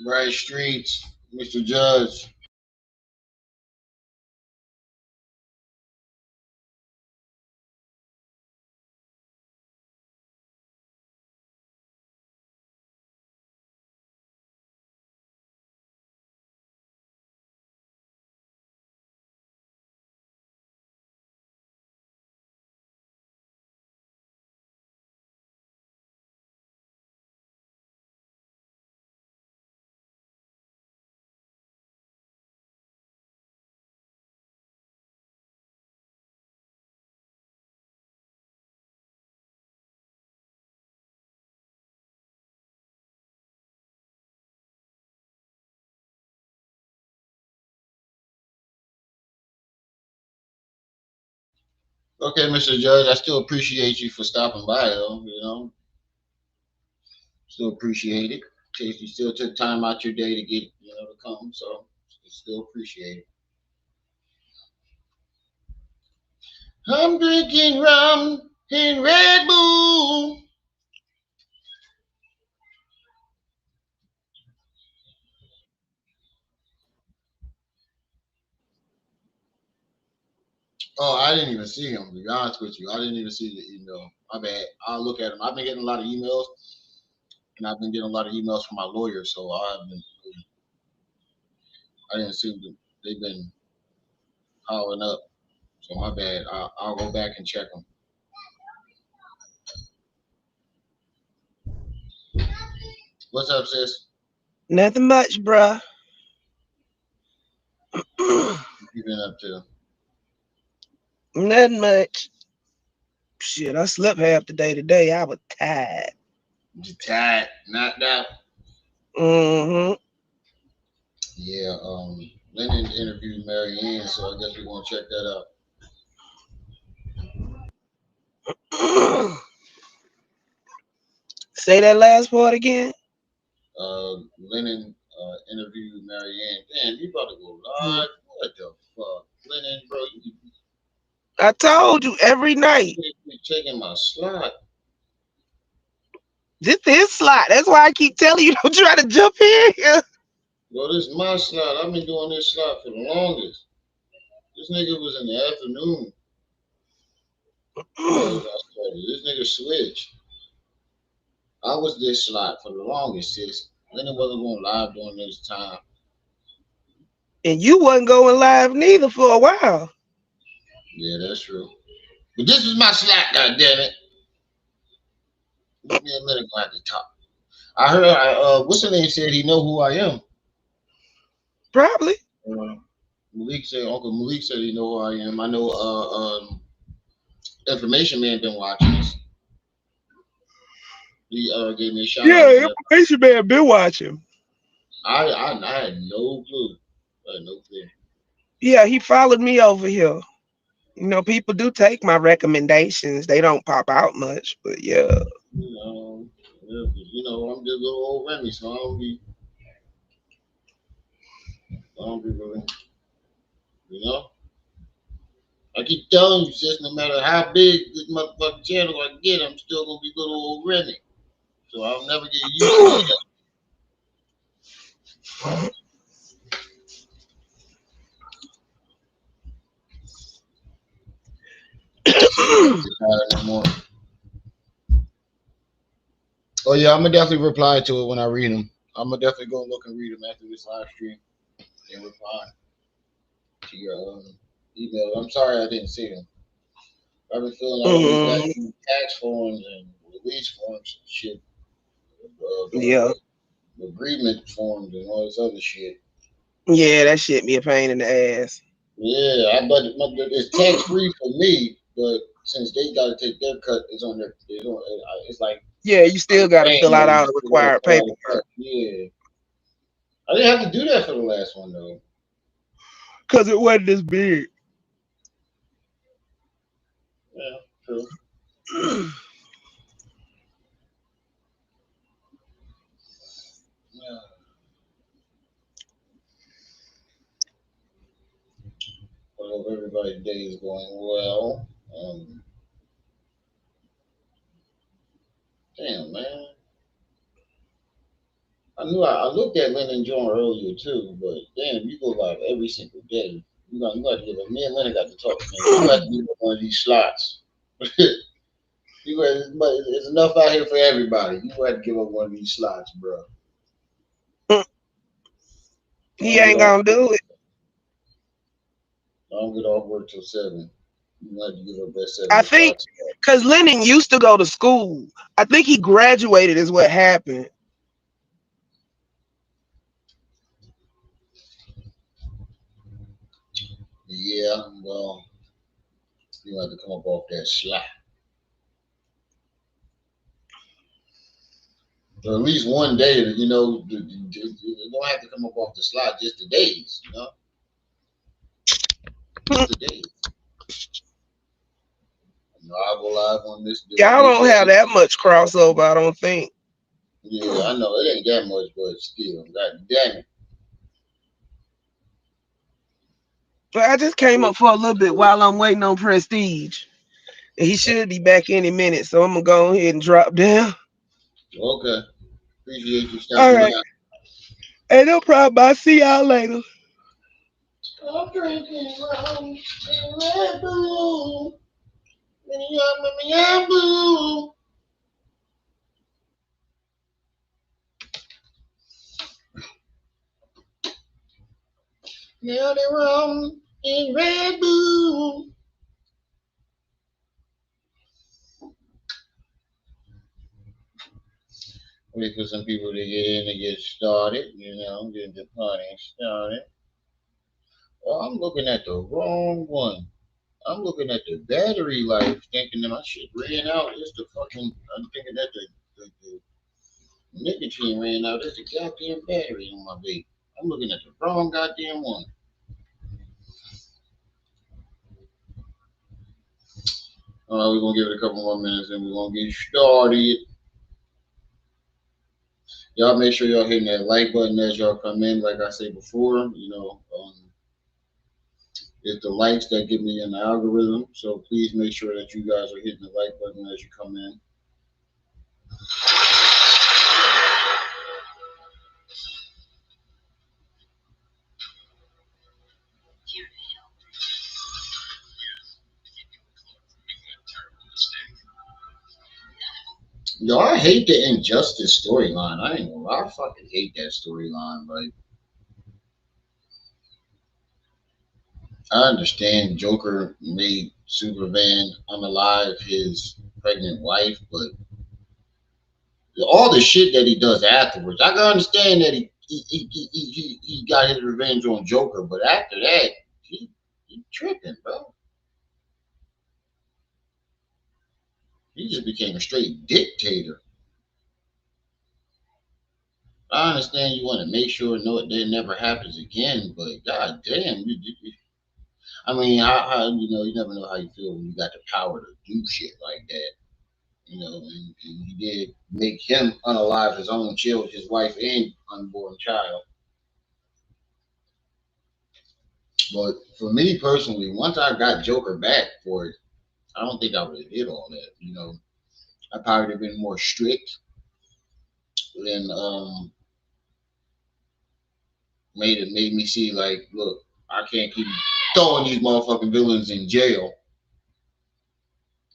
Right streets, Mr. Judge. Okay, Mr. Judge, I still appreciate you for stopping by, though. Still appreciate it. You still took time out your day to get, to come, so still appreciate it. I'm drinking rum and Red Bull. Oh, I didn't even see him. To be honest with you, I didn't even see the email. My bad. I'll look at him. I've been getting a lot of emails, and I've been getting a lot of emails from my lawyer, so I didn't see them. They've been piling up. So my bad. I'll go back and check them. What's up, sis? Nothing much, bruh. What you been up to? Nothing much. Shit, I slept half the day today. I was tired. You tired? Knocked out? Mm-hmm. Yeah. Lenon interviewed Maryanne, so I guess we're gonna check that out. Say that last part again. Lenon interviewed Maryanne. Damn, you about to go live? What the fuck, Lenon, bro? I told you every night. You be taking my slot. This is slot. That's why I keep telling you don't try to jump in. Bro, this is my slot. I've been doing this slot for the longest. This nigga was in the afternoon. As I started. This nigga switched. I was this slot for the longest, sis. Leonard wasn't going live during this time. And you wasn't going live neither for a while. Yeah, that's true. But this was my slot, goddammit. Me and Leonard gonna have to talk. I heard what's the name said he know who I am. Probably. Uh, Malik said Uncle Malik said he know who I am. I know Information Man been watching us. He gave me a shout out Yeah, to information man been watching. I had no clue. I had no clue. Yeah, he followed me over here. People do take my recommendations. They don't pop out much, but yeah. You know, yeah, 'cause, I'm just little old Remy, so I don't be really, you know. I keep telling you, sis, no matter how big this motherfucking channel I get, I'm still gonna be little old Remy. So I'll never get used to that. So you don't get tired anymore. Oh yeah, I'm gonna definitely reply to it when I read them. I'm gonna definitely go look and read them after this live stream and reply to your email. I'm sorry I didn't see them. I've been filling out all these Mhm. goddamn tax forms and release forms and shit, Yeah. agreement forms and all this other shit. Yeah, that shit be a pain in the ass. Yeah, but it's tax free for me, but since they got to take their cut, it's on their. It's like Yeah, you still I'm gotta paying fill out them all the to required fill out a cut. paperwork. Yeah, I didn't have to do that for the last one though. Cause it wasn't this big. Yeah, true. Yeah. I hope everybody's day is going well. Damn man, I knew I looked at Lenon joint earlier too, but damn, you go like every single day. You got to give up. Me and Lenon got to talk, man. You got to give up one of these slots. But it's enough out here for everybody. You got to give up one of these slots, bro. He ain't gonna do it. I don't get off work till 7. You have to give up that 7 I think o'clock. because Lenon used to go to school. I think he graduated is what happened. Yeah, well, you have to come up off that slot. Or at least one day, you know, you don't have to come up off the slot, just the days, you know? Just the days. You know, I'll go live on this day. Y'all don't have that much crossover, I don't think. Yeah, I know. It ain't that much, but still, god damn it. But I just came up for a little bit while I'm waiting on Prestige. And he should be back any minute, so I'm going to go ahead and drop down. Okay. Appreciate you stopping. All right. Ain't no problem. I'll see y'all later. I'm drinking rum and Red Bull. Blue. Now they rum and Red Bull. Wait for some people to get in and get started, you know, get the party started. Oh, I'm looking at the wrong one. I'm looking at the battery life, thinking that my shit ran out. It's the fucking, I'm thinking that the nicotine ran out. It's the goddamn battery on my vape. I'm looking at the wrong goddamn one. All right, we're going to give it a couple more minutes and we're going to get started. Y'all make sure y'all hitting that like button as y'all come in. Like I said before, you know, it's the likes that get me in the algorithm. So please make sure that you guys are hitting the like button as you come in. Yo, I hate the injustice storyline. I ain't gonna lie, I fucking hate that storyline. Like, I understand Joker made Superman unalive his pregnant wife, but all the shit that he does afterwards, I can understand that he got his revenge on Joker, but after that, he tripping, bro. He just became a straight dictator. I understand you want to make sure that never happens again, but god damn, I mean, how you know, you never know how you feel when you got the power to do shit like that. You know, and he did make him unalive his own child, his wife and unborn child. But for me personally, once I got Joker back for it, I don't think I would have did all that. You know, I probably would have been more strict than made me see like, look, I can't keep throwing these motherfucking villains in jail.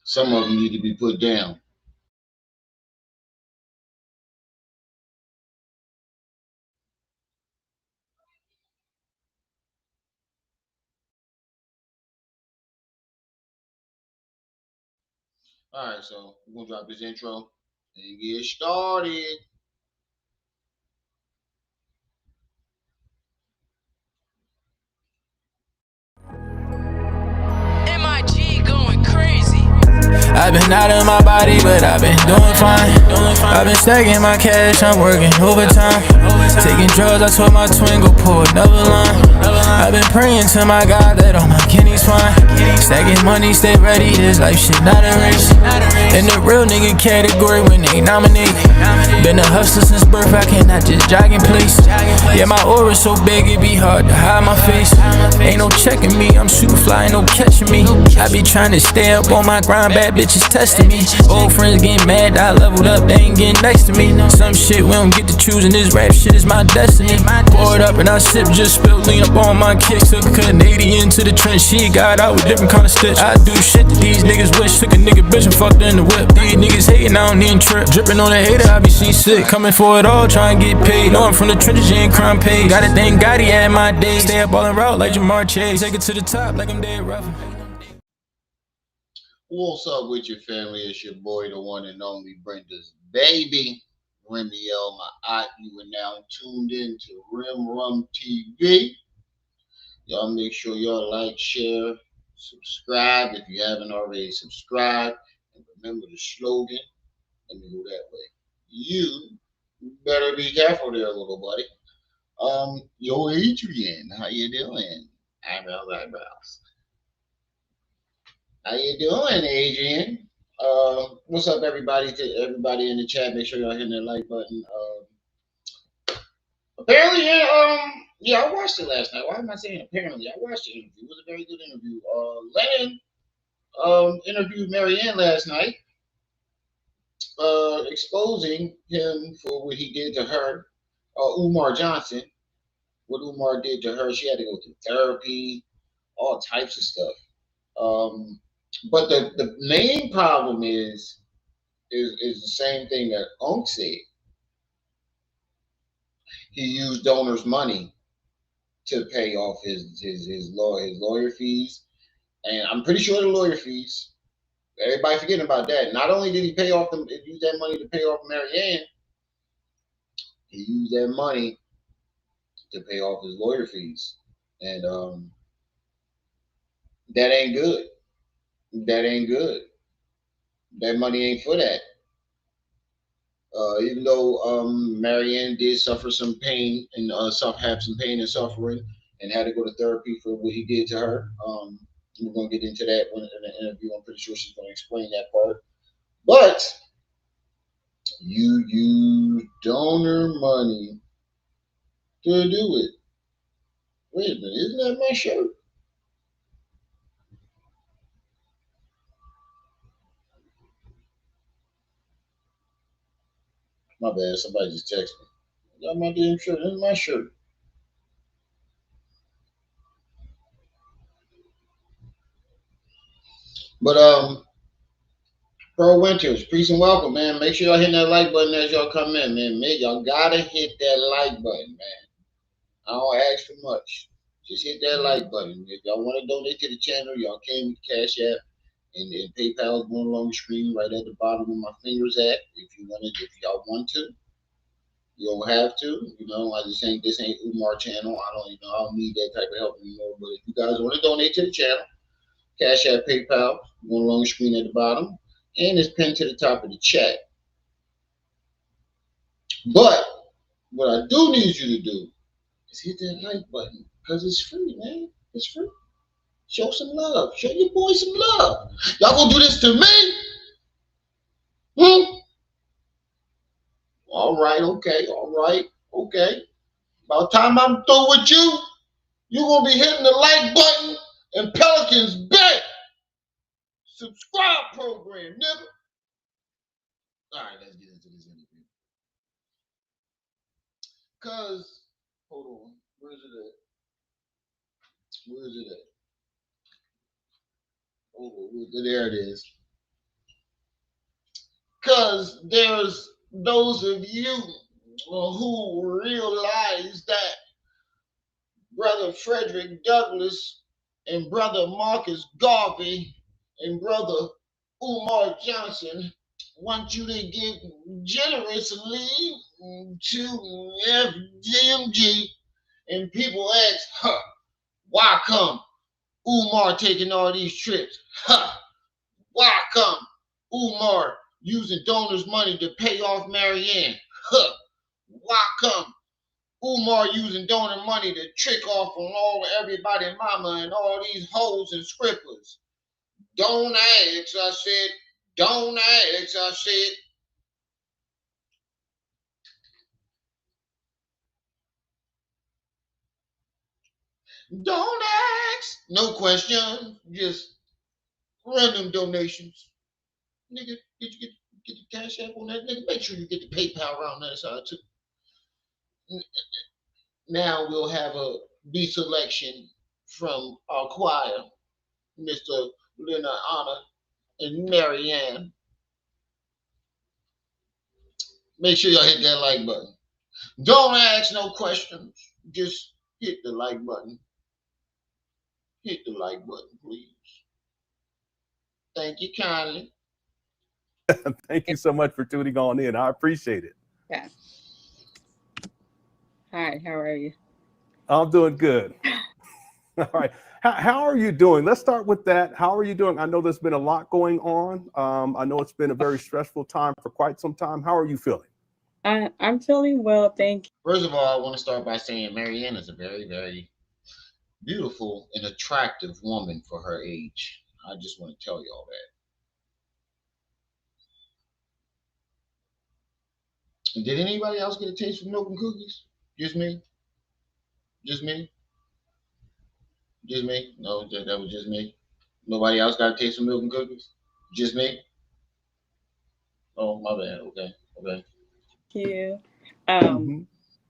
Some of them need to be put down. All right, so we're gonna drop this intro and get started. I've been out of my body, but I've been doing fine. I've been stacking my cash, I'm working overtime. Taking drugs, I told my twin go pull another line. I've been praying to my God that all my kidneys fine. Stacking money, stay ready, this life shit not a race. In the real nigga category when they nominate. Been a hustler since birth, I cannot just jog in place. Yeah, my aura's so big it be hard to hide my face. Ain't no checking me, I'm super fly, no catching me. I be trying to stay up on my grind, bad bitches testing me. Old friends getting mad, I leveled up, they ain't getting next to me. Some shit we don't get to choose, and this rap shit is my destiny. Pour it up and I sip, just spill lean up on my kicks. Took a Canadian to the trench, she got out with different kind of stitch. I do shit that these niggas wish. Took a nigga bitch and fucked her in the whip. These niggas hating, I don't even trip. Dripping on a hater, I be seasick. Coming for it all, trying to get paid. Know I'm from the trenches, you ain't crime paid. Got a thing, Gotti at my days. Stay up all in route like Jamar Chase. Take it to the top like I'm dead rough. What's up with your family? It's your boy, the one and only Brenda's baby, Remy L. My aunt. You are now tuned in to Rim Rum TV. Y'all make sure y'all like, share, subscribe if you haven't already subscribed. And remember the slogan. Let me go that way. You better be careful there, little buddy. Yo, Adrian, how you doing? Eyebrows. How you doing, Adrian? What's up, everybody? To everybody in the chat, make sure y'all hitting that like button. Apparently, yeah, I watched it last night. Why am I saying apparently? I watched the interview. It was a very good interview. Lenon interviewed Maryanne last night, exposing him for what he did to her. Umar Johnson, what Umar did to her. She had to go through therapy, all types of stuff. But the main problem is the same thing that Unc said. He used donors' money to pay off his lawyer fees, and I'm pretty sure the lawyer fees. Everybody forgetting about that. Not only did he pay off them, use that money to pay off Maryanne, he used that money to pay off his lawyer fees, and that ain't good. That ain't good. That money ain't for that. Even though Maryanne did suffer some pain and have some pain and suffering, and had to go to therapy for what he did to her. We're gonna get into that in the interview. I'm pretty sure she's gonna explain that part. But you use donor money to do it. Wait a minute, isn't that my shirt? My bad. Somebody just texted me. Got my damn shirt. This is my shirt. But Pearl Winters, peace and welcome, man. Make sure y'all hitting that like button as y'all come in, man. Y'all gotta hit that like button, man. I don't ask for much. Just hit that like button. If y'all want to donate to the channel, y'all can with Cash App and PayPal is going along the screen right at the bottom where my fingers at. If y'all want to, you don't have to. This ain't Umar channel. I don't need that type of help anymore. But if you guys want to donate to the channel, Cash App, PayPal, going along the screen at the bottom, and it's pinned to the top of the chat. But what I do need you to do is hit that like button because it's free, man. It's free. Show some love. Show your boy some love. Y'all gonna do this to me? All right, okay, okay. By the time I'm through with you, you're gonna be hitting the like button and Pelicans bet. Subscribe program, nigga. All right, let's get into this interview. Cause, hold on, where's it at? Oh, there it is. Because there's those of you who realize that Brother Frederick Douglass and Brother Marcus Garvey and Brother Umar Johnson want you to give generously to FDMG, and people ask, why come Umar taking all these trips? Why come Umar using donors' money to pay off Maryanne? Why come Umar using donor money to trick off on everybody mama and all these hoes and scribblers? Don't ask, I said. Don't ask, I said. Don't ask no question. Just run them donations. Nigga, get the cash app on that nigga. Make sure you get the PayPal around that side too. Now we'll have a B selection from our choir, Mr. Lenon Honor and Maryanne. Make sure y'all hit that like button. Don't ask no questions. Just hit the like button. Hit the like button, please. Thank you kindly. Thank you so much for tuning on in. I appreciate it. Yeah. Hi, how are you? I'm doing good. All right. How are you doing? Let's start with that. How are you doing? I know there's been a lot going on. I know it's been a very stressful time for quite some time. How are you feeling? I'm feeling well, thank you. First of all, I want to start by saying Maryanne is a very, very beautiful and attractive woman for her age. I just want to tell you all that. Did anybody else get a taste of milk and cookies? Just me? Just me? Just me? No, that was just me. Nobody else got a taste of milk and cookies? Just me? Oh, my bad. Okay. Okay. Thank you. Mm-hmm.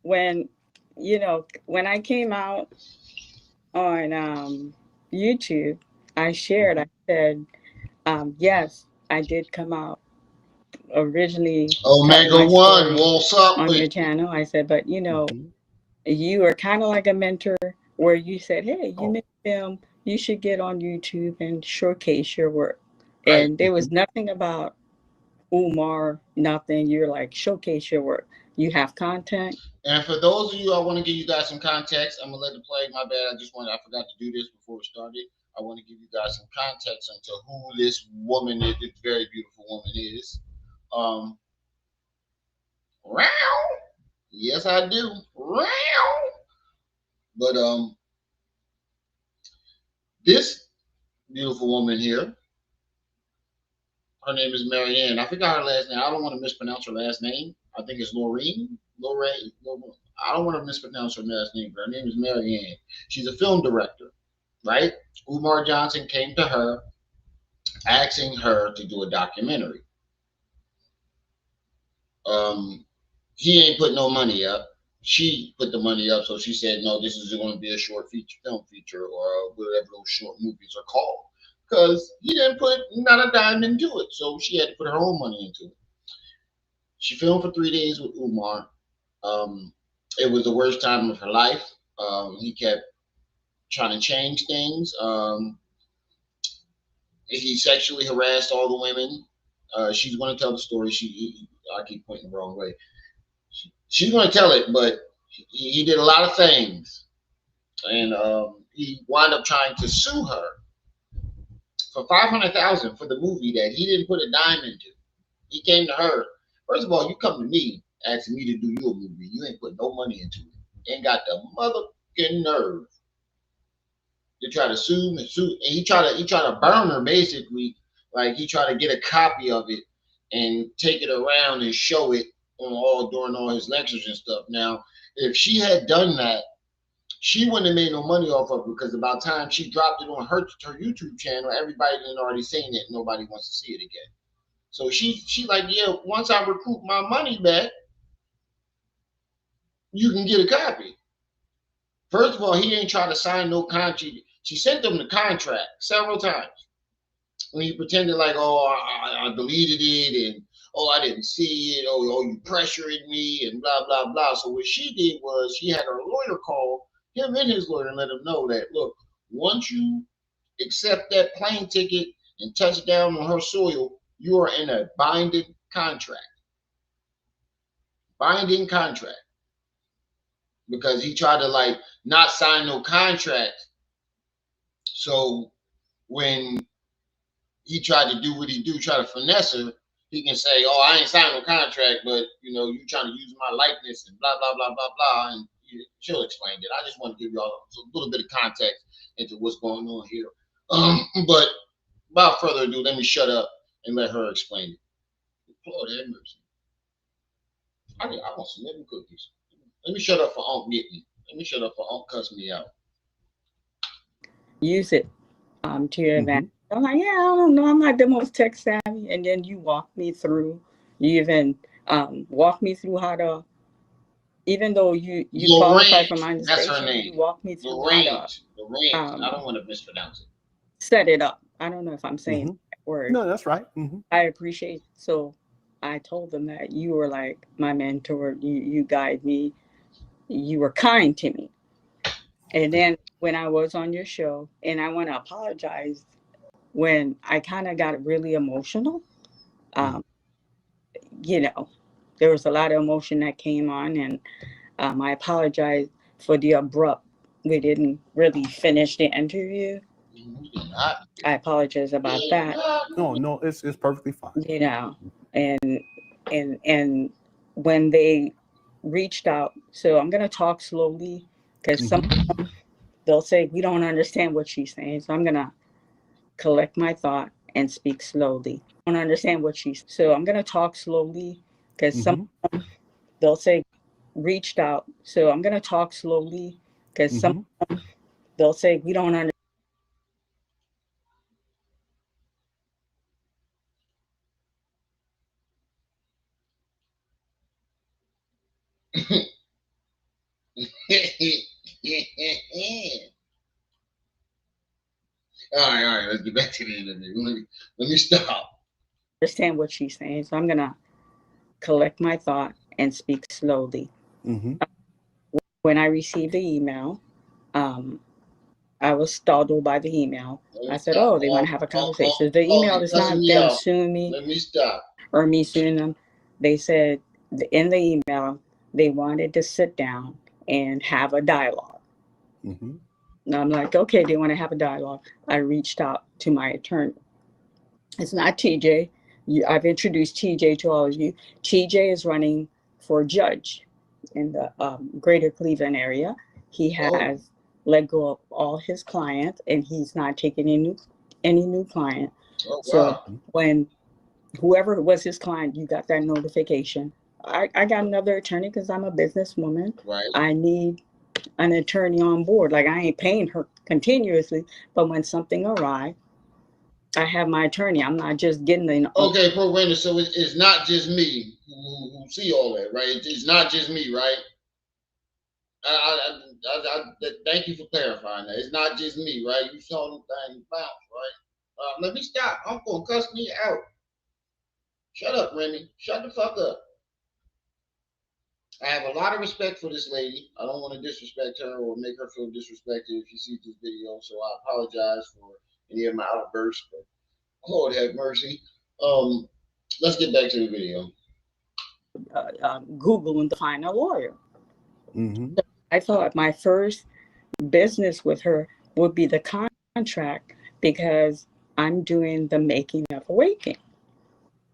When when I came out on YouTube, I shared, I said, yes, I did come out originally telling Omega my One, story what's up on with your you? channel. I said, but Mm-hmm. you are kind of like a mentor where you said, hey, you Oh. make film, you should get on YouTube and showcase your work. Right. And there was nothing about Umar, nothing. You're like, showcase your work. You have content. And for those of you, I want to give you guys some context. I'm gonna let it play. My bad. I forgot to do this before we started. I want to give you guys some context into who this woman is, this very beautiful woman is. Um, round. Yes, I do. Round. But this beautiful woman here, her name is Maryanne. I forgot her last name. I don't want to mispronounce her last name. I think it's Lorraine. Lorraine. I don't want to mispronounce her last name, but her name is Maryanne. She's a film director, right? Umar Johnson came to her asking her to do a documentary. Um, he ain't put no money up. She put the money up, so she said, "No, this is going to be a short feature, film feature, or whatever those short movies are called." Because he didn't put not a dime into it, so she had to put her own money into it. She filmed for 3 days with Umar. It was the worst time of her life. He kept trying to change things. He sexually harassed all the women. She's going to tell the story. I keep pointing the wrong way. She's going to tell it, but he did a lot of things, and he wound up trying to sue her for 500,000 for the movie that he didn't put a dime into. He came to her. First of all, you come to me asking me to do your movie. You ain't put no money into it. Ain't got the motherfucking nerve to try to sue and sue. And he tried to burn her basically. Like he tried to get a copy of it and take it around and show it on all during all his lectures and stuff. Now, if she had done that, she wouldn't have made no money off of it because about time she dropped it on her YouTube channel, everybody had already seen it. Nobody wants to see it again. So she like, yeah, once I recoup my money back, you can get a copy. First of all, he ain't trying to sign no contract. She sent him the contract several times when he pretended like, oh, I deleted it and oh, I didn't see it. Oh, you pressured me and blah blah blah. So what she did was she had her lawyer call him and his lawyer and let him know that look, once you accept that plane ticket and touch down on her soil, you are in a binding contract because he tried to like not sign no contract. So when he tried to do what he do, try to finesse her, he can say, "Oh, I ain't signed no contract, but you trying to use my likeness and blah blah blah blah blah." And she'll explain it. I just want to give y'all a little bit of context into what's going on here. But without further ado, let me shut up and let her explain it. Lord have mercy. I want some lemon cookies. Let me shut up for Unc get me. Let me shut up for Unc cuss me out. use it to your advantage. I'm like, yeah, I don't know. I'm not the most tech savvy. And then you walk me through. You even walk me through how to. Even though you qualify for monetization, you walk me through how to. I don't want to mispronounce it. Set it up. I don't know if I'm saying that word. No, that's right. I appreciate. So I told them that you were like my mentor. You guide me. You were kind to me. And then when I was on your show, and I want to apologize when I kind of got really emotional. You know, there was a lot of emotion that came on, and I apologize for the abrupt. We didn't really finish the interview. I apologize about that. No, it's perfectly fine. You know, and when they reached out, so I'm gonna talk slowly because some they'll say we don't understand what she's saying, so I'm gonna collect my thought and speak slowly. I don't understand what she's so I'm gonna talk slowly because some they'll say reached out, so I'm gonna talk slowly because some they'll say we don't understand. All right, let's get back to the interview. Let me stop. Understand what she's saying, so I'm gonna collect my thought and speak slowly. When I received the email, I was startled by the email. I said, "Oh, they want to have a conversation." The email is not them suing me. Let me stop. Or me suing them. They said in the email they wanted to sit down and have a dialogue. And I'm like, okay, they want to have a dialogue. I reached out to my attorney. It's not TJ. I've introduced TJ to all of you. TJ is running for judge in the greater Cleveland area. He has let go of all his clients, and he's not taking any new client. So when whoever was his client, you got that notification. I got another attorney because I'm a businesswoman. Right. I need an attorney on board. Like I ain't paying her continuously, but when something arrives, I have my attorney. I'm not just getting the. Okay, Pro Render. So it's not just me who see all that, right? It's not just me, right? Thank you for clarifying that. It's not just me, right? You saw them things bounce, right? Let me stop. I'm gonna cuss me out. Shut up, Remy. Shut the fuck up. I have a lot of respect for this lady. I don't want to disrespect her or make her feel disrespected if she sees this video. So I apologize for any of my outbursts. But Lord have mercy. Let's get back to the video. Googling to find a lawyer. I thought my first business with her would be the contract because I'm doing the making of Awakening.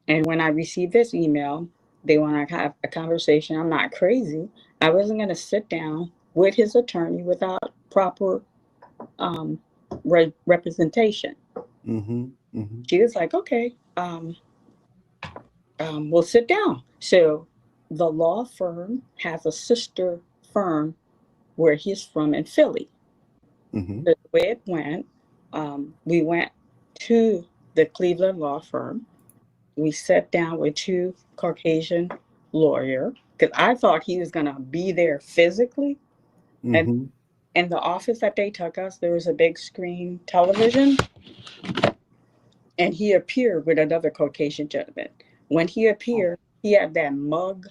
And when I received this email, they want to have a conversation. I'm not crazy. I wasn't going to sit down with his attorney without proper representation. She was like, okay, we'll sit down. So the law firm has a sister firm where he's from in Philly. The way it went, we went to the Cleveland law firm. We sat down with two Caucasian lawyers because I thought he was going to be there physically. And in the office that they took us, there was a big screen television. And he appeared with another Caucasian gentleman. When he appeared, he had that mug,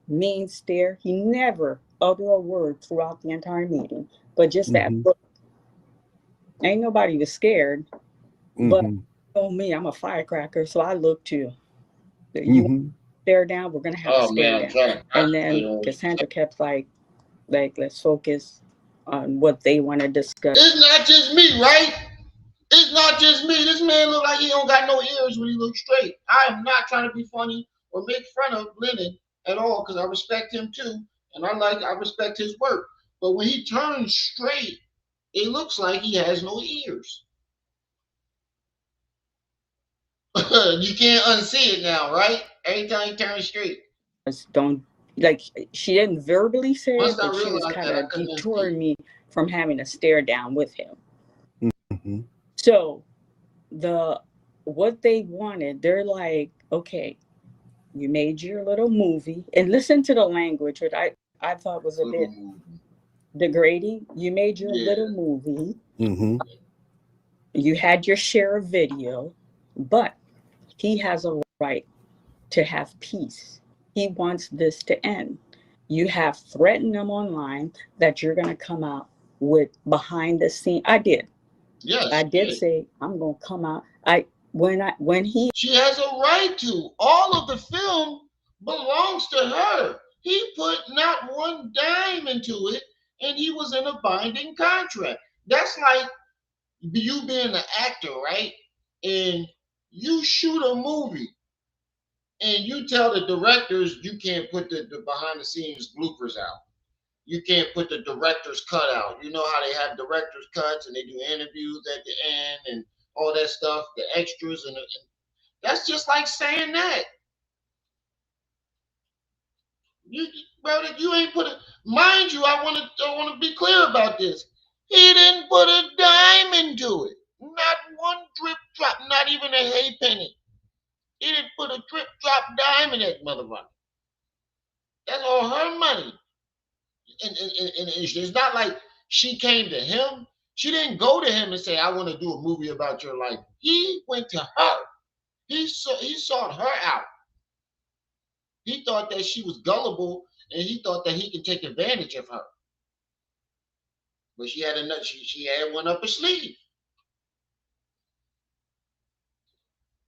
mean stare. He never uttered a word throughout the entire meeting, but just that look. Ain't nobody was scared, but me, I'm a firecracker, so I look too. You stare down, we're gonna have to stare down. And then Cassandra kept like, let's focus on what they want to discuss. It's not just me, right? It's not just me. This man look like he don't got no ears when he looks straight. I am not trying to be funny or make fun of Lenon at all because I respect him too, and I respect his work. But when he turns straight, it looks like he has no ears. You can't unsee it now, right? Every time he turns straight. Don't like she didn't verbally say it, but she was kind of detouring me from having to stare down with him. So what they wanted, they're like, okay, you made your little movie, and listen to the language, which I thought was a bit degrading. You made your little movie. You had your share of video, but he has a right to have peace. He wants this to end. You have threatened him online that you're going to come out with behind the scene. I did. Yes, I did say I'm going to come out. When he. She has a right to. All of the film belongs to her. He put not one dime into it, and he was in a binding contract. That's like you being an actor, right? And you shoot a movie and you tell the directors you can't put the behind the scenes bloopers out. You can't put the director's cut out. You know how they have director's cuts and they do interviews at the end and all that stuff, the extras, and that's just like saying that. Brother, you ain't put it. Mind you, I want to be clear about this. He didn't put a dime into it. Not one drip drop, not even a hay penny. He didn't put a drip drop dime in that motherfucker. That's all her money. And it's not like she came to him. She didn't go to him and say, I want to do a movie about your life. He went to her. He sought her out. He thought that she was gullible, and he thought that he could take advantage of her. But she had she had one up her sleeve.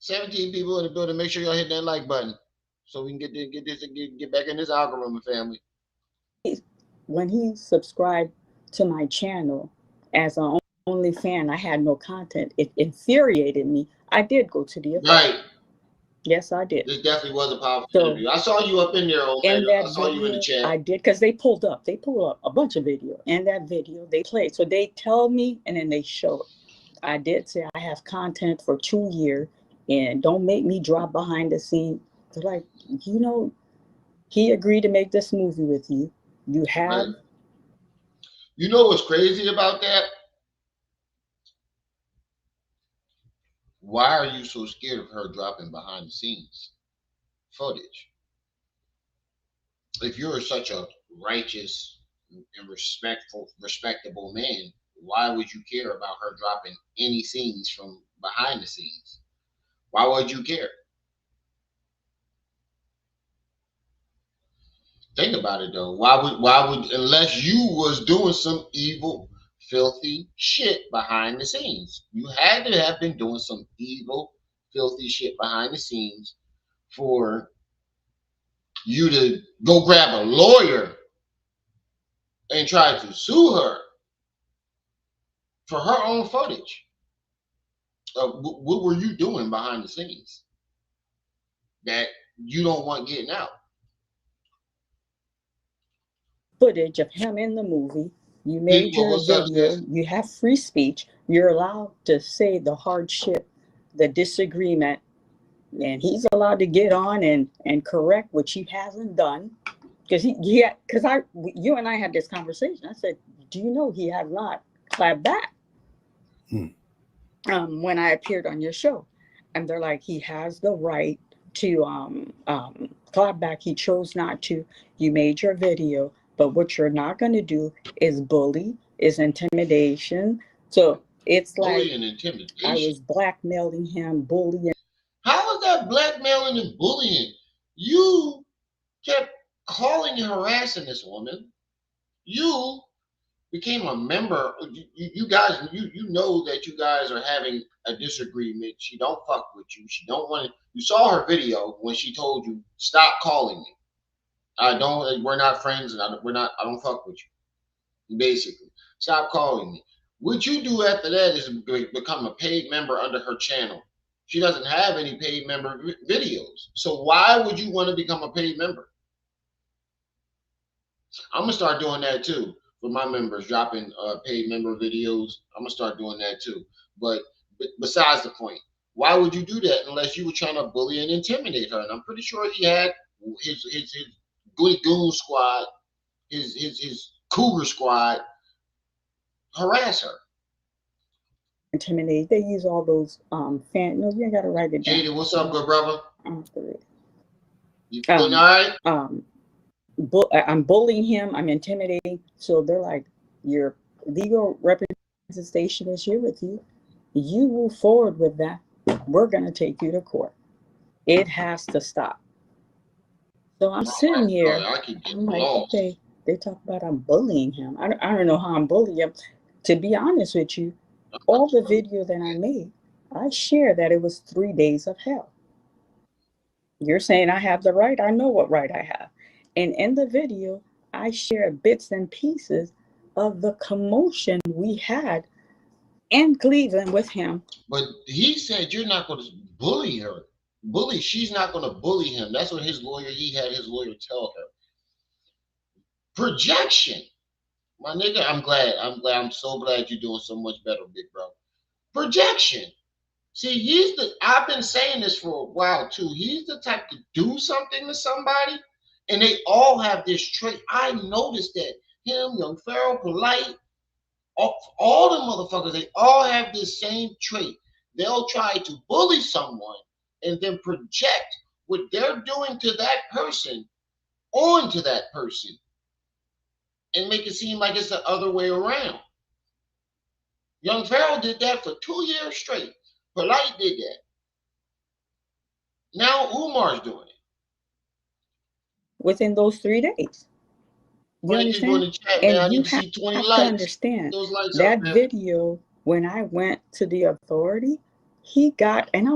17 people in the building. Make sure y'all hit that like button so we can get back in this algorithm, family. When he subscribed to my channel as an only fan, I had no content. It infuriated me. I did go to the event. Right. Yes, I did. This definitely was a powerful interview. I saw you up in there, Orlando. I saw you in the chat. I did, because they pulled up a bunch of video. And that video they played. So they tell me and then they show it. I did say I have content for 2 years and don't make me drop behind the scene. They're like, he agreed to make this movie with you. You have. Right. You know what's crazy about that? Why are you so scared of her dropping behind the scenes footage? If you're such a righteous and respectable man, why would you care about her dropping any scenes from behind the scenes? Why would you care? Think about it though. Why would unless you was doing some evil, filthy shit behind the scenes? You had to have been doing some evil, filthy shit behind the scenes for you to go grab a lawyer and try to sue her for her own footage. What were you doing behind the scenes that you don't want getting out? Footage of him in the movie. You made your video. You have free speech. You're allowed to say the hard shit, the disagreement, and he's allowed to get on and correct what he hasn't done. Because you and I had this conversation. I said, do you know he has not clapped back when I appeared on your show? And they're like, he has the right to clap back. He chose not to. You made your video. But what you're not going to do is bully, is intimidation. So it's like I was blackmailing him, bullying. How is that blackmailing and bullying? You kept calling and harassing this woman. You became a member. You guys, you know that you guys are having a disagreement. She don't fuck with you. She don't want to. You saw her video when she told you, stop calling me. We're not friends, and I don't fuck with you. Basically, stop calling me. What you do after that is become a paid member under her channel. She doesn't have any paid member videos. So why would you want to become a paid member? I'm going to start doing that too for my members, dropping paid member videos. I'm going to start doing that too. But besides the point, why would you do that unless you were trying to bully and intimidate her? And I'm pretty sure he had his goon squad, his cougar squad harass her. intimidate. They use all those no, you ain't gotta write it down. Jaden, what's up, good brother? You doing all right? I'm bullying him. I'm intimidating. So they're like, your legal representation is here with you. You move forward with that. We're gonna take you to court. It has to stop. So I'm sitting here. I'm like, okay. They talk about I'm bullying him. I don't know how I'm bullying him. To be honest with you, all the video that I made, I share that it was 3 days of hell. You're saying I have the right. I know what right I have. And in the video, I share bits and pieces of the commotion we had in Cleveland with him. But he said you're not going to bully her. She's not going to bully him. That's what he had his lawyer tell her. Projection. My nigga, I'm so glad you're doing so much better, big bro. Projection. See, I've been saying this for a while too. He's the type to do something to somebody, and they all have this trait. I noticed that him, Young Pharaoh, Polite, all the motherfuckers, they all have this same trait. They'll try to bully someone and then project what they're doing to that person onto that person and make it seem like it's the other way around. Young Pharaoh did that for 2 years straight. Polite did that. Now Umar's doing it. Within those 3 days. You understand? And you have to understand that video, when I went to the authority, he got, and I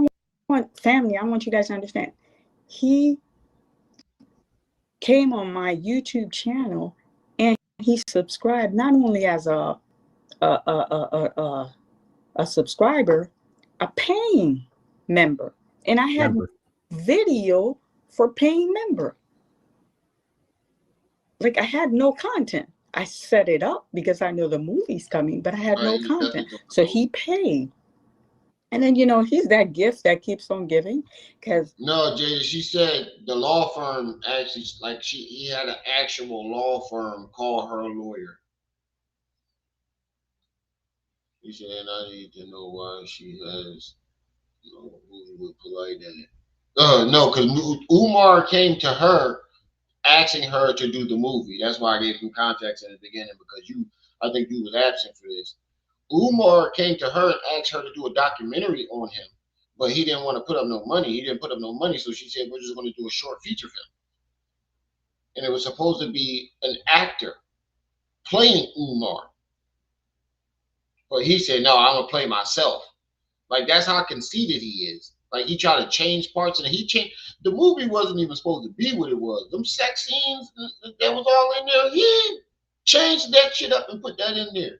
want you guys to understand, he came on my YouTube channel and he subscribed not only as a subscriber, a paying member. And I had video for paying member. Like I had no content. I set it up because I know the movie's coming, but I had no content. So he paid. And then, he's that gift that keeps on giving. No, Jada, she said the law firm actually, he had an actual law firm call her lawyer. He said, and I need to know why she has no movie with Polite in it. No, because Umar came to her asking her to do the movie. That's why I gave some context in the beginning, because I think you was absent for this. Umar came to her and asked her to do a documentary on him, but he didn't want to put up no money. He didn't put up no money, so she said, we're just going to do a short feature film. And it was supposed to be an actor playing Umar. But he said, no, I'm going to play myself. Like, that's how conceited he is. Like, he tried to change parts, and the movie wasn't even supposed to be what it was. Them sex scenes that was all in there, he changed that shit up and put that in there.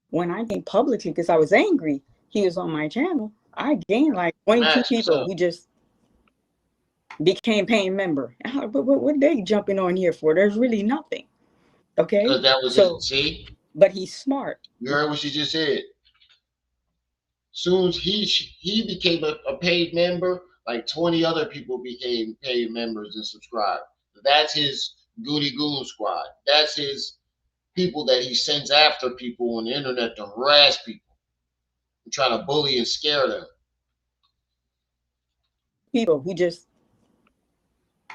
When I came publicly, because I was angry, he was on my channel, I gained like 22 people who just became paying member. What are they jumping on here for? There's really nothing. Okay? Because that was it. See? But he's smart. You heard what she just said. Soon as he became a paid member, like 20 other people became paid members and subscribed. That's his Goody Goon squad. That's his people that he sends after people on the internet to harass people and try to bully and scare them. People who just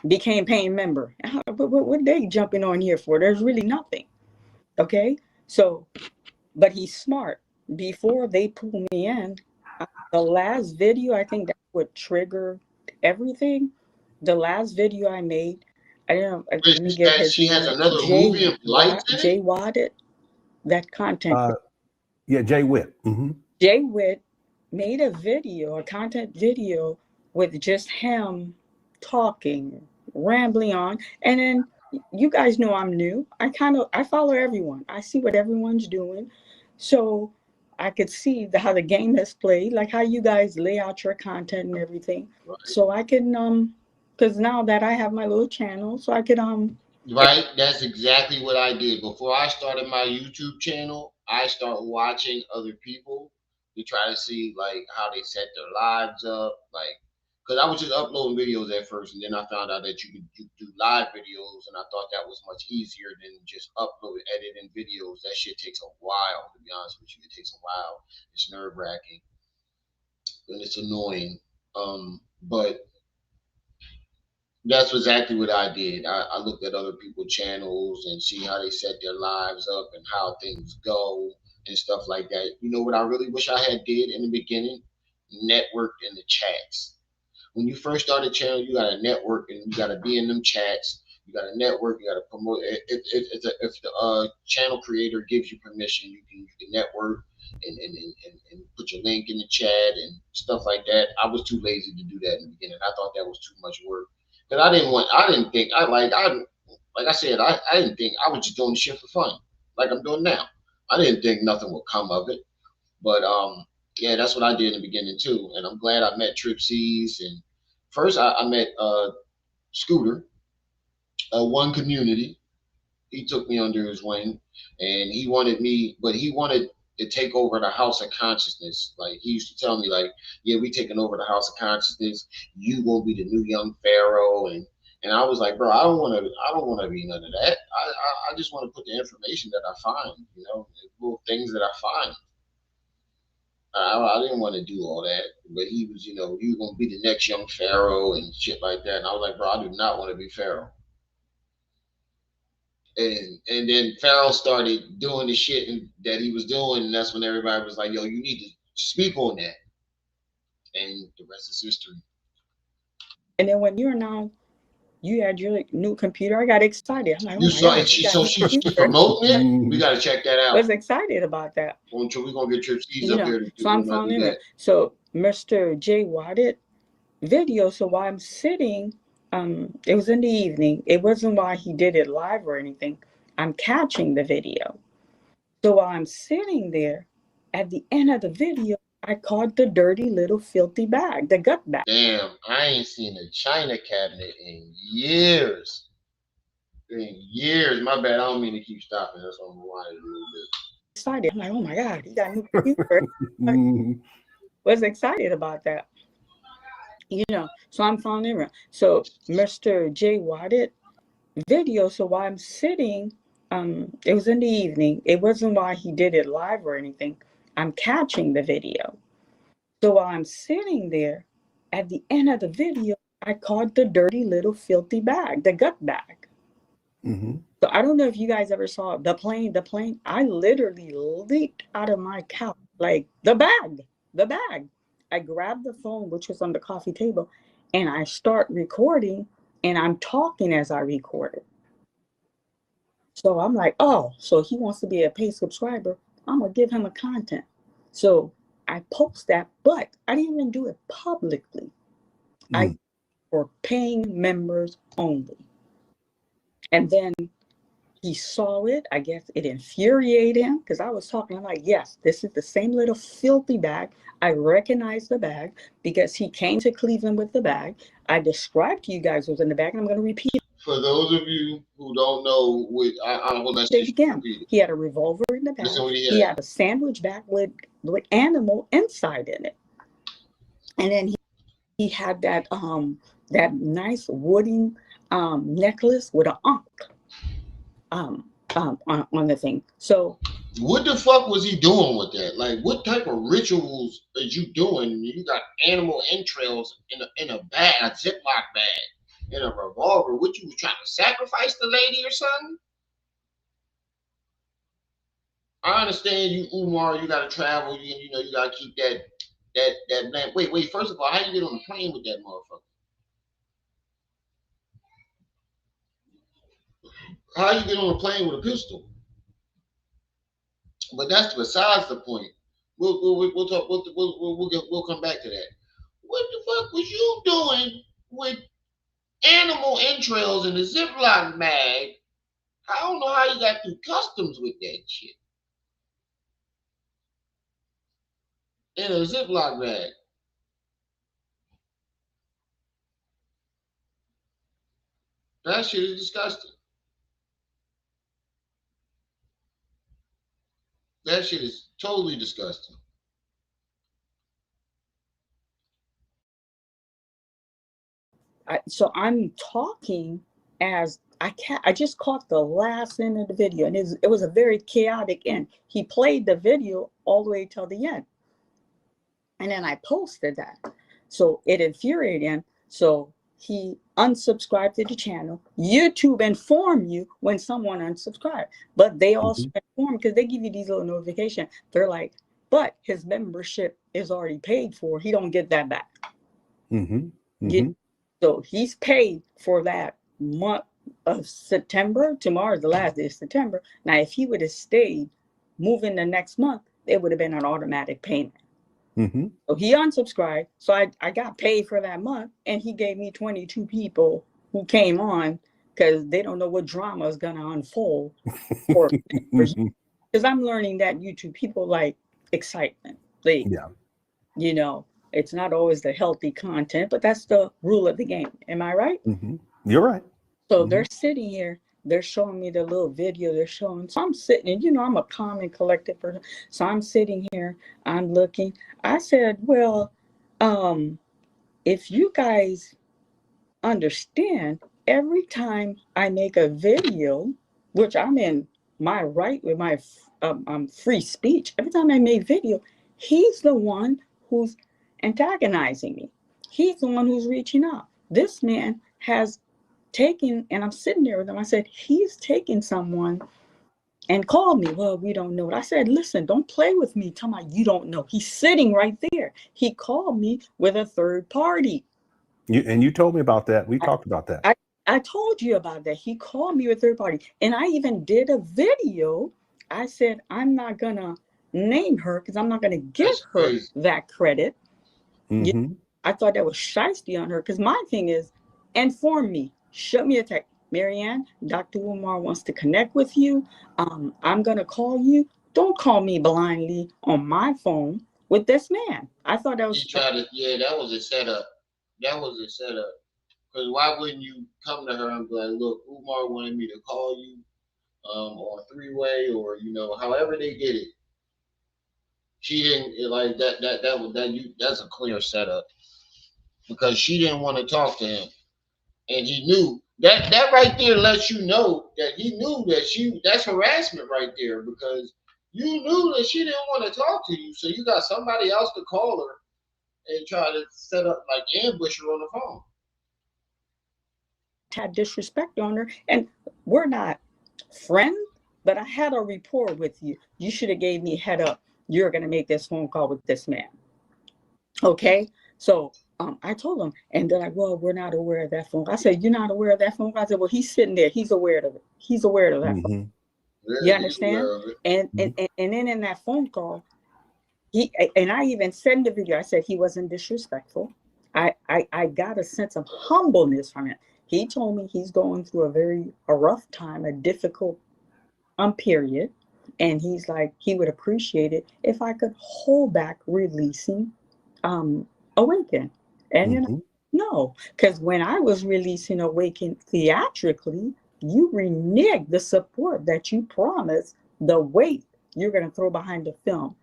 became paying member. What are they jumping on here for? There's really nothing. Okay? So, but he's smart. Before they pull me in, the last video, I think that's what triggered everything. The last video I made, I don't know. Let me get his name. Has another movie of light. Jay Wadded, that content. Jay Witt. Mm-hmm. Jay Witt made a content video with just him talking, rambling on, and then you guys know I'm new. I follow everyone. I see what everyone's doing, so I could see how the game has played, like how you guys lay out your content and everything. Right. So I can because now that I have my little channel, so I could Right, that's exactly what I did. Before I started my YouTube channel, I started watching other people to try to see like how they set their lives up, like because I was just uploading videos at first, and then I found out that you could do live videos, and I thought that was much easier than just uploading, editing videos. That shit takes a while, to be honest with you. It takes a while. It's nerve wracking, and it's annoying. But that's exactly what I did. I looked at other people's channels and see how they set their lives up and how things go and stuff like that. You know what I really wish I had did in the beginning? Networked in the chats. When you first start a channel, you got to network and you got to be in them chats. You got to network. You got to promote. If the channel creator gives you permission, you can network and put your link in the chat and stuff like that. I was too lazy to do that in the beginning. I thought that was too much work. Cause I didn't think like I said, I didn't think I was just doing shit for fun, like I'm doing now. I didn't think nothing would come of it, but yeah, that's what I did in the beginning too. And I'm glad I met Trip C's, and first I met Scooter, One Community. He took me under his wing, and he wanted me, but he wanted to take over the House of Consciousness. Like he used to tell me, like, yeah, we taking over the House of Consciousness. You gonna be the new young pharaoh, and I was like, bro, I don't want to be none of that. I just want to put the information that I find, little things that I find. I didn't want to do all that, but he was, you gonna be the next young pharaoh and shit like that. And I was like, bro, I do not want to be pharaoh. And then Pharaoh started doing the shit that he was doing, and that's when everybody was like, "Yo, you need to speak on that." And the rest is history. And then when you had your new computer, I got excited. I'm like, oh You my saw God, it. She's promoting it. We gotta check that I out. was excited about that. We're gonna get Trip C's up here to so I'm following it. So Mr. J Wadded video. So while I'm sitting, it was in the evening. It wasn't while he did it live or anything. I'm catching the video. So while I'm sitting there, at the end of the video, I caught the dirty little filthy bag, the gut bag. Damn, I ain't seen a china cabinet in years. In years. My bad. I don't mean to keep stopping. That's why I'm rewinding a little bit. Excited. I'm like, oh my God, he got a new computer. Was excited about that. So I'm following around. So Mr. J Wadded video. So while I'm sitting, it was in the evening. It wasn't while he did it live or anything. I'm catching the video. So while I'm sitting there, at the end of the video, I caught the dirty little filthy bag, the gut bag. So I don't know if you guys ever saw the plane. I literally leaped out of my couch, like the bag. I grabbed the phone, which was on the coffee table, and I start recording, and I'm talking as I recorded. So I'm like, oh, so he wants to be a paid subscriber. I'm going to give him a content. So I post that, but I didn't even do it publicly. I for paying members only. And then he saw it. I guess it infuriated him because I was talking. I'm like, yes, this is the same little filthy bag. I recognize the bag because he came to Cleveland with the bag. I described to you guys what was in the bag, and I'm going to repeat it. For those of you who don't know, let's just again. He had a revolver in the bag. He had a sandwich bag with animal inside in it, and then he had that nice wooden necklace with an ankh on the thing. So what the fuck was he doing with that? Like, what type of rituals is you doing? You got animal entrails in a bag, a Ziploc bag, in a revolver. What, you was trying to sacrifice the lady or something? I understand you, Umar. You gotta travel. You gotta keep that man. Wait. First of all, how you get on the plane with that motherfucker? How you get on a plane with a pistol? But that's besides the point. We'll talk. We'll come back to that. What the fuck was you doing with animal entrails in a Ziploc bag? I don't know how you got through customs with that shit. In a Ziploc bag. That shit is disgusting. That shit is totally disgusting. So I'm talking as I just caught the last end of the video, and it was a very chaotic end. He played the video all the way till the end, and then I posted that. So it infuriated him. So he unsubscribed to the channel. YouTube inform you when someone unsubscribed, but they also inform because they give you these little notifications. They're like, but his membership is already paid for. He don't get that back. So he's paid for that month of September. Tomorrow is the last day of September. Now, if he would have stayed moving the next month, it would have been an automatic payment. So he unsubscribed. So I got paid for that month, and he gave me 22 people who came on because they don't know what drama is going to unfold. Because I'm learning that YouTube people like excitement. You know, it's not always the healthy content, but that's the rule of the game. Am I right? You're right. So they're sitting here, they're showing me the little video they're showing. So I'm sitting, and you know, I'm a calm and collected person. So I'm sitting here, I'm looking. I said, well, if you guys understand, every time I make a video, which I'm in my right with my free speech, every time I make video, he's the one who's antagonizing me. He's the one who's reaching out. This man has taken, and I'm sitting there with him. I said, he's taken someone and called me. Well, we don't know it. I said, listen, don't play with me. Tell me you don't know. He's sitting right there. He called me with a third party. You told me about that. We talked about that. I told you about that. He called me with a third party. And I even did a video. I said, I'm not going to name her because I'm not going to give her that credit. I thought that was shiesty on her because my thing is, inform me. Shoot me a text. Maryanne, Dr. Umar wants to connect with you. I'm going to call you. Don't call me blindly on my phone with this man. I thought that was... that was a setup. That was a setup. Because why wouldn't you come to her and be like, look, Umar wanted me to call you on three-way, or, you know, however they did it. She didn't like that. That's a clear setup because she didn't want to talk to him, and he knew that. That right there lets you know that he knew that that's harassment right there, because you knew that she didn't want to talk to you, so you got somebody else to call her and try to set up, like, ambush her on the phone. Had disrespect on her, and we're not friends, but I had a rapport with you. You should have gave me a head up. You're going to make this phone call with this man. Okay. So I told him, and they're like, well, we're not aware of that phone call. I said, you're not aware of that phone call? I said, well, he's sitting there. He's aware of it. He's aware of that phone. You understand? And then in that phone call, I even said in the video, I said he wasn't disrespectful. I got a sense of humbleness from him. He told me he's going through a rough time, a difficult period. And he's like, he would appreciate it if I could hold back releasing Awaken. And then no, because when I was releasing Awaken theatrically, you reneged the support that you promised, the weight you're going to throw behind the film,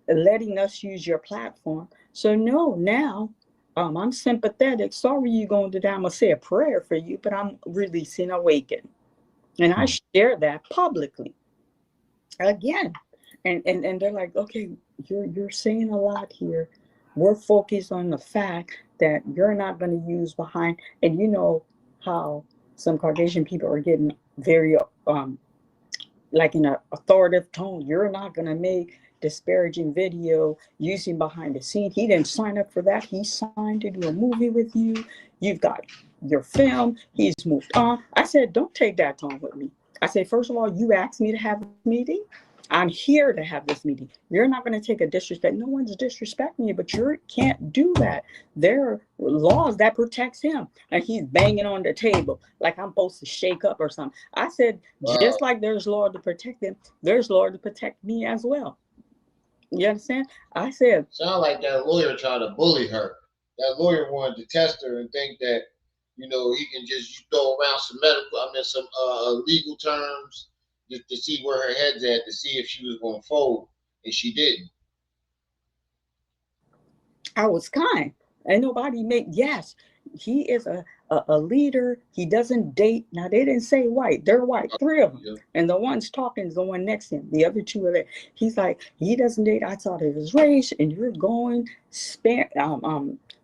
letting us use your platform. So no, now I'm sympathetic. Sorry you're going to die. I'm going to say a prayer for you, but I'm releasing Awaken. And I share that publicly. Again, and they're like, okay, you're saying a lot here. We're focused on the fact that you're not going to use behind, and you know how some Caucasian people are getting very like in an authoritative tone. You're not going to make disparaging video using behind the scene. He didn't sign up for that. He signed to do a movie with you. You've got your film. He's moved on. I said, don't take that tone with me. I said, first of all, you asked me to have a meeting. I'm here to have this meeting. You're not going to take a disrespect. No one's disrespecting you, but you can't do that. There are laws that protects him. And he's banging on the table like I'm supposed to shake up or something. I said, just like there's law to protect him, there's law to protect me as well. You understand? I said, sound like that lawyer tried to bully her. That lawyer wanted to test her and think that, you know, he can just throw around some legal terms just to see where her head's at, to see if she was going to fold, and she didn't. I was kind. And nobody made, yes, he is a leader. He doesn't date. Now, they didn't say white. They're white, 3 of them. Yeah. And the one's talking is the one next to him. The other 2 are there. He's like, he doesn't date outside of his race, and you're going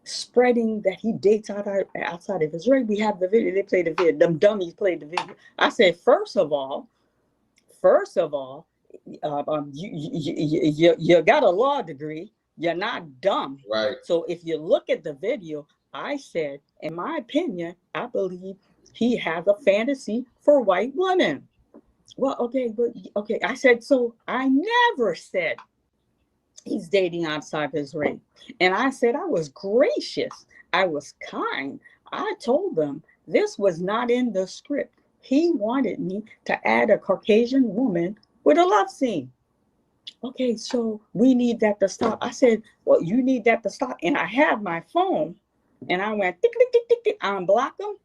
spreading that he dates outside of his race. We have the video. They played the video. Them dummies played the video. I said, first of all, you got a law degree. You're not dumb. Right. So if you look at the video, I said, in my opinion, I believe he has a fantasy for white women. Well, okay. I said, so I never said he's dating outside his race. And I said, I was gracious. I was kind. I told them this was not in the script. He wanted me to add a Caucasian woman with a love scene. Okay, so we need that to stop. I said, well, you need that to stop. And I had my phone, and I went, tick, tick, tick, tick, tick. I unblocked him,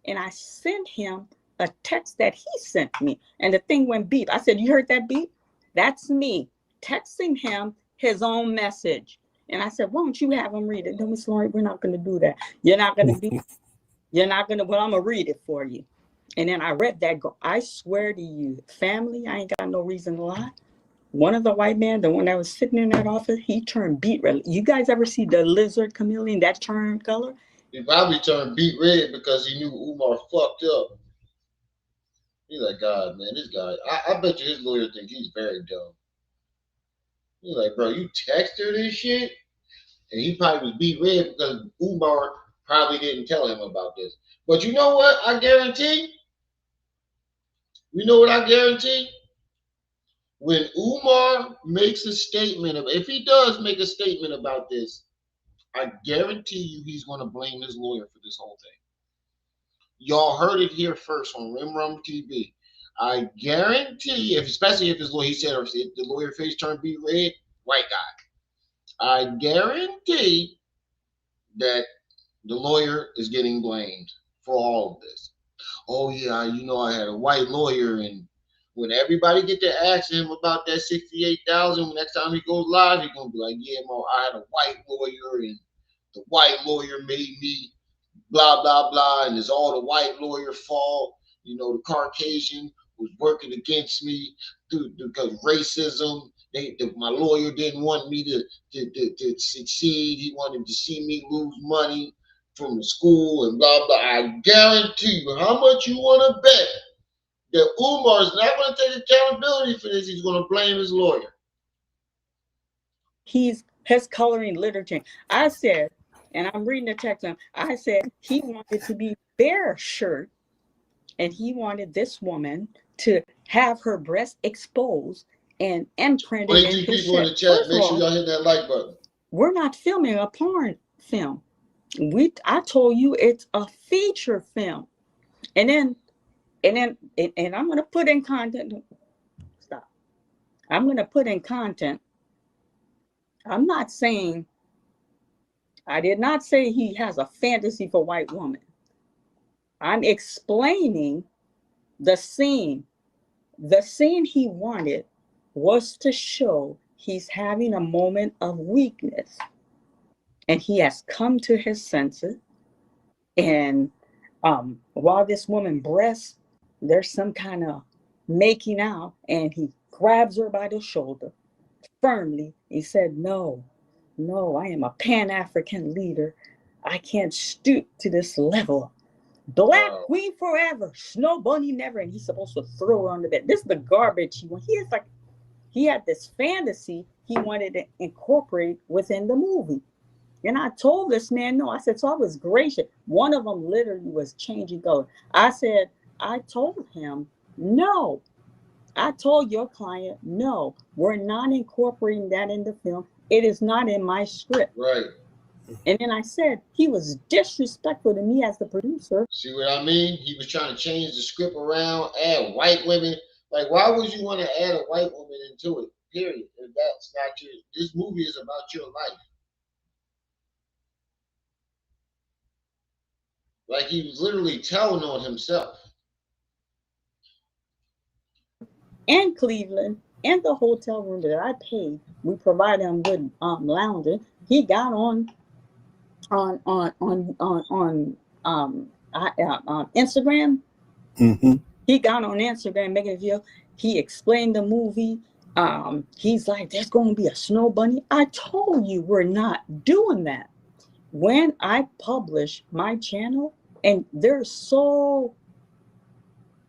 and I sent him a text that he sent me. And the thing went beep. I said, you heard that beep? That's me texting him his own message. And I said, why don't you have him read it? No, Miss Laurie, we're not going to do that. You're not going to do You're not going to, well, I'm going to read it for you. And then I read that. I swear to you, family, I ain't got no reason to lie. One of the white men, the one that was sitting in that office, he turned beet red. You guys ever see the lizard chameleon, that turned color? He probably turned beet red because he knew Umar fucked up. He's like, God, man, this guy, I bet you his lawyer think he's very dumb. He's like, bro, you text her this shit? And he probably was beet red because Umar probably didn't tell him about this. But you know what? I guarantee. You know what I guarantee? When Umar makes a statement, if he does make a statement about this, I guarantee you he's going to blame his lawyer for this whole thing. Y'all heard it here first on Rim TV. I guarantee, especially if his lawyer, he said, or if the lawyer face turned beet red, white guy. I guarantee that the lawyer is getting blamed for all of this. Oh yeah, you know, I had a white lawyer, and when everybody get to ask him about that $68,000, next time he goes live, he's gonna be like, yeah, Mo, I had a white lawyer, and the white lawyer made me blah blah blah, and it's all the white lawyer fault. You know, the Caucasian was working against me because racism. My lawyer didn't want me to succeed. He wanted to see me lose money from the school and blah blah. I guarantee you, how much you want to bet that Umar is not going to take accountability for this? He's going to blame his lawyer. His coloring literature. I said, and I'm reading the text on, I said he wanted to be bare shirt, and he wanted this woman to have her breast exposed and imprinted in his people in the chat, make sure y'all hit that like button. We're not filming a porn film. I told you it's a feature film. And I'm going to put in content. Stop. I'm going to put in content. I'm not saying, I did not say he has a fantasy for white women. I'm explaining the scene. The scene he wanted was to show he's having a moment of weakness. And he has come to his senses. And while this woman breasts, there's some kind of making out, and he grabs her by the shoulder firmly. He said, no, I am a Pan-African leader. I can't stoop to this level. Black queen forever, snow bunny never. And he's supposed to throw her on the bed. This is the garbage he wants. He had this fantasy he wanted to incorporate within the movie. And I told this man no. I said, so I was gracious. One of them literally was changing color. I said, I told him, no. I told your client, no, we're not incorporating that in the film. It is not in my script. Right. And then I said, he was disrespectful to me as the producer. See what I mean? He was trying to change the script around, add white women. Like, why would you want to add a white woman into it? Period. If that's not this movie is about your life. Like, he was literally telling on himself. And Cleveland, and the hotel room that I paid, we provided him with lounging. He got on Instagram. Mm-hmm. He got on Instagram making a video. He explained the movie. He's like, there's going to be a snow bunny. I told you we're not doing that. When I publish my channel, and they're so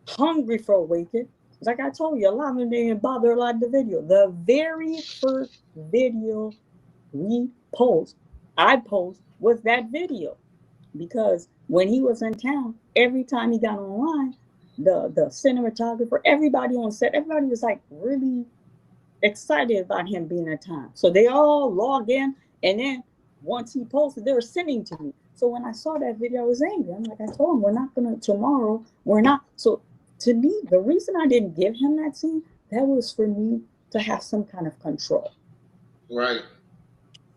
hungry for awakening, like I told you, a lot of them didn't bother a lot of the video. The very first video I post was that video, because when he was in town, every time he got online, the cinematographer, everybody on set, everybody was like really excited about him being in town. So they all logged in, and then once he posted, they were sending to me. So when I saw that video, I was angry. I'm like, I told him we're not gonna tomorrow. We're not. So to me, the reason I didn't give him that scene, that was for me to have some kind of control. Right.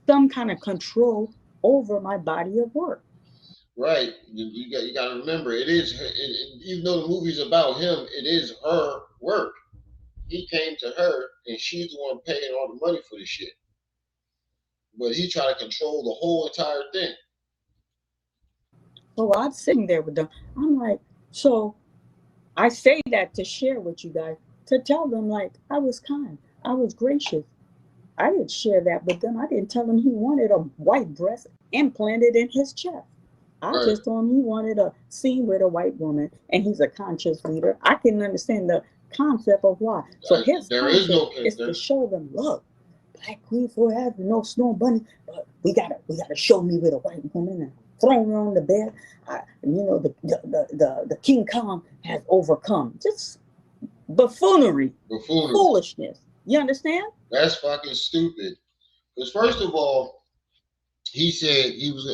Some kind of control over my body of work. Right. You got to remember, even though the movie's about him, it is her work. He came to her, and she's the one paying all the money for the shit. But he tried to control the whole entire thing. So I'm sitting there with them. I'm like, so I say that to share with you guys, to tell them, like, I was kind, I was gracious. I didn't share that with them. I didn't tell him he wanted a white breast implanted in his chest. I just told him he wanted a scene with a white woman, and he's a conscious leader. I can understand the concept of why. So his concept is to show them, look, Black Queen forever, no snow bunny, but we gotta show me with a white woman and throw her on the bed. The King Kong has overcome. Just buffoonery. Foolishness. You understand? That's fucking stupid. Because first of all, he said he was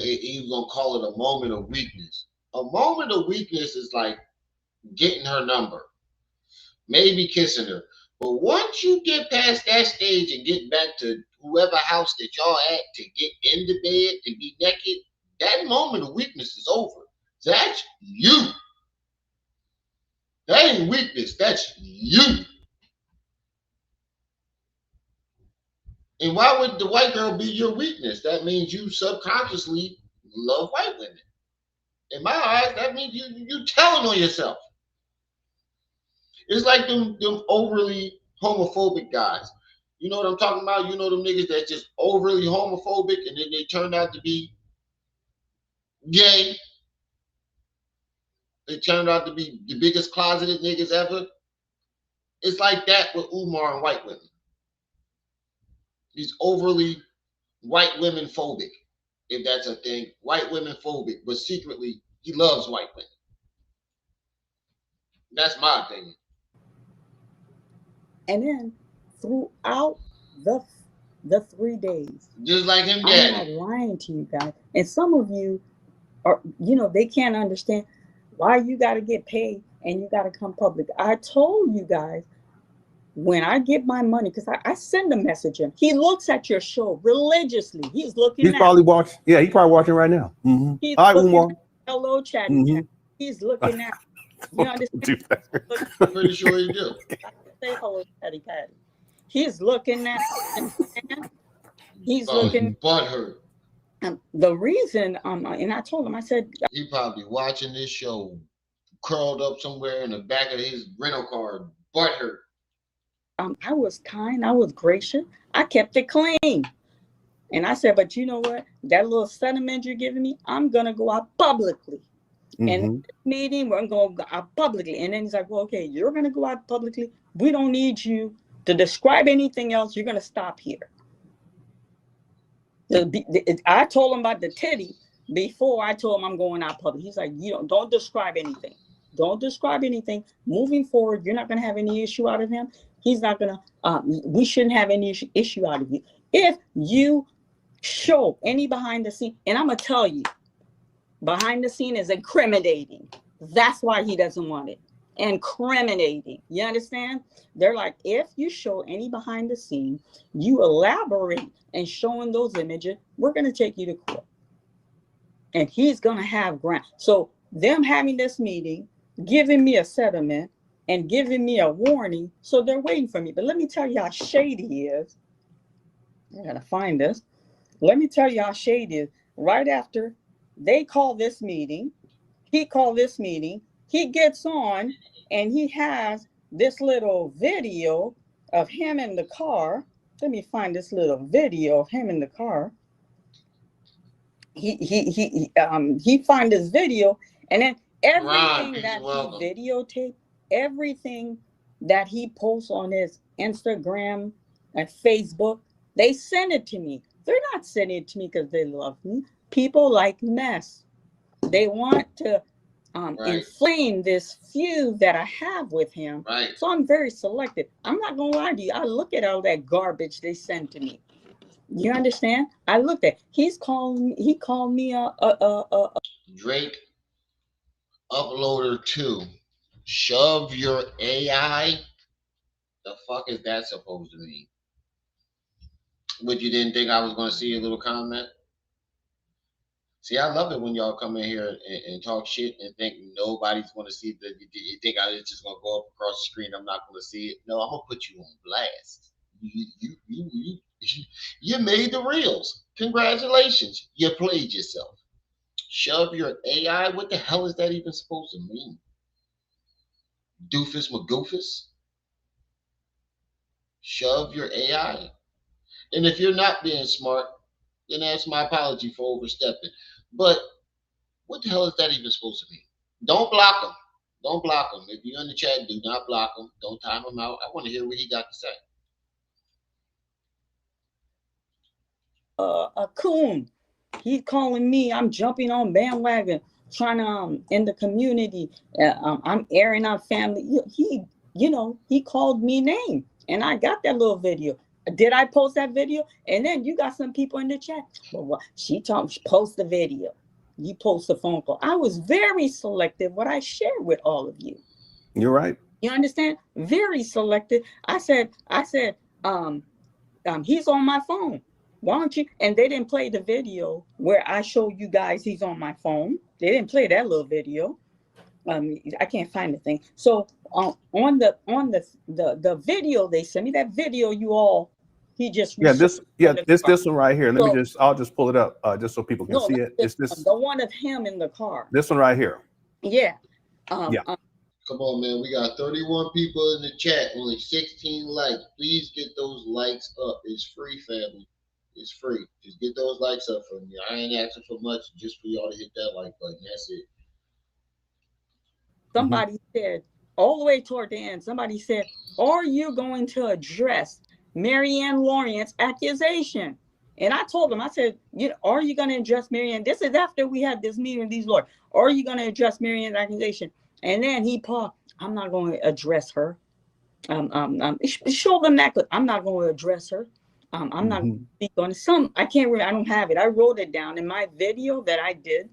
gonna call it a moment of weakness. A moment of weakness is like getting her number, maybe kissing her. But once you get past that stage and get back to whoever house that y'all at to get in the bed and be naked, that moment of weakness is over. That's you. That ain't weakness. That's you. And why would the white girl be your weakness? That means you subconsciously love white women. In my eyes, that means you telling on yourself. It's like them overly homophobic guys. You know what I'm talking about? You know them niggas that just overly homophobic and then they turn out to be gay. They turned out to be the biggest closeted niggas ever. It's like that with Umar and white women. He's overly white women phobic, if that's a thing. White women phobic, but secretly he loves white women. That's my opinion. And then throughout the 3 days, just like him, I'm not lying to you guys. And some of you are, they can't understand why you got to get paid and you got to come public. I told you guys, when I get my money, because I send a message in. He looks at your show religiously. He's looking. He's probably watching. Yeah, he's probably watching right now. Mm-hmm. He's looking at, hello, chatty. Mm-hmm. He's looking at. You understand? I'm pretty sure he do. Say hello, Patty. He's looking at. He's looking. Butthurt. The reason, and I told him, I said, he probably watching this show, curled up somewhere in the back of his rental car, butthurt. I was kind, I was gracious, I kept it clean. And I said, but you know what? That little sentiment you're giving me, I'm going to go out publicly. Mm-hmm. And this meeting, we're going to go out publicly. And then he's like, well, okay, you're going to go out publicly. We don't need you to describe anything else. You're going to stop here. I told him about the titty before I told him I'm going out public. He's like, don't describe anything. Don't describe anything. Moving forward, you're not going to have any issue out of him. He's not going to, we shouldn't have any issue out of you. If you show any behind the scene, and I'm going to tell you, behind the scene is incriminating. That's why he doesn't want it. Incriminating. You understand? They're like, if you show any behind the scene, you elaborate and showing those images, we're going to take you to court. And he's going to have ground. So them having this meeting, giving me a settlement, and giving me a warning, so they're waiting for me. But let me tell you how shady he is. I gotta find this. Let me tell you how shady he is. right after they call this meeting, he called this meeting, he gets on and he has this little video of him in the car. Let me find this little video of him in the car. He find this video, and then everything that he videotaped, everything that he posts on his Instagram and Facebook, they send it to me. They're not sending it to me because they love me. People like mess. They want to inflame this feud that I have with him. Right. So I'm very selective. I'm not gonna lie to you. I look at all that garbage they send to me. You understand? I looked at. He called me a Drake uploader 2. Shove your AI. The fuck is that supposed to mean? But you didn't think I was going to see a little comment? See, I love it when y'all come in here and talk shit and think nobody's going to see the. You think it's just going to go up across the screen? I'm not going to see it. No, I'm going to put you on blast. You made the reels. Congratulations. You played yourself. Shove your AI. What the hell is that even supposed to mean? Doofus McGoofus. Shove your AI. And if you're not being smart, then that's my apology for overstepping. But what the hell is that even supposed to mean? Don't block them. Don't block them. If you're in the chat, do not block them. Don't time them out. I want to hear what he got to say. A coon. He's calling me. I'm jumping on bandwagon, trying to in the community. I'm airing out family. He called me name, and I got that little video. Did I post that video? And then you got some people in the chat. Well, she post the video. You post a phone call. I was very selective what I shared with all of you. You're right. You understand? Very selective. I said, he's on my phone. Why don't you? And they didn't play the video where I show you guys he's on my phone. They didn't play that little video. I can't find the thing. So on the video they sent me, that video you all. This one right here. I'll just pull it up just so people can see it. It's this the one of him in the car. This one right here. Yeah. Come on, man. We got 31 people in the chat, only 16 likes. Please get those likes up. It's free, family. It's free. Just get those likes up for me. I ain't asking for much, just for y'all to hit that like button. That's it. Somebody said, all the way toward the end, somebody said, are you going to address Maryanne Lawrence's accusation? And I told them, I said, are you going to address Maryanne? This is after we had this meeting with these lawyers. Are you going to address Maryanne's accusation? And then he paused. I'm not going to address her. Show them that. I'm not going to address her. I'm not going to speak on some. I can't remember. I don't have it. I wrote it down in my video that I did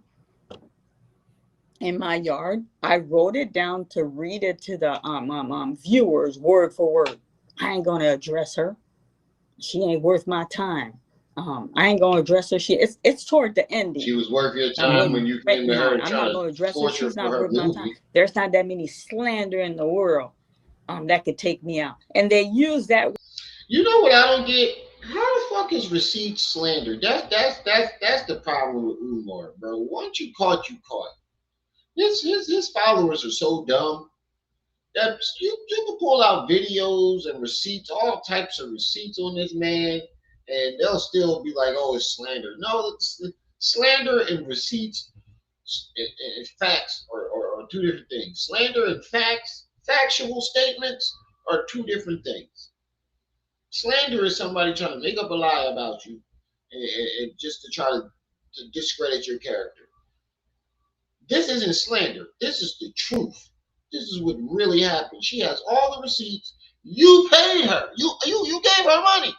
in my yard. I wrote it down to read it to the viewers word for word. I ain't going to address her. She ain't worth my time. I ain't going to address her. It's toward the ending. She was worth your time when you came to her. I'm not going to address her. She's not worth my time. There's not that many slander in the world that could take me out. And they use that. You know what I don't get? How the fuck is receipt slander? That's the problem with Umar, bro. Once you caught, you caught. His followers are so dumb that you can pull out videos and receipts, all types of receipts on this man, and they'll still be like, oh, it's slander. No, it's slander and receipts and facts are two different things. Slander and facts, factual statements are two different things. Slander is somebody trying to make up a lie about you and just to try to discredit your character. This isn't slander. This is the truth. This is what really happened. She has all the receipts. You paid her. You gave her money.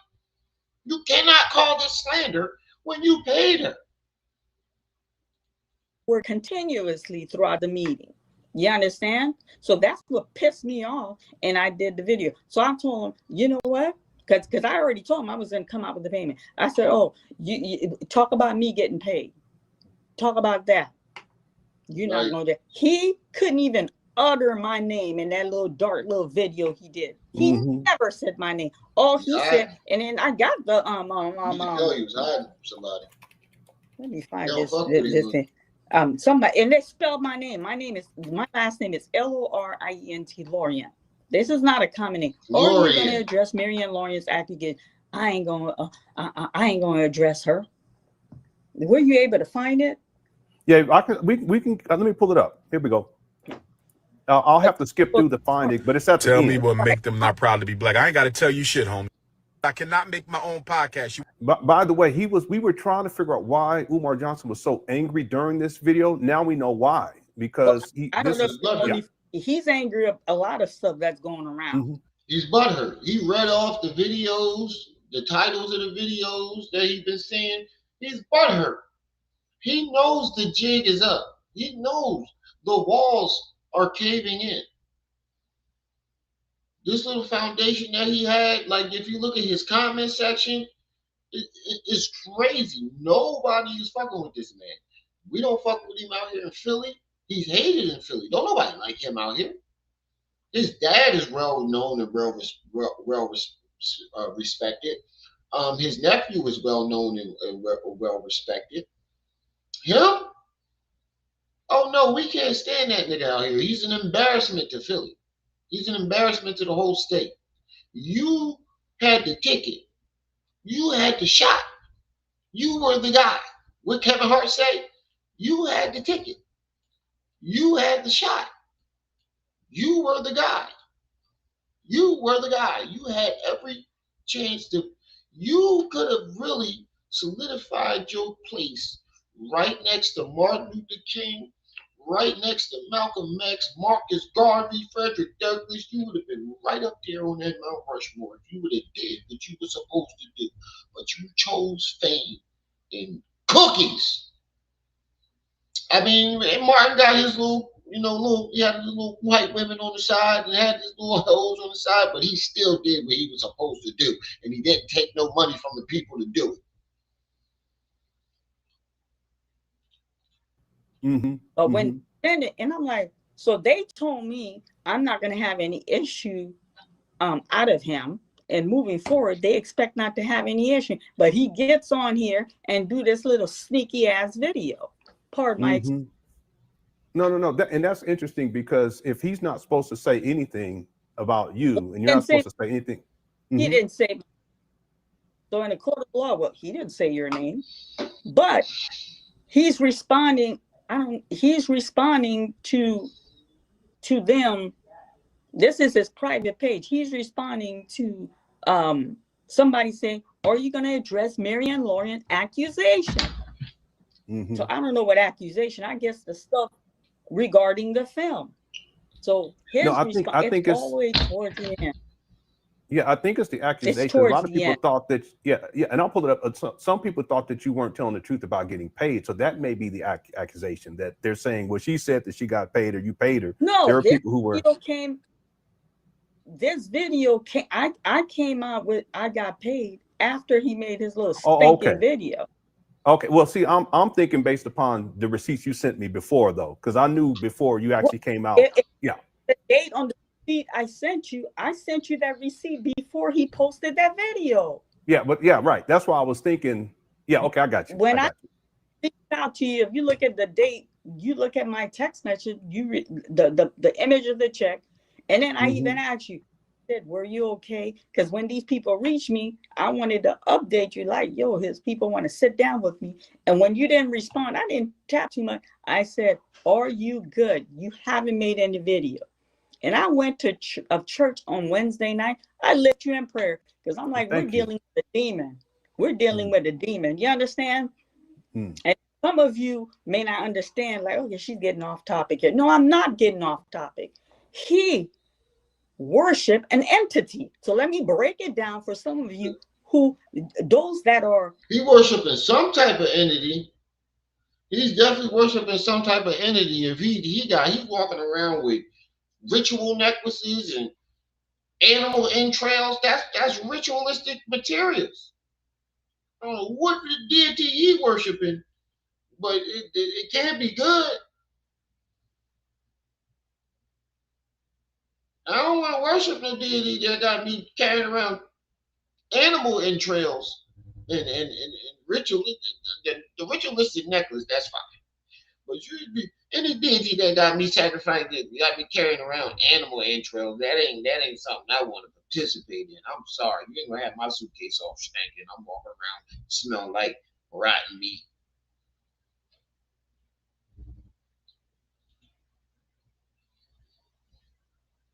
You cannot call this slander when you paid her. We're continuously throughout the meeting. You understand? So that's what pissed me off, and I did the video. So I told him, you know what? Because I already told him I was going to come out with the payment. I said, oh, you talk about me getting paid. Talk about that. You're not going to. He couldn't even utter my name in that little dark little video he did. He never said my name. All he said, and then I got the he was hiding from somebody. Let me find They don't this fuck with this him. thing. Somebody, and they spelled my name. My last name is Lorient, Lorient. This is not a common name. Are you going to address Maryanne Lorient's accusation? I ain't gonna address her. Were you able to find it? Yeah, I can. We can. Let me pull it up. Here we go. I'll have to skip through the findings, but it's at the Tell end. me what make them not proud to be black. I ain't got to tell you shit, homie. I cannot make my own podcast. By the way, we were trying to figure out why Umar Johnson was so angry during this video. Now we know why, because I don't know. He's angry at a lot of stuff that's going around. Mm-hmm. He's butthurt. He read off the videos, the titles of the videos that he's been seeing. He's butthurt. He knows the jig is up. He knows the walls are caving in. This little foundation that he had, like if you look at his comment section, it's crazy. Nobody is fucking with this man. We don't fuck with him out here in Philly. He's hated in Philly. Don't nobody like him out here. His dad is well known and well respected. His nephew is well known and well respected. Him? Oh no, we can't stand that nigga out here. He's an embarrassment to Philly. He's an embarrassment to the whole state. You had the ticket. You had the shot. You were the guy. What Kevin Hart say? You had the ticket. You had the shot. You were the guy. You were the guy. You had every chance to. You could have really solidified your place right next to Martin Luther King, right next to Malcolm X, Marcus Garvey, Frederick Douglass. You would have been right up there on that Mount Rushmore if you would have did what you were supposed to do. But you chose fame and cookies. I mean, Martin got his he had his little white women on the side and had his little hoes on the side, but he still did what he was supposed to do. And he didn't take no money from the people to do it. Mm-hmm. But when and I'm like, so they told me I'm not going to have any issue out of him, and moving forward they expect not to have any issue, but he gets on here and do this little sneaky ass video. Pardon my No. And that's interesting, because if he's not supposed to say anything about you and you're not supposed to say anything, he didn't say. So in a court of law, well, he didn't say your name, but he's responding. He's responding to them. This is his private page. He's responding to somebody saying, "Are you going to address Maryanne Lorient accusation?" So I don't know what accusation. I guess the stuff regarding the film. So his response, I think it's all the way towards the end. Yeah, I think it's the accusation. A lot of people thought that, and I'll pull it up. Some people thought that you weren't telling the truth about getting paid. So that may be the accusation, that they're saying, well, she said that she got paid or you paid her. No, there are people who were. This video came. I came out with I got paid after he made his little spanking video. Okay, well, see, I'm thinking based upon the receipts you sent me before, though, because I knew before you actually came out. The date on the receipt I sent you that receipt before he posted that video. Yeah, but right. That's why I was thinking. Yeah, okay, I got you. When I reached out to you, if you look at the date, you look at my text message, you read the image of the check, and then I even asked you, were you okay? Because when these people reached me, I wanted to update you, like, yo, his people want to sit down with me. And when you didn't respond, I didn't tap too much. I said, are you good? You haven't made any video. And I went to church on Wednesday night. I lift you in prayer, because I'm like, we're dealing with a demon. We're dealing with a demon. You understand? And some of you may not understand, like, okay, she's getting off topic here. No, I'm not getting off topic. He worship an entity. So let me break it down for some of you those that are. He worshiping some type of entity. He's definitely worshiping some type of entity. If he's walking around with ritual necklaces and animal entrails, that's ritualistic materials. I don't know what the deity he worshiping, but it can't be good. I don't want to worship no deity that got me carrying around animal entrails. and ritual, the ritualistic necklace, that's fine. But any deity that got me sacrificed, that got me carrying around animal entrails, that ain't something I want to participate in. I'm sorry, you ain't gonna have my suitcase all stinking. I'm walking around smelling like rotten meat.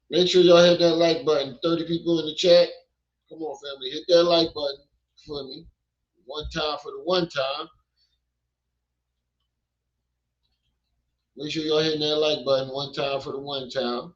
Make sure y'all hit that like button. 30 people in the chat. Come on, family, hit that like button for me. One time for the one time. Make sure y'all hitting that like button one time for the one time.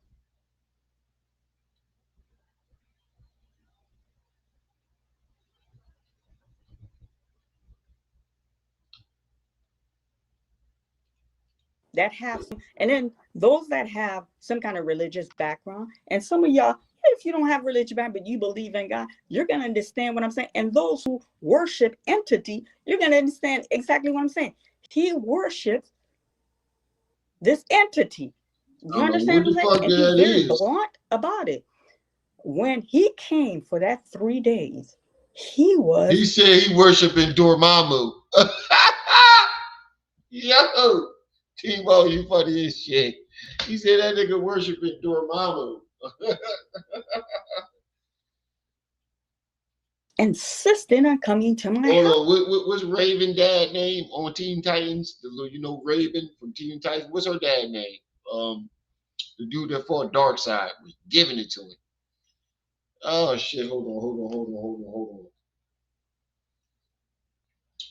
that have some, and then those that have some kind of religious background, and some of y'all, if you don't have religious background but you believe in God, you're gonna understand what I'm saying. And those who worship entity, you're gonna understand exactly what I'm saying. He worships this entity. You understand what I'm saying? And he's very blunt about it. When he came for that 3 days, he said he worshiping Dormammu. Yo, Timo, you funny as shit. He said that nigga worshiping Dormammu. insisting on coming to my house. Hold on, what's Raven dad name on Teen Titans? You know Raven from Teen Titans. What's her dad name? The dude that fought Darkseid was giving it to him. Oh shit! Hold on.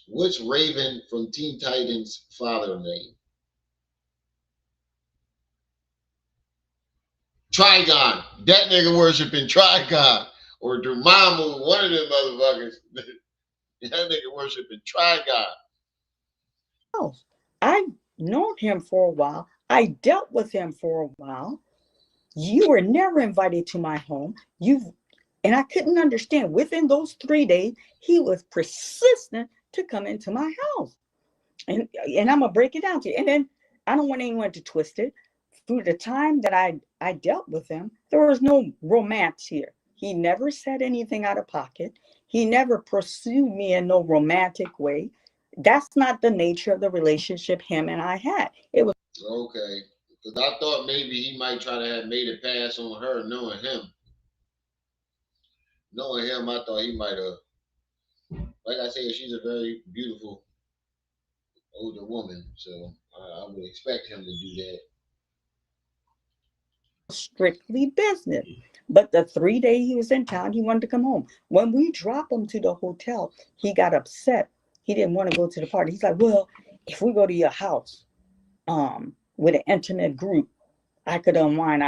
What's Raven from Teen Titans' father name? Trigon. That nigga worshiping Trigon or Dormammu, one of them motherfuckers. That nigga worshiping Trigon. Oh, I've known him for a while. I dealt with him for a while. You were never invited to my home. And I couldn't understand. Within those 3 days, he was persistent to come into my house. And I'm gonna break it down to you. And then I don't want anyone to twist it. Through the time that I dealt with him, there was no romance here. He never said anything out of pocket. He never pursued me in no romantic way. That's not the nature of the relationship him and I had. It was okay. Because I thought maybe he might try to have made a pass on her, knowing him. Knowing him, I thought he might have. Like I said, she's a very beautiful older woman, so I would expect him to do that. Strictly business. But the 3 days he was in town, he wanted to come home. When we dropped him to the hotel, he got upset. He didn't want to go to the party. He's like, well, if we go to your house with an intimate group, I could unwind.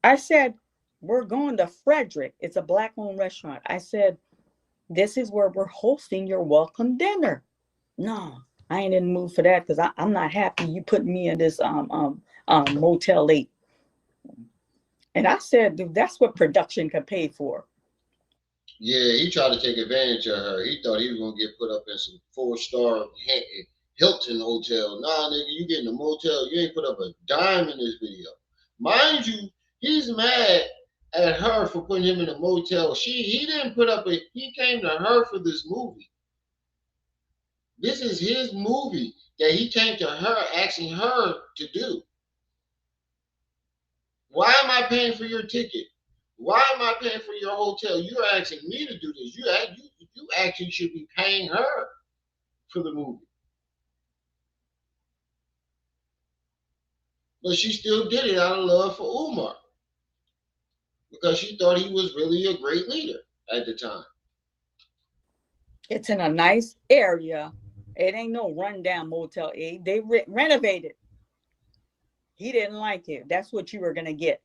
I said, we're going to Frederick. It's a Black-owned restaurant. I said, this is where we're hosting your welcome dinner. No, I ain't in the mood for that because I'm not happy you put me in this Motel 8. And I said, dude, that's what production could pay for. Yeah, he tried to take advantage of her. He thought he was going to get put up in some 4-star Hilton hotel. Nah, nigga, you get in a motel. You ain't put up a dime in this video. Mind you, he's mad at her for putting him in a motel. He didn't put up he came to her for this movie. This is his movie that he came to her asking her to do. Why am I paying for your ticket? Why am I paying for your hotel? You're asking me to do this. You actually should be paying her for the movie. But she still did it out of love for Umar. Because she thought he was really a great leader at the time. It's in a nice area. It ain't no rundown Motel 8. They renovated. He didn't like it. That's what you were going to get.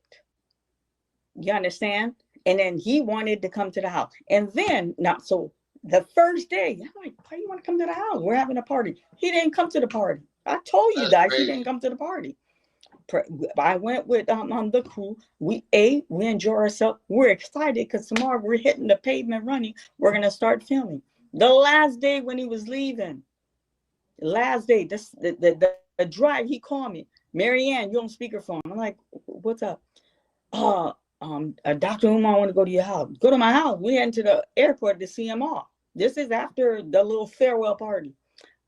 You understand? And then he wanted to come to the house. And then, the first day, I'm like, why do you want to come to the house? We're having a party. He didn't come to the party. I told you guys he didn't come to the party. I went with the crew. We ate. We enjoyed ourselves. We're excited because tomorrow we're hitting the pavement running. We're going to start filming. The last day when he was leaving, the drive, he called me. Maryanne, you're on speakerphone. I'm like, what's up? Dr. Umar, I want to go to your house. Go to my house. We heading to the airport to see him off. This is after the little farewell party.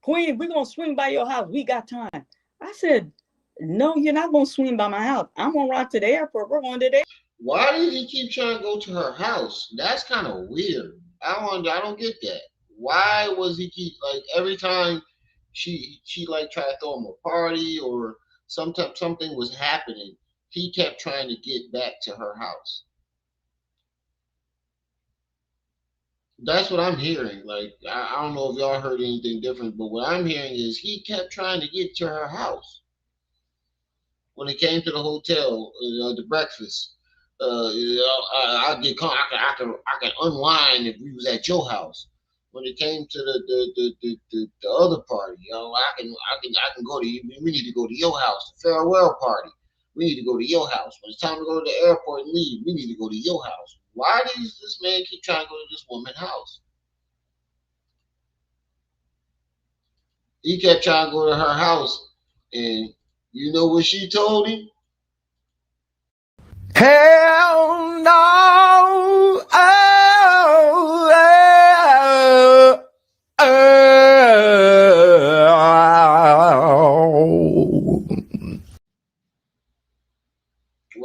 Queen, we're going to swing by your house. We got time. I said, no, you're not going to swing by my house. I'm going to ride to the airport. We're going to the airport. Why did he keep trying to go to her house? That's kind of weird. I don't get that. Why was he keep like every time she like tried to throw him a party or sometimes something was happening, he kept trying to get back to her house. That's what I'm hearing. Like I don't know if y'all heard anything different, but what I'm hearing is he kept trying to get to her when it came to the hotel, the breakfast. I can unwind if we was at your house. When it came to the other party, I can go to you. We need to go to your house. The farewell party. We need to go to your house. When it's time to go to the airport and leave, we need to go to your house. Why does this man keep trying to go to this woman's house? He kept trying to go to her house, and you know what she told him? Hell no.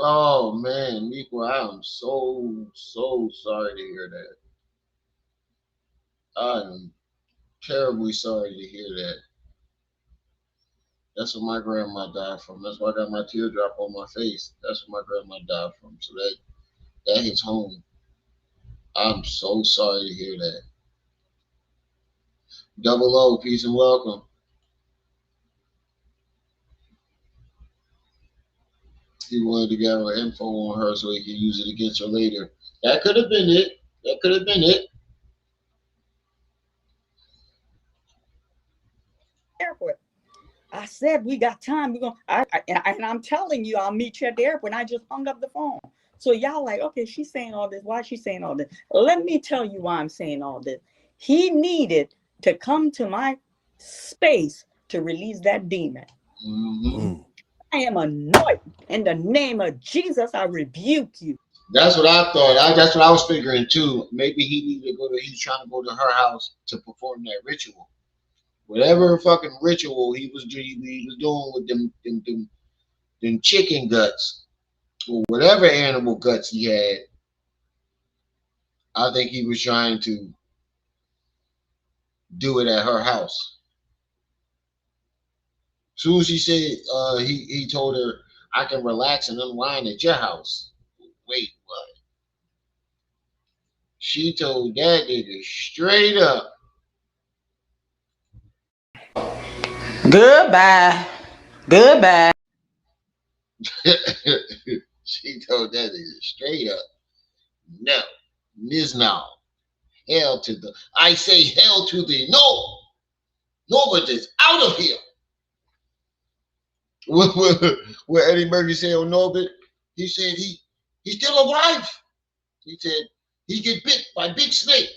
Oh man, Nico, I am so sorry to hear that. I am terribly sorry to hear that. That's what my grandma died from. That's why I got my teardrop on my face. That's what my grandma died from. So that hits home. I'm so sorry to hear that. Double O, peace and welcome. He wanted to gather info on her so he could use it against her later. That could have been it. That could have been it. Airport. I said we got time. We're gonna. And I'm telling you, I'll meet you at the airport. And I just hung up the phone. So y'all like, okay, she's saying all this. Why is she saying all this? Let me tell you why I'm saying all this. He needed to come to my space to release that demon. Mm-hmm. I am annoyed. In the name of Jesus, I rebuke you. That's what I thought. That's what I was figuring too. Maybe he needed to go to. He's trying to go to her house to perform that ritual. Whatever fucking ritual he was doing with them chicken guts or whatever animal guts he had. I think he was trying to do it at her house. As soon as he said, he told her, I can relax and unwind at your house. Wait, what? She told that nigga straight up. Goodbye. Goodbye. She told that nigga straight up. No. Now. Hell to the. I say hell to the no. Nobody's out of here. What Eddie Murphy said on Norbit, he said he's still alive. He said he get bit by big snake.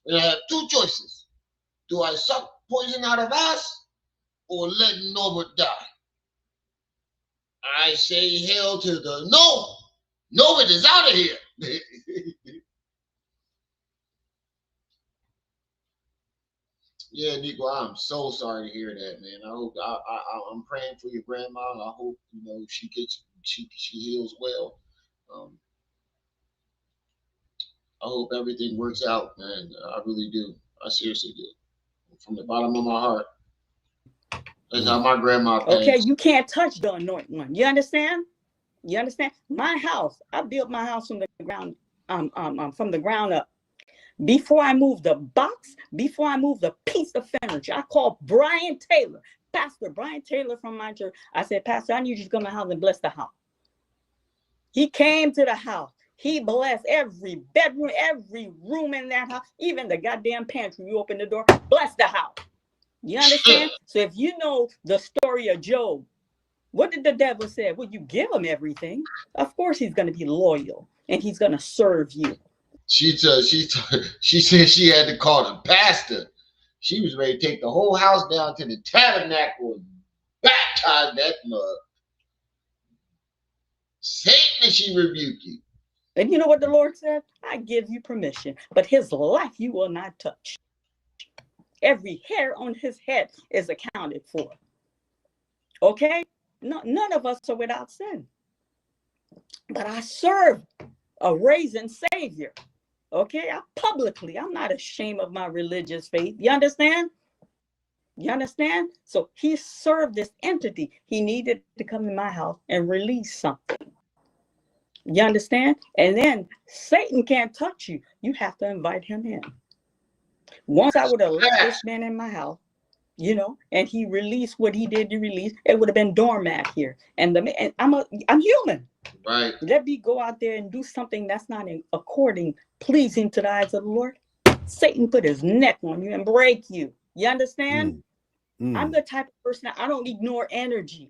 And I have two choices. Do I suck poison out of ass or let Norbert die? I say hell to the no. Norbert is out of here. Yeah, Nico, I'm so sorry to hear that, man. I hope I'm praying for your grandma. I hope she heals well. I hope everything works out, man. I really do. I seriously do. From the bottom of my heart. That's how my grandma passed. Okay, you can't touch the anointed one. You understand? You understand? My house, I built my house from the ground, from the ground up. Before I moved the box, before I moved the piece of furniture, I called Brian Taylor, Pastor Brian Taylor from my church. I said, Pastor, I need you to come to the house and bless the house. He came to the house. He blessed every bedroom, every room in that house, even the goddamn pantry. You open the door, bless the house. You understand? So if you know the story of Job, what did the devil say? Well, you give him everything. Of course he's going to be loyal and he's going to serve you. She said she had to call the pastor. She was ready to take the whole house down to the tabernacle and baptize that mug. Satan, she rebuked you. And you know what the Lord said? I give you permission, but his life you will not touch. Every hair on his head is accounted for. Okay? No, none of us are without sin. But I serve a risen Savior. Okay? I'm not ashamed of my religious faith. You understand? You understand? So he served this entity. He needed to come in my house and release something. You understand? And then Satan can't touch you. You have to invite him in. Once I would have let this man in my house, and he released what he did to release, it would have been doormat here. And I'm human. Right. Let me go out there and do something that's not pleasing to the eyes of the Lord. Satan put his neck on you and break you. You understand? I'm the type of person that I don't ignore energy.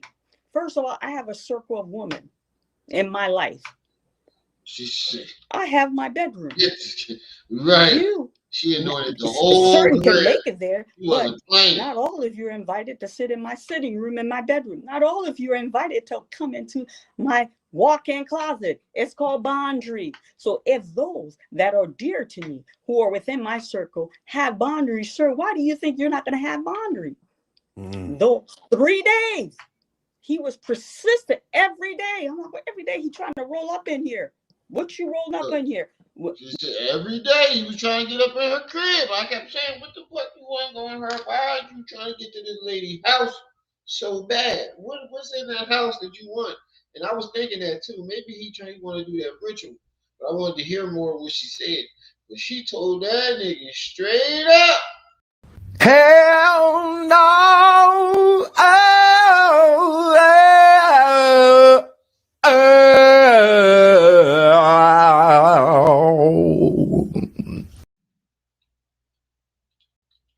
First of all, I have a circle of women in my life. I have my bedroom. Right. She anointed the whole certain can make it there, but not all of you are invited to sit in my sitting room in my bedroom. Not all of you are invited to come into my walk-in closet. It's called boundary. So if those that are dear to me, who are within my circle, have boundaries, sir, why do you think you're not going to have boundary? Those 3 days, he was persistent every day. I'm like, every day he trying to roll up in here. What you rolling up in here? Every day he was trying to get up in her crib. I kept saying, what the fuck you want going her? Why are you trying to get to this lady's house so bad? What's in that house that you want? And I was thinking that too. Maybe he want to do that ritual. But I wanted to hear more of what she said. But she told that nigga straight up. Hell no.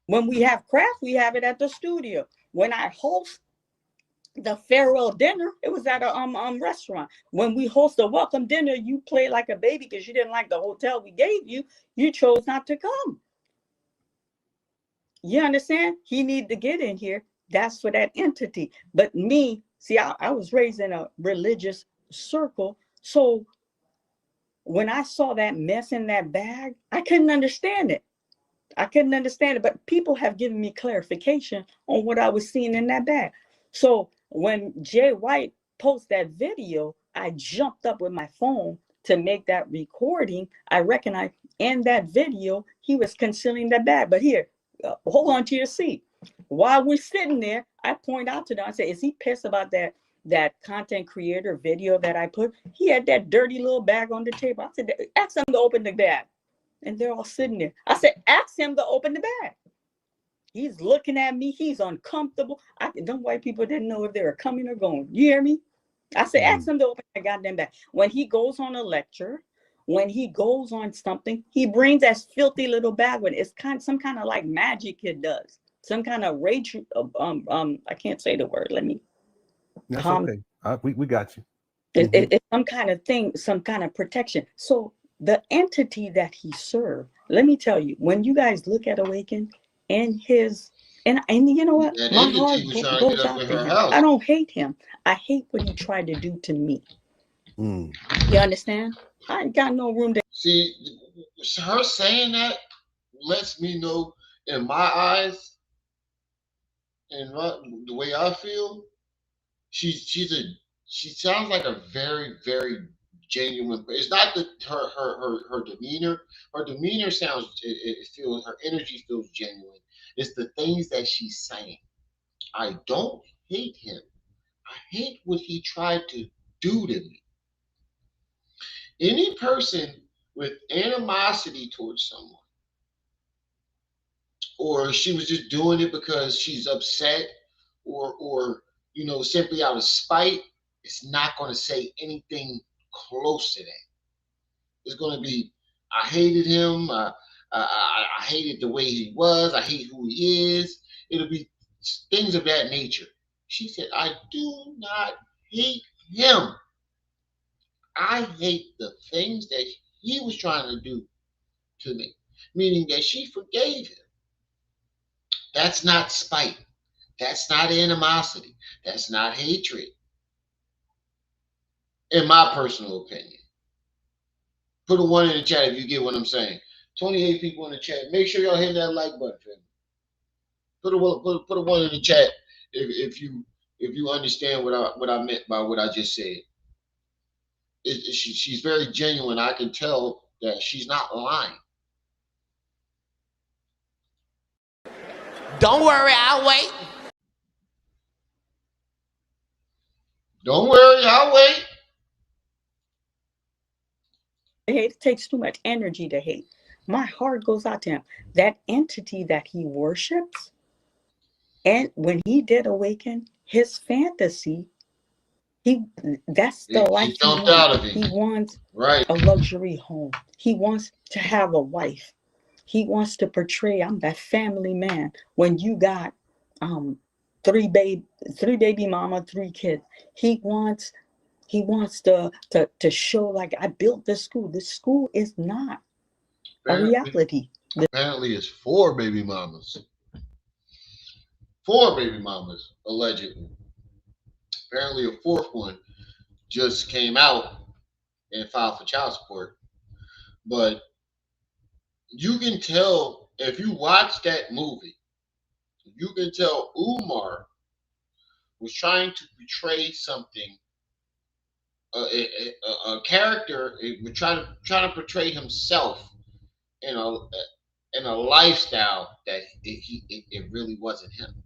When we have craft, we have it at the studio. When I host the farewell dinner, it was at a restaurant. When we host a welcome dinner, you play like a baby because you didn't like the hotel we gave you. You chose not to come. You understand? He needed to get in here. That's for that entity. But me, see, I was raised in a religious circle. So when I saw that mess in that bag, I couldn't understand it. But people have given me clarification on what I was seeing in that bag. So when Jay White posted that video, I jumped up with my phone to make that recording. I recognized in that video, he was concealing that bag. But here, hold on to your seat. While we're sitting there, I point out to them, I say, is he pissed about that content creator video that I put? He had that dirty little bag on the table. I said, ask him to open the bag. And they're all sitting there. I said, ask him to open the bag. He's looking at me. He's uncomfortable. Them white people didn't know if they were coming or going. You hear me? I said, ask him to open the goddamn bag. When he goes on a lecture, when he goes on something, he brings that filthy little bag with it. It's some kind of like magic he does. Some kind of rage. I can't say the word. Let me. That's okay. We got you. It's some kind of thing, some kind of protection. So the entity that he served, let me tell you, when you guys look at Awaken and you know what? My heart goes out to him. I don't hate him. I hate what he tried to do to me. You understand? I ain't got no room to see. Her saying that lets me know in my eyes and the way I feel, she sounds like a very, very genuine. It's not that her demeanor. Her demeanor sounds. It feels. Her energy feels genuine. It's the things that she's saying. I don't hate him. I hate what he tried to do to me. Any person with animosity towards someone, or she was just doing it because she's upset, or simply out of spite, it's not going to say anything close to that. It's going to be, I hated him. I hated the way he was. I hate who he is. It'll be things of that nature. She said, I do not hate him. I hate the things that he was trying to do to me, meaning that she forgave him. That's not spite. That's not animosity. That's not hatred, in my personal opinion. Put a 1 in the chat if you get what I'm saying. 28 people in the chat. Make sure y'all hit that like button, fam. Put a 1 in the chat if you understand what I meant by what I just said. She's very genuine. I can tell that she's not lying. Don't worry, I'll wait. Don't worry, I'll wait. It takes too much energy to hate. My heart goes out to him. That entity that he worships, and when he did awaken, his fantasy, that's the life he jumped wants. out of him. He wants Right. a luxury home. He wants to have a wife. He wants to portray, I'm that family man. When you got three baby mama, 3 kids, he wants to show like, I built this school. This school is not a reality. Apparently it's 4 baby mamas. 4 baby mamas, allegedly. Apparently a 4th one just came out and filed for child support. But you can tell, if you watch that movie, you can tell Umar was trying to portray something, a character, was trying to portray himself in a lifestyle that it really wasn't him.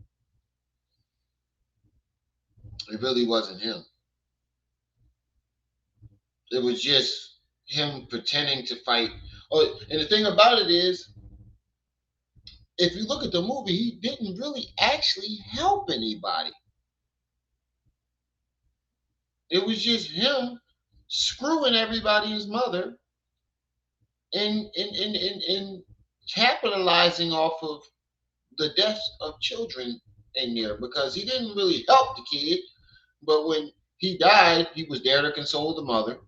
It really wasn't him. It was just him pretending to fight. Oh, and the thing about it is, if you look at the movie, he didn't really actually help anybody. It was just him screwing everybody's mother and capitalizing off of the deaths of children in there, because he didn't really help the kid. But when he died, he was there to console the mother,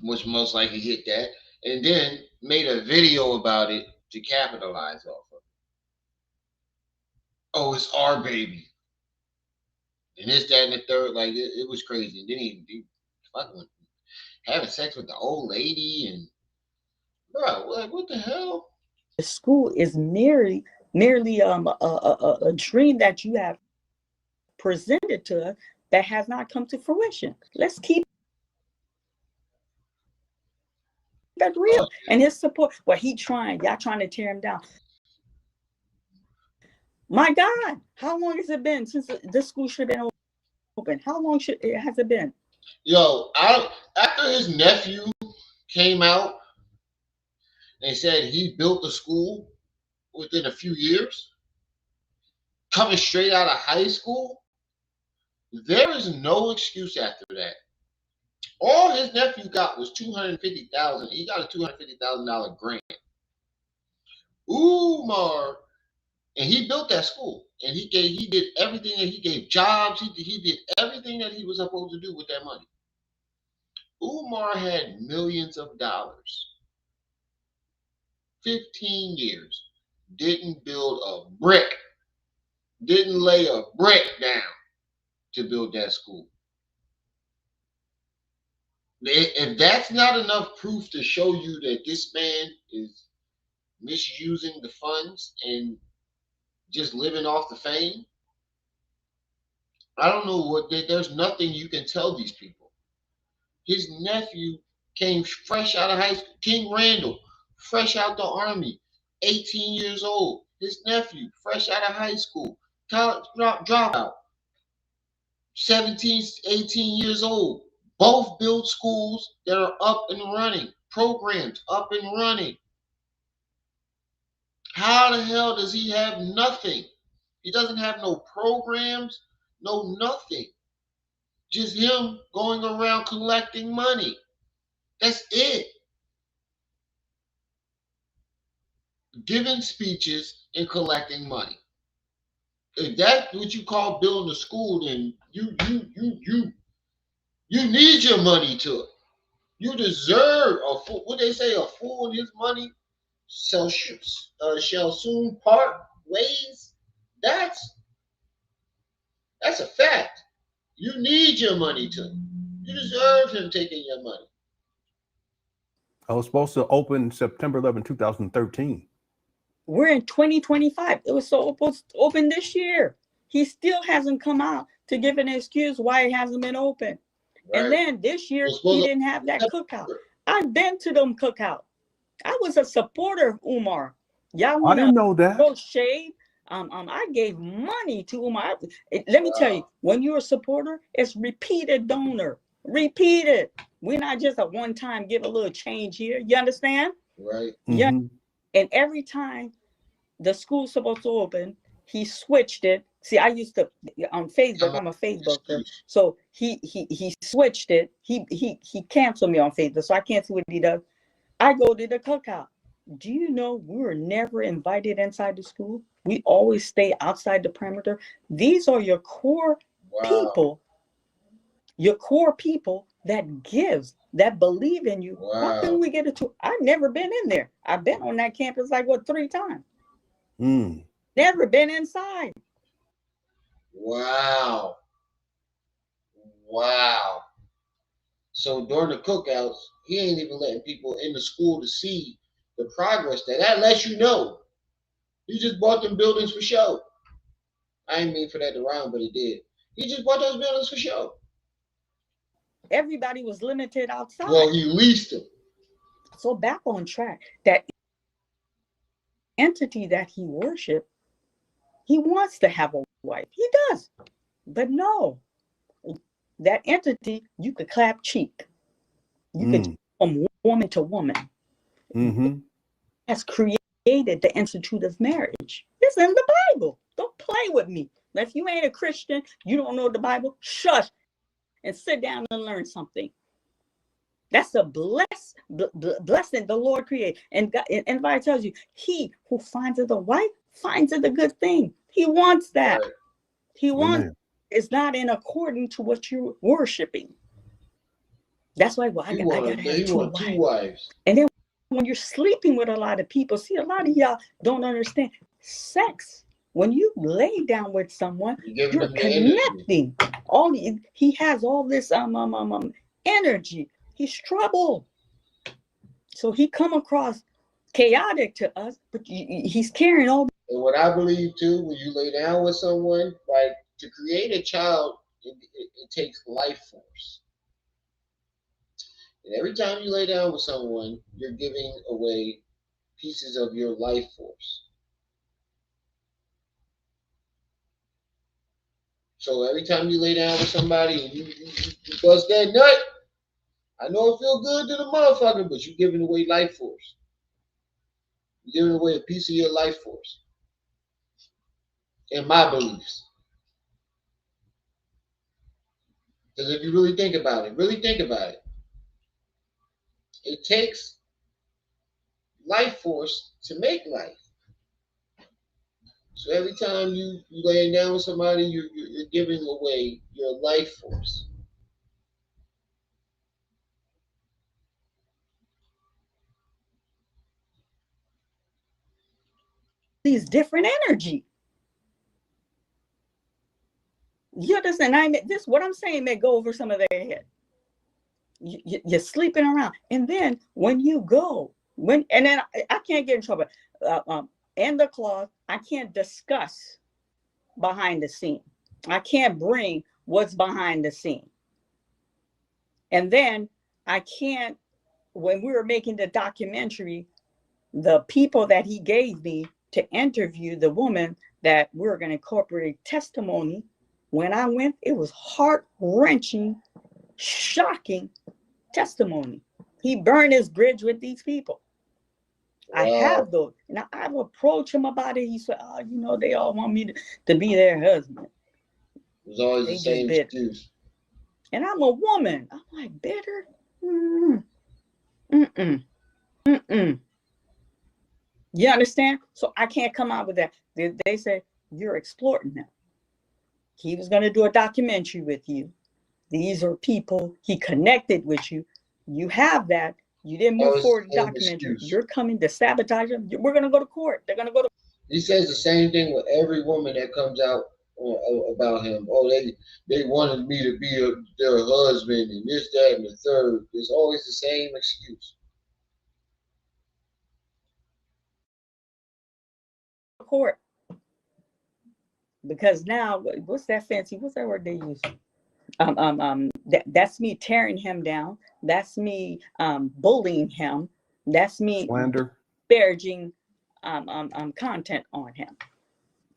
which most likely hit that, and then made a video about it to capitalize off of it. Oh, it's our baby. And this, that, and the third. Like, it was crazy. And then he fucking having sex with the old lady, and bro, what the hell? The school is merely a dream that you have presented to us that has not come to fruition. Let's keep that real. And his support, well, y'all trying to tear him down. My God, how long has it been since this school should have been open? How long has it been? Yo, after his nephew came out and said he built the school within a few years, coming straight out of high school, there is no excuse after that. All his nephew got was $250,000. He got a $250,000 grant. Umar, and he built that school, and he did everything that he gave jobs. He did everything that he was supposed to do with that money. Umar had millions of dollars. 15 years, didn't build a brick, didn't lay a brick down to build that school. If that's not enough proof to show you that this man is misusing the funds and just living off the fame, I don't know there's nothing you can tell these people. His nephew came fresh out of high school. King Randall, fresh out the army, 18 years old. His nephew, fresh out of high school, college dropout, 17, 18 years old. Both build schools that are up and running, programs up and running. How the hell does he have nothing? He doesn't have no programs, no nothing. Just him going around collecting money. That's it. Giving speeches and collecting money. If that's what you call building a school, then you need your money to it. You deserve a fool. What they say, a fool and his money shall soon part ways. That's a fact. You need your money to it. You deserve him taking your money. I was supposed to open September 11, 2013. We're in 2025. It was supposed to open this year. He still hasn't come out to give an excuse why it hasn't been open. Right. And then this year, he didn't have that cookout. I've been to them cookout. I was a supporter of Umar. Y'all want to know that. Throw shade? I gave money to Umar. Let me tell you, when you're a supporter, it's repeated donor. Repeated. We're not just a one-time give a little change here. You understand? Right. Yeah. Mm-hmm. And every time the school's supposed to open, he switched it. See, I used to on Facebook. I'm a Facebooker, so he switched it. He canceled me on Facebook, so I can't see what he does. I go to the cookout. Do you know we were never invited inside the school? We always stay outside the perimeter. These are your core people. Your core people that gives, that believe in you. How can we get it to? I've never been in there. I've been on that campus like 3 times. Never been inside. Wow. So during the cookouts, he ain't even letting people in the school to see the progress. That lets you know. He just bought them buildings for show. I didn't mean for that to rhyme, but it did. He just bought those buildings for show. Everybody was limited outside. Well, he leased them. So back on track, that entity that he worshiped, he wants to have a wife. He does. But no, that entity, you could clap cheek. You could from woman to woman. Has created the institute of marriage. It's in the Bible. Don't play with me. Now, if you ain't a Christian, you don't know the Bible, shush and sit down and learn something. That's a blessing the Lord created. And God, and everybody tells you, he who finds it a wife finds it a good thing. He wants that. Right. He wants. It's not in accordance to what you're worshiping. That's why I gotta have 2 wives. And then when you're sleeping with a lot of people, see, a lot of y'all don't understand sex. When you lay down with someone, you're connecting. He has all this energy. He's trouble. So he come across chaotic to us, but he's carrying all. And what I believe too, when you lay down with someone, like to create a child, it takes life force. And every time you lay down with someone, you're giving away pieces of your life force. So every time you lay down with somebody and you bust that nut, I know it feels good to the motherfucker, but you're giving away life force. You're giving away a piece of your life force. In my beliefs. Because if you really think about it, it takes life force to make life. So every time you laying down with somebody, you're giving away your life force. These different energy. You understand? This what I'm saying may go over some of their head. You're sleeping around, and then when you go, and then I can't get in trouble. In the clause, I can't discuss behind the scene. I can't bring what's behind the scene. And then I can't. When we were making the documentary, the people that he gave me to interview the woman that we were going to incorporate testimony. When I went, it was heart-wrenching, shocking testimony. He burned his bridge with these people. Wow. I have those. Now I've approached him about it. He said, "Oh, they all want me to be their husband." It was always the same excuse. And I'm a woman. I'm like, bitter? You understand? So I can't come out with that. They say, you're exploiting them. He was going to do a documentary with you. These are people he connected with you. You have that. You didn't move forward with the documentary. You're coming to sabotage them. We're going to go to court. They're going to go to. He says the same thing with every woman that comes out about him. Oh, they wanted me to be their husband and this, that, and the third. It's always the same excuse. Court. Because now, what's that fancy? What's that word they use? That's me tearing him down. That's me bullying him. That's me slander, disparaging content on him.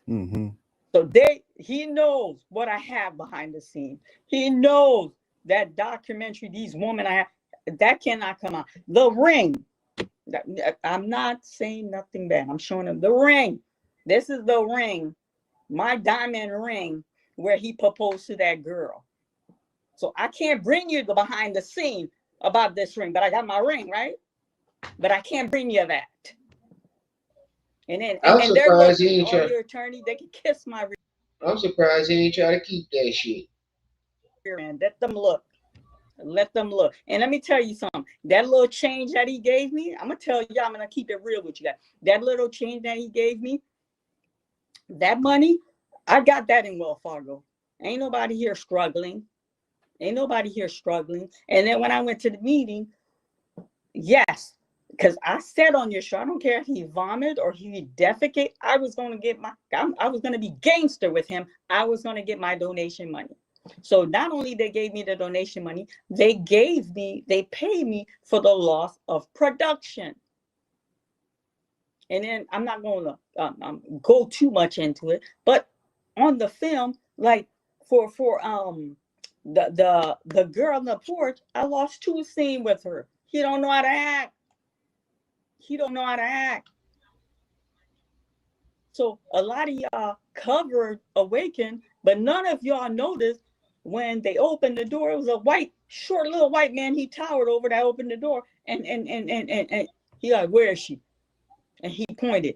Mm-hmm. So he knows what I have behind the scene. He knows that documentary, these women I have, that cannot come out. The Ring. I'm not saying nothing bad. I'm showing him The Ring. This is The Ring, my diamond ring, where he proposed to that girl. So I can't bring you the behind the scene about this ring, but I got my ring, right? But I can't bring you that. And then and they're looking, oh, your attorney, they can kiss my ring. I'm surprised he ain't try to keep that shit. Man, let them look. Let them look. And let me tell you something. That little change that he gave me, I'm gonna tell you, I'm gonna keep it real with you guys. That little change that he gave me, that money, I got that in Wells Fargo. Ain't nobody here struggling. Ain't nobody here struggling. And then when I went to the meeting, yes, because I said on your show, I don't care if he vomit or he defecate, I was going to get I was going to be gangster with him. I was going to get my donation money. So not only they gave me the donation money, they paid me for the loss of production. And then I'm not going to go too much into it, but on the film, like for the girl on the porch, I lost 2 scenes with her. He don't know how to act. He don't know how to act. So a lot of y'all covered Awaken, but none of y'all noticed when they opened the door, it was a short little white man. He towered over that opened the door, and he like, where is she? And he pointed.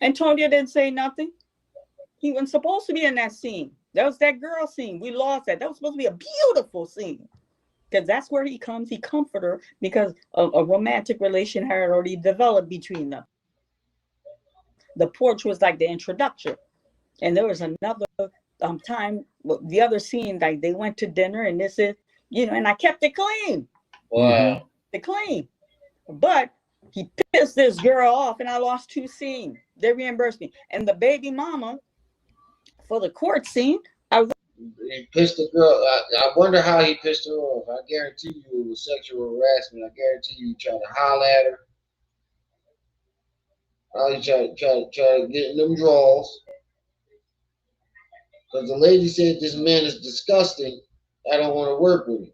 Antonio didn't say nothing. He wasn't supposed to be in that scene. That was that girl scene. We lost that. That was supposed to be a beautiful scene. Because that's where he comes. He comforted her because a romantic relation had already developed between them. The porch was like the introduction. And there was another time, the other scene, like they went to dinner and this is, and I kept it clean. Wow. It clean. But he pissed this girl off and I lost 2 scenes. They reimbursed me. And the baby mama, for the court scene, he pissed the girl. I wonder how he pissed her off. I guarantee you it was sexual harassment. I guarantee you he tried to holler at her. He tried to get in them draws. Because the lady said this man is disgusting. I don't want to work with him.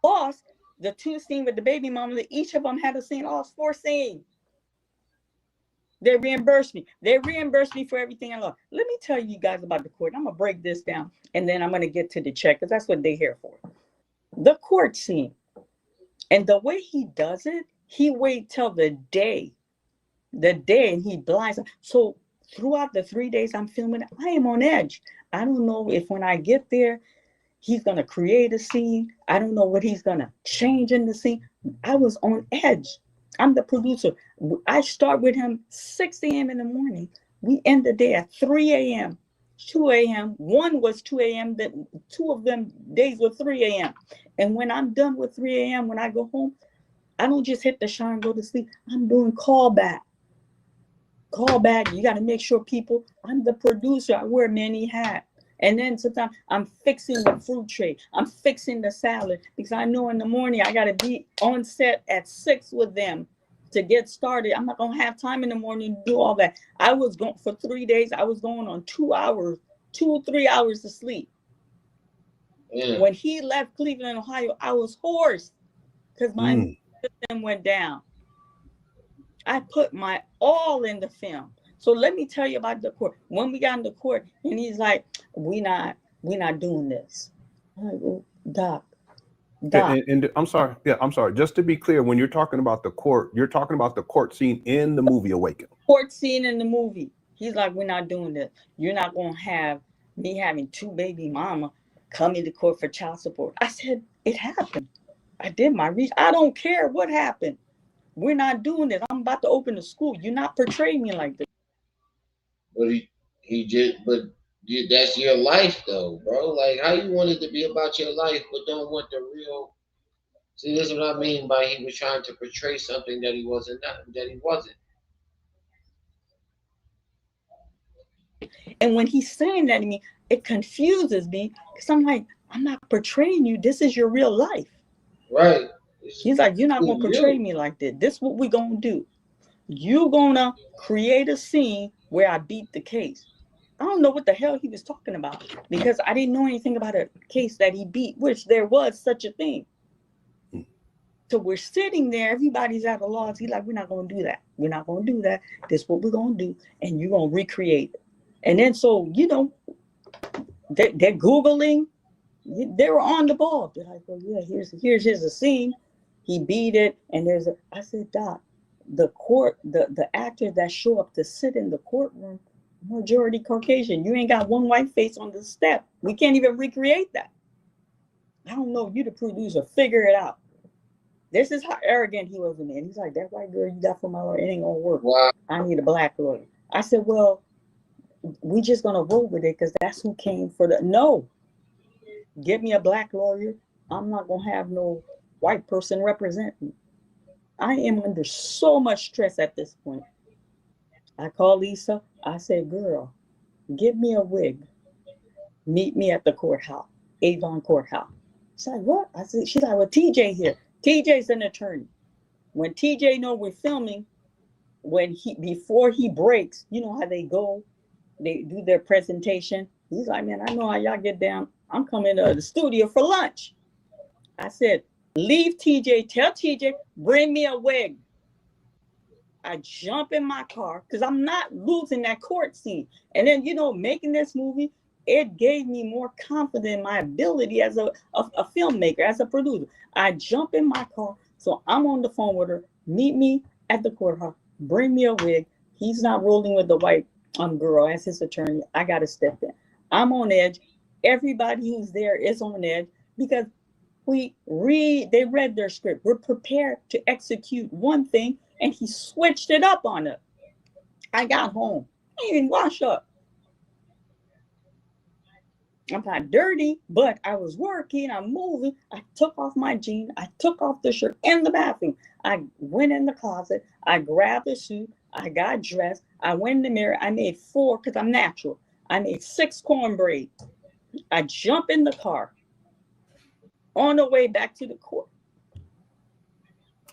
Lost the 2 scenes with the baby mama. That each of them had a scene. Lost 4 scenes. They reimbursed me. They reimbursed me for everything I lost. Let me tell you guys about the court. I'm going to break this down, and then I'm going to get to the check, because that's what they're here for. The court scene. And the way he does it, he waits till the day, and he blinds. So throughout the 3 days I'm filming, I am on edge. I don't know if when I get there, he's going to create a scene. I don't know what he's going to change in the scene. I was on edge. I'm the producer. I start with him 6 a.m. in the morning. We end the day at 3 a.m., 2 a.m. One was 2 a.m. Then 2 of them days were 3 a.m. And when I'm done with 3 a.m., when I go home, I don't just hit the shower and go to sleep. I'm doing callback. Callback. You got to make sure people, I'm the producer. I wear many hats. And then sometimes I'm fixing the fruit tray. I'm fixing the salad because I know in the morning I got to be on set at 6 with them to get started. I'm not going to have time in the morning to do all that. I was going for 3 days. I was going on 2 hours, 2 or 3 hours of sleep. Yeah. When he left Cleveland, Ohio, I was hoarse because my immune system went down. I put my all in the film. So let me tell you about the court. When we got in the court, and he's like, "We not doing this." I'm like, oh, Doc. And I'm sorry. Yeah, I'm sorry. Just to be clear, when you're talking about the court, you're talking about the court scene in the movie Awaken. Court scene in the movie. He's like, "We're not doing this. You're not gonna have me having 2 baby mama coming to court for child support." I said, "It happened. I did my research. I don't care what happened. We're not doing this. I'm about to open a school. You're not portraying me like this. But that's your life though, bro. Like how you want it to be about your life, but don't want the real. See, this is what I mean by he was trying to portray something that he wasn't. That he wasn't. And when he's saying that to me, it confuses me because I'm like, I'm not portraying you. This is your real life. Right. He's like, you're not going to portray me like this. This is what we're going to do. You're going to create a scene where I beat the case. I don't know what the hell he was talking about because I didn't know anything about a case that he beat, which there was such a thing. So we're sitting there, everybody's at a loss. He's like, we're not going to do that. We're not going to do that. This is what we're going to do. And you're going to recreate it. And then so, they're Googling. They were on the ball. They're like, well, yeah, here's a scene. He beat it. And I said, Doc, the actor that show up to sit in the courtroom, majority Caucasian. You ain't got one white face on the step. We can't even recreate that. I don't know. You the producer. Figure it out. This is how arrogant he was in there. He's like, that white girl you got for my lawyer, it ain't gonna work. Wow. I need a black lawyer. I said, well, we just gonna roll with it because that's who came for the. No, get me a black lawyer. I'm not gonna have no white person represent me. I am under so much stress at this point. I called Lisa. I said, girl, get me a wig. Meet me at the courthouse, Avon Courthouse. She's like, what? I said, she's like, well, TJ here. TJ's an attorney. When TJ know we're filming, before he breaks, you know how they go, they do their presentation. He's like, man, I know how y'all get down. I'm coming to the studio for lunch. I said, leave TJ, tell TJ, bring me a wig. I jump in my car because I'm not losing that court scene. And then, making this movie, it gave me more confidence in my ability as a filmmaker, as a producer. I jump in my car. So I'm on the phone with her. Meet me at the courthouse. Bring me a wig. He's not rolling with the white girl as his attorney. I got to step in. I'm on edge. Everybody who's there is on edge because they read their script. We're prepared to execute one thing, and he switched it up on us. I got home. I didn't even wash up. I'm not dirty, but I was working. I'm moving. I took off my jeans. I took off the shirt in the bathroom. I went in the closet. I grabbed a suit. I got dressed. I went in the mirror. I made 4 because I'm natural. I made 6 cornbread. I jump in the car on the way back to the court.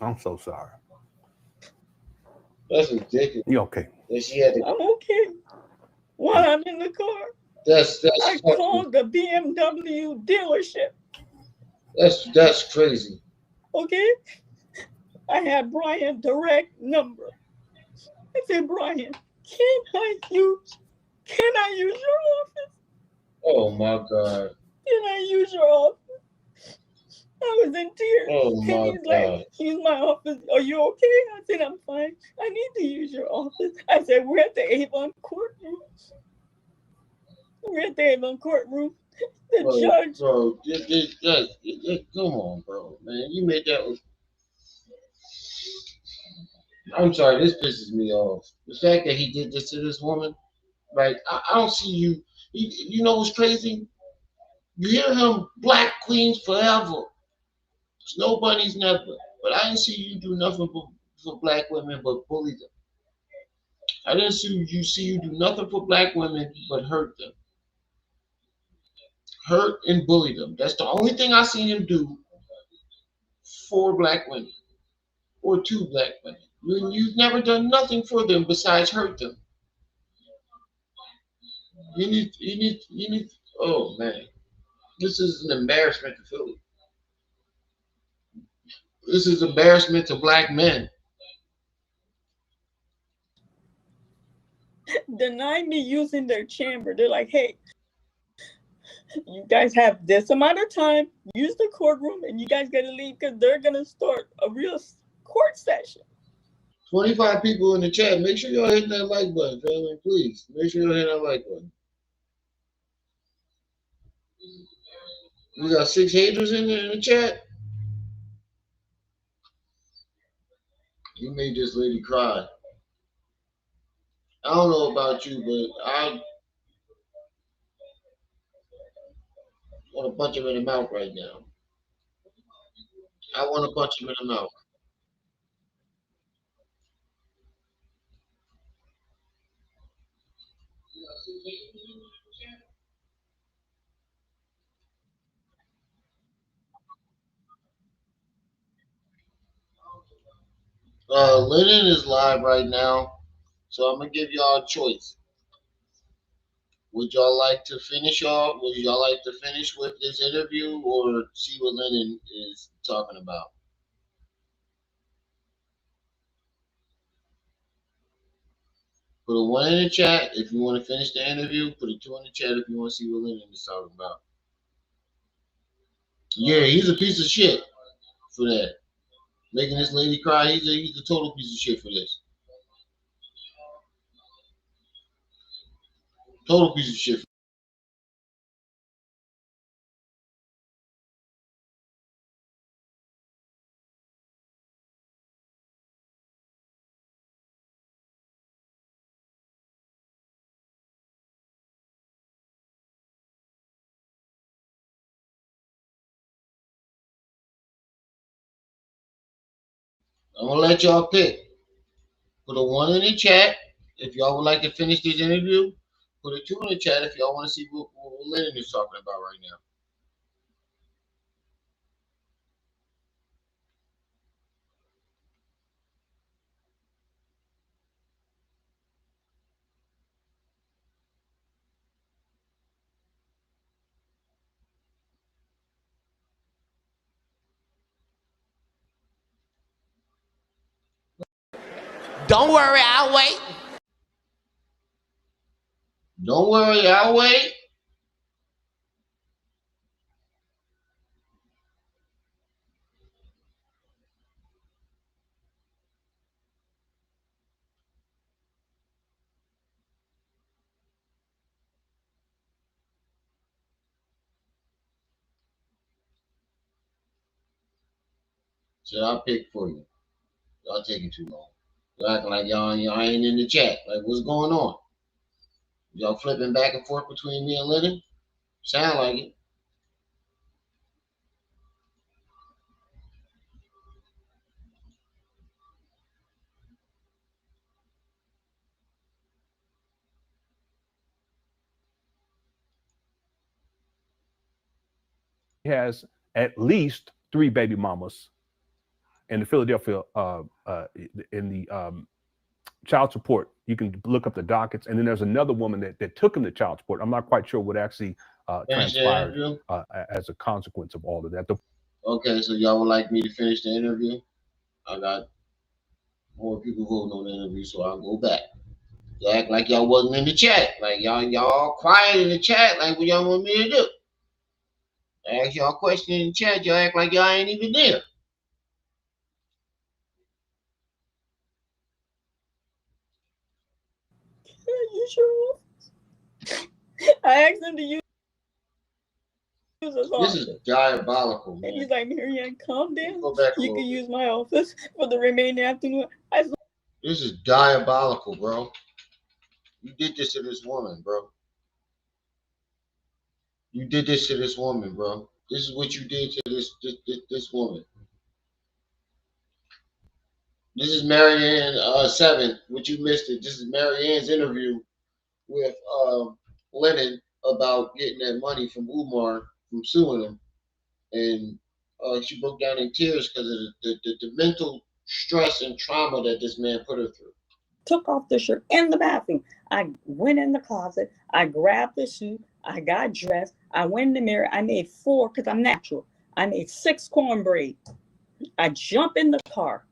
I'm so sorry. That's ridiculous. You okay? I'm okay. While I'm in the car, I called the BMW dealership. That's crazy. Okay. I had Brian's direct number. I said, Brian, can I use your office? Oh my God. Can I use your office? I was in tears. Oh my and he's God. like, use my office. Are you okay? I said, I'm fine. I need to use your office. I said, we're at the Avon Courtroom. We're at the Avon Courtroom. The judge. Bro, come on, bro. Man, you made that. I'm sorry, this pisses me off. The fact that he did this to this woman, like, I don't see you. You know what's crazy? You hear him, black queens forever. Snow bunnies never. But I didn't see you do nothing for black women but bully them. I didn't see you do nothing for black women but hurt them. Hurt and bully them. That's the only thing I seen him do for black women or to black women. You've never done nothing for them besides hurt them. You need. Oh man, this is an embarrassment to Philly. This is embarrassment to black men. Deny me using their chamber. They're like, hey, you guys have this amount of time. Use the courtroom, and you guys got to leave because they're gonna start a real court session. 25 people in the chat. Make sure y'all hitting that like button, family. Please make sure y'all hit that like button. We got 6 haters in the chat. You made this lady cry. I don't know about you, but I want to punch him in the mouth right now. I want to punch him in the mouth. Lenon is live right now, so I'm gonna give y'all a choice. Would y'all like to finish off? Would y'all like to finish with this interview or see what Lenon is talking about? Put a 1 in the chat if you want to finish the interview. Put a 2 in the chat if you want to see what Lenon is talking about. Yeah, he's a piece of shit for that. Making this lady cry, he's a total piece of shit for this. Total piece of shit. I'm gonna let y'all pick. Put a 1 in the chat if y'all would like to finish this interview. Put a 2 in the chat if y'all want to see what Lenon is talking about right now. Don't worry, I'll wait. Don't worry, I'll wait. So I'll pick for you. Y'all taking too long. Y'all acting like y'all ain't in the chat. Like, what's going on? Y'all flipping back and forth between me and Lenon? Sound like it. He has at least 3 baby mamas in the Philadelphia in the child support. You can look up the dockets, and then there's another woman that took him to child support. I'm not quite sure what actually transpired as a consequence of all of that. Okay, so y'all would like me to finish the interview? I got more people voting on the interview, so I'll go back. Y'all act like y'all wasn't in the chat. Like y'all quiet in the chat. Like what y'all want me to do? I ask y'all a question in the chat. Y'all act like y'all ain't even there. You sure? I asked him to use his office. This is diabolical, man. And he's like, Maryanne, calm down. Go back you can use my office for the remaining afternoon. This is diabolical, bro. You did this to this woman, bro. You did this to this woman, bro. This is what you did to this woman. This is Maryanne 7. What you missed it. This is Maryanne's interview with Lenon about getting that money from Umar from suing him, and she broke down in tears because of the mental stress and trauma that this man put her through. Took off the shirt in the bathroom. I went in the closet. I grabbed the suit. I got dressed. I went in the mirror. I made 4 because I'm natural. I made 6 cornbread. I jump in the car.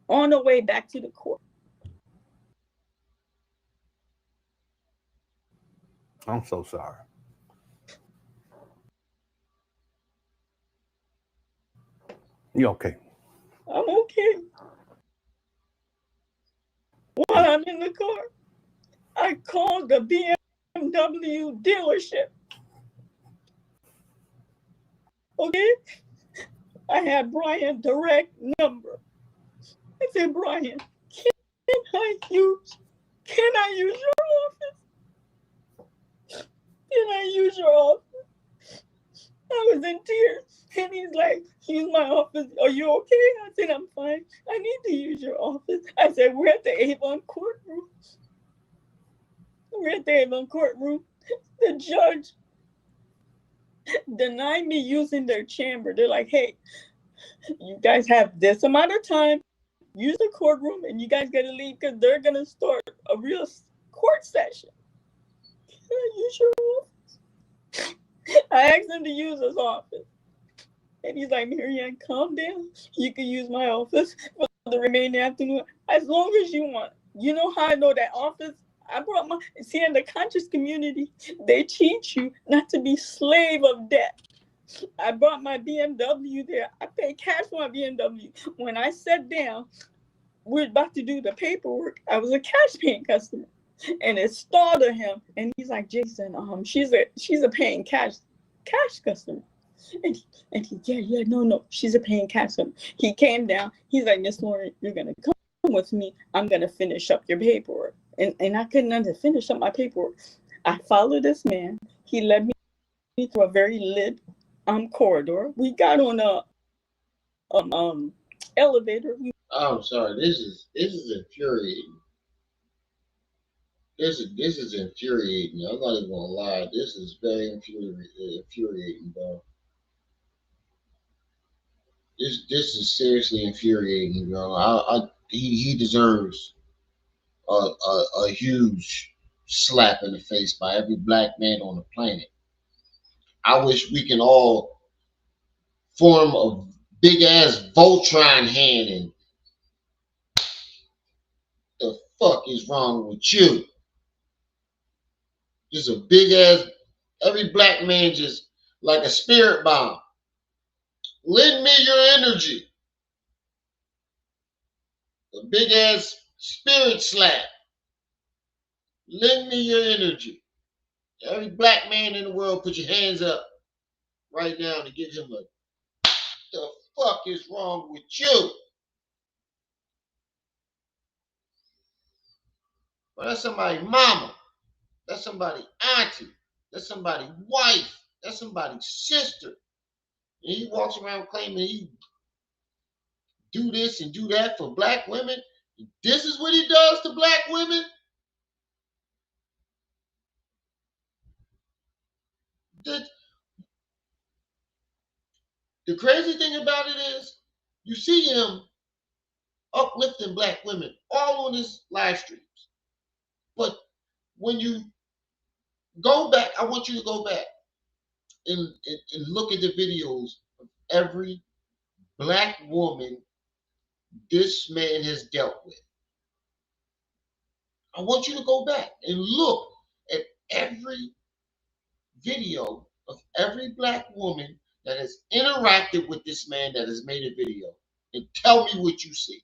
On the way back to the court. I'm so sorry. You okay? I'm okay. While I'm in the car, I called the BMW dealership. Okay? I had Brian's direct number. I said, Brian, can I use your office? Can I use your office? I was in tears. And he's like, use my office. Are you okay? I said, I'm fine. I need to use your office. I said, we're at the Avon courtroom. We're at the Avon courtroom. The judge denied me using their chamber. They're like, hey, you guys have this amount of time. Use the courtroom and you guys got to leave because they're going to start a real court session. Can I use your office? I asked him to use his office. And he's like, Maryanne, calm down. You can use my office for the remaining afternoon as long as you want. You know how I know that office? I brought my, see, in the conscious community, they teach you not to be slave of debt. I brought my BMW there. I paid cash for my BMW. When I sat down, we're about to do the paperwork. I was a cash paying customer. And it startled him. And he's like, Jason, she's a paying cash customer. And he, no, she's a paying customer. He came down. He's like, Miss Lauren, you're gonna come with me. I'm gonna finish up your paperwork. And I couldn't finish up my paperwork. I followed this man. He led me through a very lit corridor. We got on a elevator. I'm sorry. This is infuriating. This is infuriating. I'm not even gonna lie. This is very infuriating, bro. This is seriously infuriating, bro. He deserves a huge slap in the face by every black man on the planet. I wish we can all form a big ass Voltron hand and the fuck is wrong with you? Just a big ass, every black man just like a spirit bomb. Lend me your energy. A big ass spirit slap. Lend me your energy. Every black man in the world, put your hands up right now to give him a, the fuck is wrong with you? Well, that's somebody's mama. That's somebody's auntie. That's somebody's wife. That's somebody's sister. And he walks around claiming he do this and do that for black women. This is what he does to black women. The crazy thing about it is, you see him uplifting black women all on his live streams. But when you go back, I want you to go back and look at the videos of every black woman this man has dealt with. I want you to go back and look at every video of every black woman that has interacted with this man that has made a video and tell me what you see.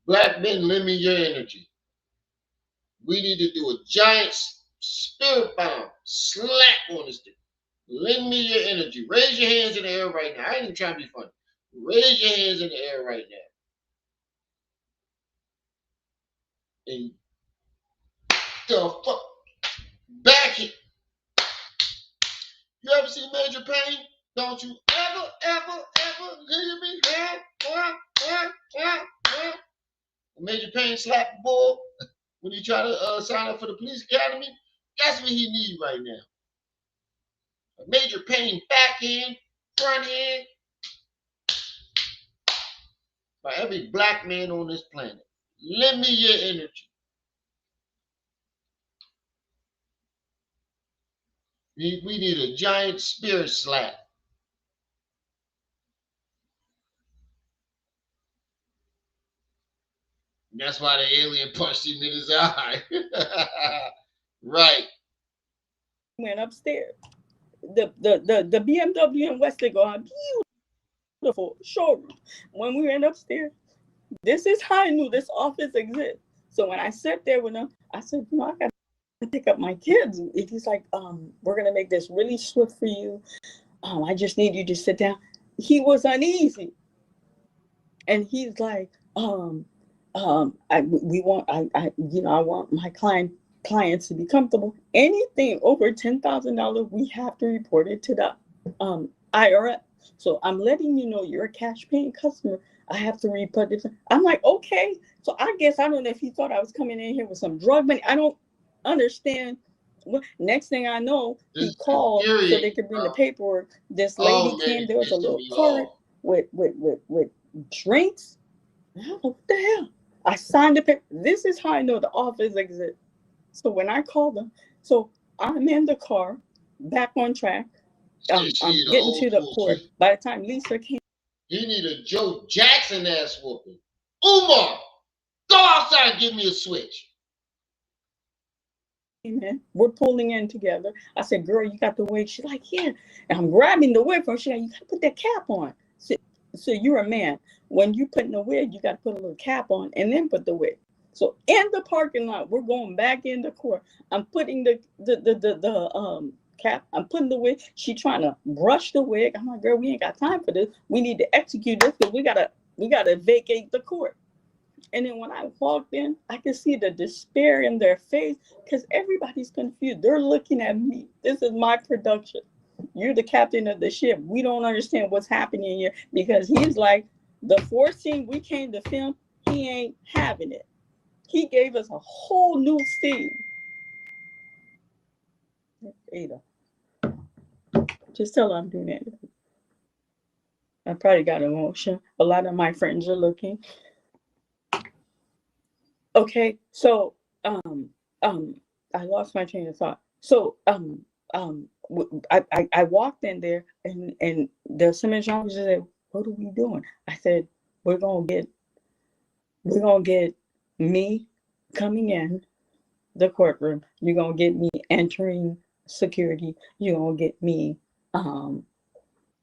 Black men, lend me your energy. We need to do a giant spirit bomb slap on this thing. Lend me your energy. Raise your hands in the air right now. I ain't even trying to be funny. Raise your hands in the air right now. And the fuck back it. You ever see Major Payne? Don't you ever hear me? Major Payne slap the bull when he try to sign up for the police academy. That's what he needs right now. A Major Payne back end, front end, by every black man on this planet. Lend me your energy. We need a giant spirit slap. And that's why the alien punched him in his eye. Right. Went upstairs. The BMW in Westlake, a beautiful showroom. When we went upstairs, this is how I knew this office exists. So when I sat there with him, I said, I got to pick up my kids. He's like, we're going to make this really swift for you. I just need you to sit down. he was uneasy, and he's like, I want my clients to be comfortable. Anything over $10,000, we have to report it to the IRS. So I'm letting you know you're a cash paying customer. I have to report it. I'm like, okay. So I guess, I don't know if he thought I was coming in here with some drug money. I don't understand. Next thing I know, he called so they could bring the paperwork. This lady came. There was a little cart with drinks. I don't know what the hell. I signed the paper. This is how I know the office exists. So when I called them, so I'm in the car, back on track. I'm getting to the court. By the time Lisa came, he need a Joe Jackson ass whooping. Umar, go outside and give me a switch. Man, we're pulling in together. I said, girl, you got the wig. She's like, yeah. And I'm grabbing the wig from her. She's like, you got to put that cap on. So you're a man. When you put in the wig, you got to put a little cap on and then put the wig. So in the parking lot, we're going back in the court. I'm putting the cap. I'm putting the wig. She trying to brush the wig. I'm like, girl, we ain't got time for this. We need to execute this because we gotta vacate the court. And then when I walked in, I could see the despair in their face because everybody's confused. They're looking at me. This is my production. You're the captain of the ship. We don't understand what's happening here because he's like, the 4th scene we came to film, he ain't having it. He gave us a whole new scene. Ada, just tell her I'm doing it. I probably got emotion. A lot of my friends are looking. Okay, so I lost my train of thought. So I walked in there and the cemetery officer said, "What are we doing?" I said, "We're gonna get me coming in the courtroom. You're gonna get me entering security. You're gonna get me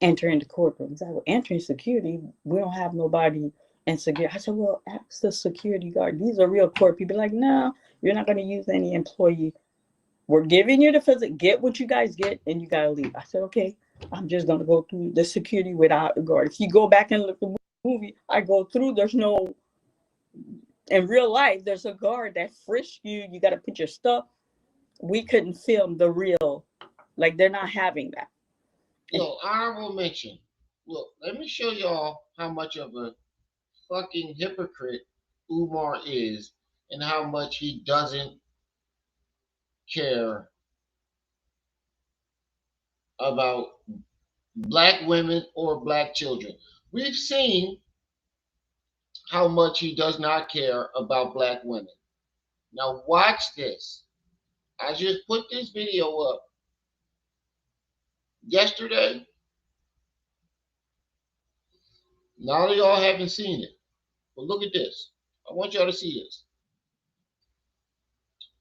entering the courtroom." I said, "Entering security? We don't have nobody in security." I said, "Well, ask the security guard. These are real court people." Like, "No, you're not gonna use any employee. We're giving you the physics. Get what you guys get, and you gotta leave." I said, "Okay, I'm just gonna go through the security without a guard." If you go back and look at the movie, I go through. There's no. In real life, there's a guard that frisks you. You got to put your stuff. We couldn't film the real, like they're not having that. Yo, honorable mention. Look, let me show y'all how much of a fucking hypocrite Umar is and how much he doesn't care about black women or black children. We've seen how much he does not care about black women. Now watch this. I just put this video up yesterday. Now y'all haven't seen it, but look at this. I want y'all to see this.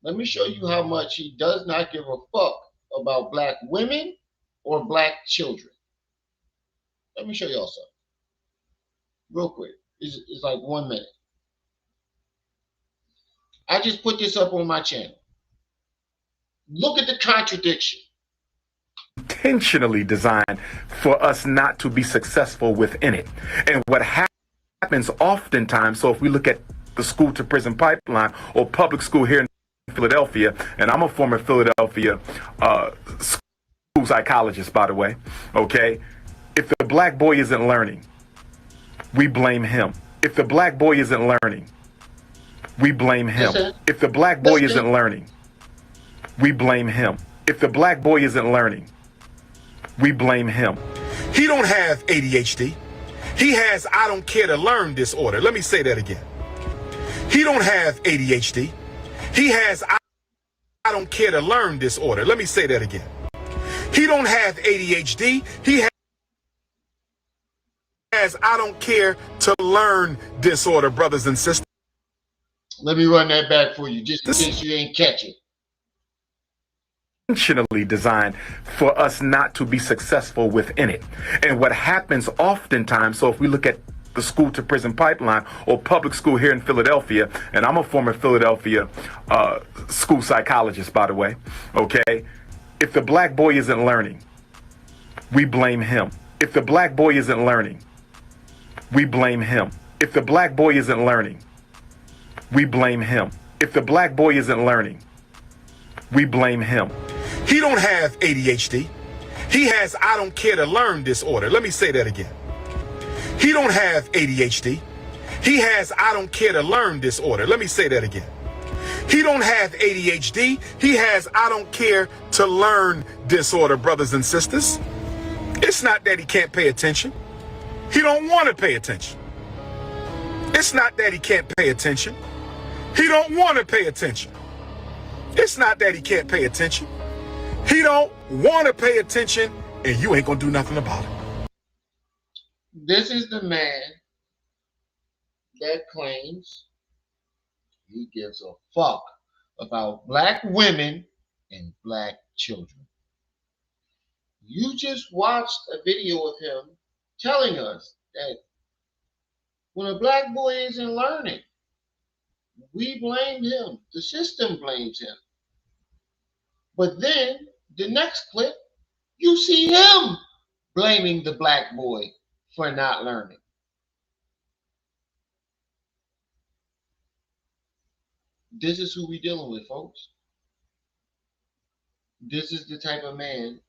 Let me show you how much he does not give a fuck about black women or black children. Let me show y'all something real quick. It's like 1 minute. I just put this up on my channel. Look at the contradiction. Intentionally designed for us not to be successful within it. And what happens oftentimes, so if we look at the school to prison pipeline or public school here in Philadelphia, and I'm a former Philadelphia school psychologist, by the way, okay? If the black boy isn't learning, we blame him. If the black boy isn't learning, we blame him. If the black boy isn't learning, we blame him. If the black boy isn't learning, we blame him. He don't have ADHD. He has I don't care to learn disorder. Let me say that again. He don't have ADHD. He has I don't care to learn disorder. Let me say that again. He don't have ADHD. He has I don't care to learn disorder, brothers and sisters. Let me run that back for you, just in case you ain't catch it. Intentionally designed for us not to be successful within it. And what happens oftentimes, so if we look at the school to prison pipeline or public school here in Philadelphia, and I'm a former Philadelphia school psychologist, by the way, okay? If the black boy isn't learning, we blame him. If the black boy isn't learning, we blame him. If the black boy isn't learning, we blame him. If the black boy isn't learning, we blame him. He don't have ADHD. He has I don't care to learn disorder. Let me say that again. He don't have ADHD. He has I don't care to learn disorder. Let me say that again. He don't have ADHD. He has I don't care to learn disorder, brothers and sisters. It's not that he can't pay attention. He don't want to pay attention. It's not that he can't pay attention. He don't want to pay attention. It's not that he can't pay attention. He don't want to pay attention, and you ain't gonna do nothing about it. This is the man that claims he gives a fuck about black women and black children. You just watched a video of him telling us that when a black boy isn't learning, we blame him. The system blames him. But then the next clip, you see him blaming the black boy for not learning. This is who we dealing with, folks. This is the type of man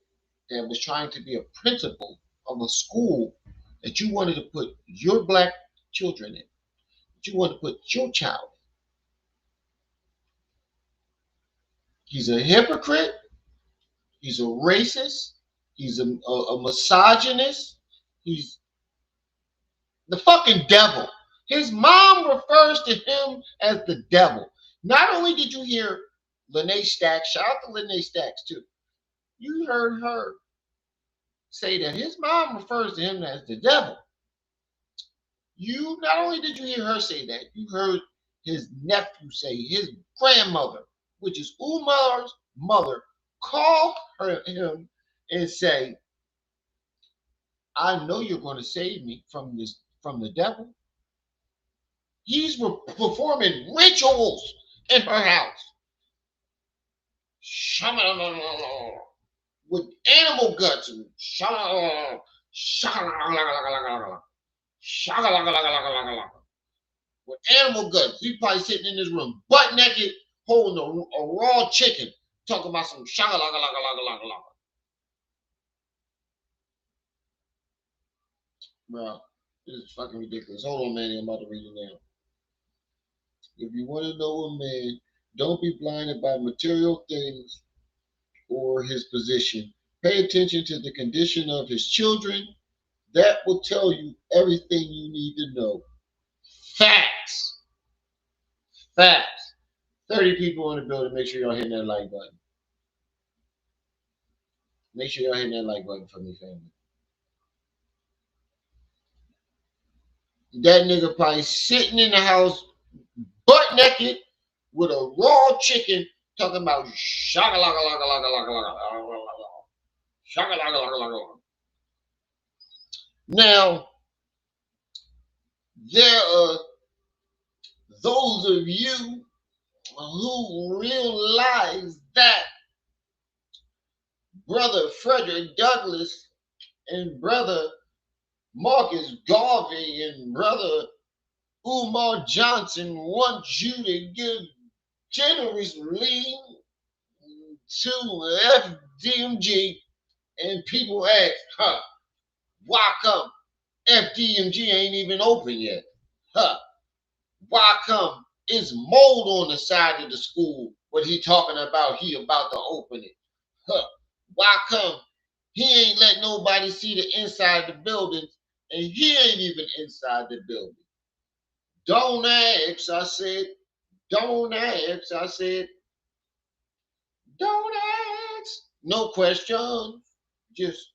that was trying to be a principal of a school that you wanted to put your black children in, that you wanted to put your child in. He's a hypocrite. He's a racist. He's a misogynist. He's the fucking devil. His mom refers to him as the devil. Not only did you hear Lene Stacks, shout out to Lene Stacks too. You heard her say that his mom refers to him as the devil. You not only did you hear her say that, you heard his nephew say, his grandmother, which is Umar's mother, call him and say, I know you're going to save me from the devil. He's performing rituals in her house with animal guts and with animal guts. He's probably sitting in his room, butt naked, holding a raw chicken, talking about some shagalagalagalagalagalaga. Bro, this is fucking ridiculous. Hold on, man. I'm about to read it now. If you want to know a man, don't be blinded by material things or his position. Pay attention to the condition of his children. That will tell you everything you need to know. Facts. Facts. 30 people in the building. Make sure y'all hitting that like button. Make sure y'all hitting that like button for me, family. That nigga probably sitting in the house butt naked with a raw chicken talking about shagalagalagalagalagalaga. Now, there are those of you who realize that Brother Frederick Douglass and Brother Marcus Garvey and Brother Umar Johnson want you to give generously to FDMG, and people ask, why come FDMG ain't even open yet? Why come it's mold on the side of the school, but he talking about he about to open it? Why come he ain't let nobody see the inside the buildings, and he ain't even inside the building? Don't ask, I said. Don't ask, I said. Don't ask. No questions. Just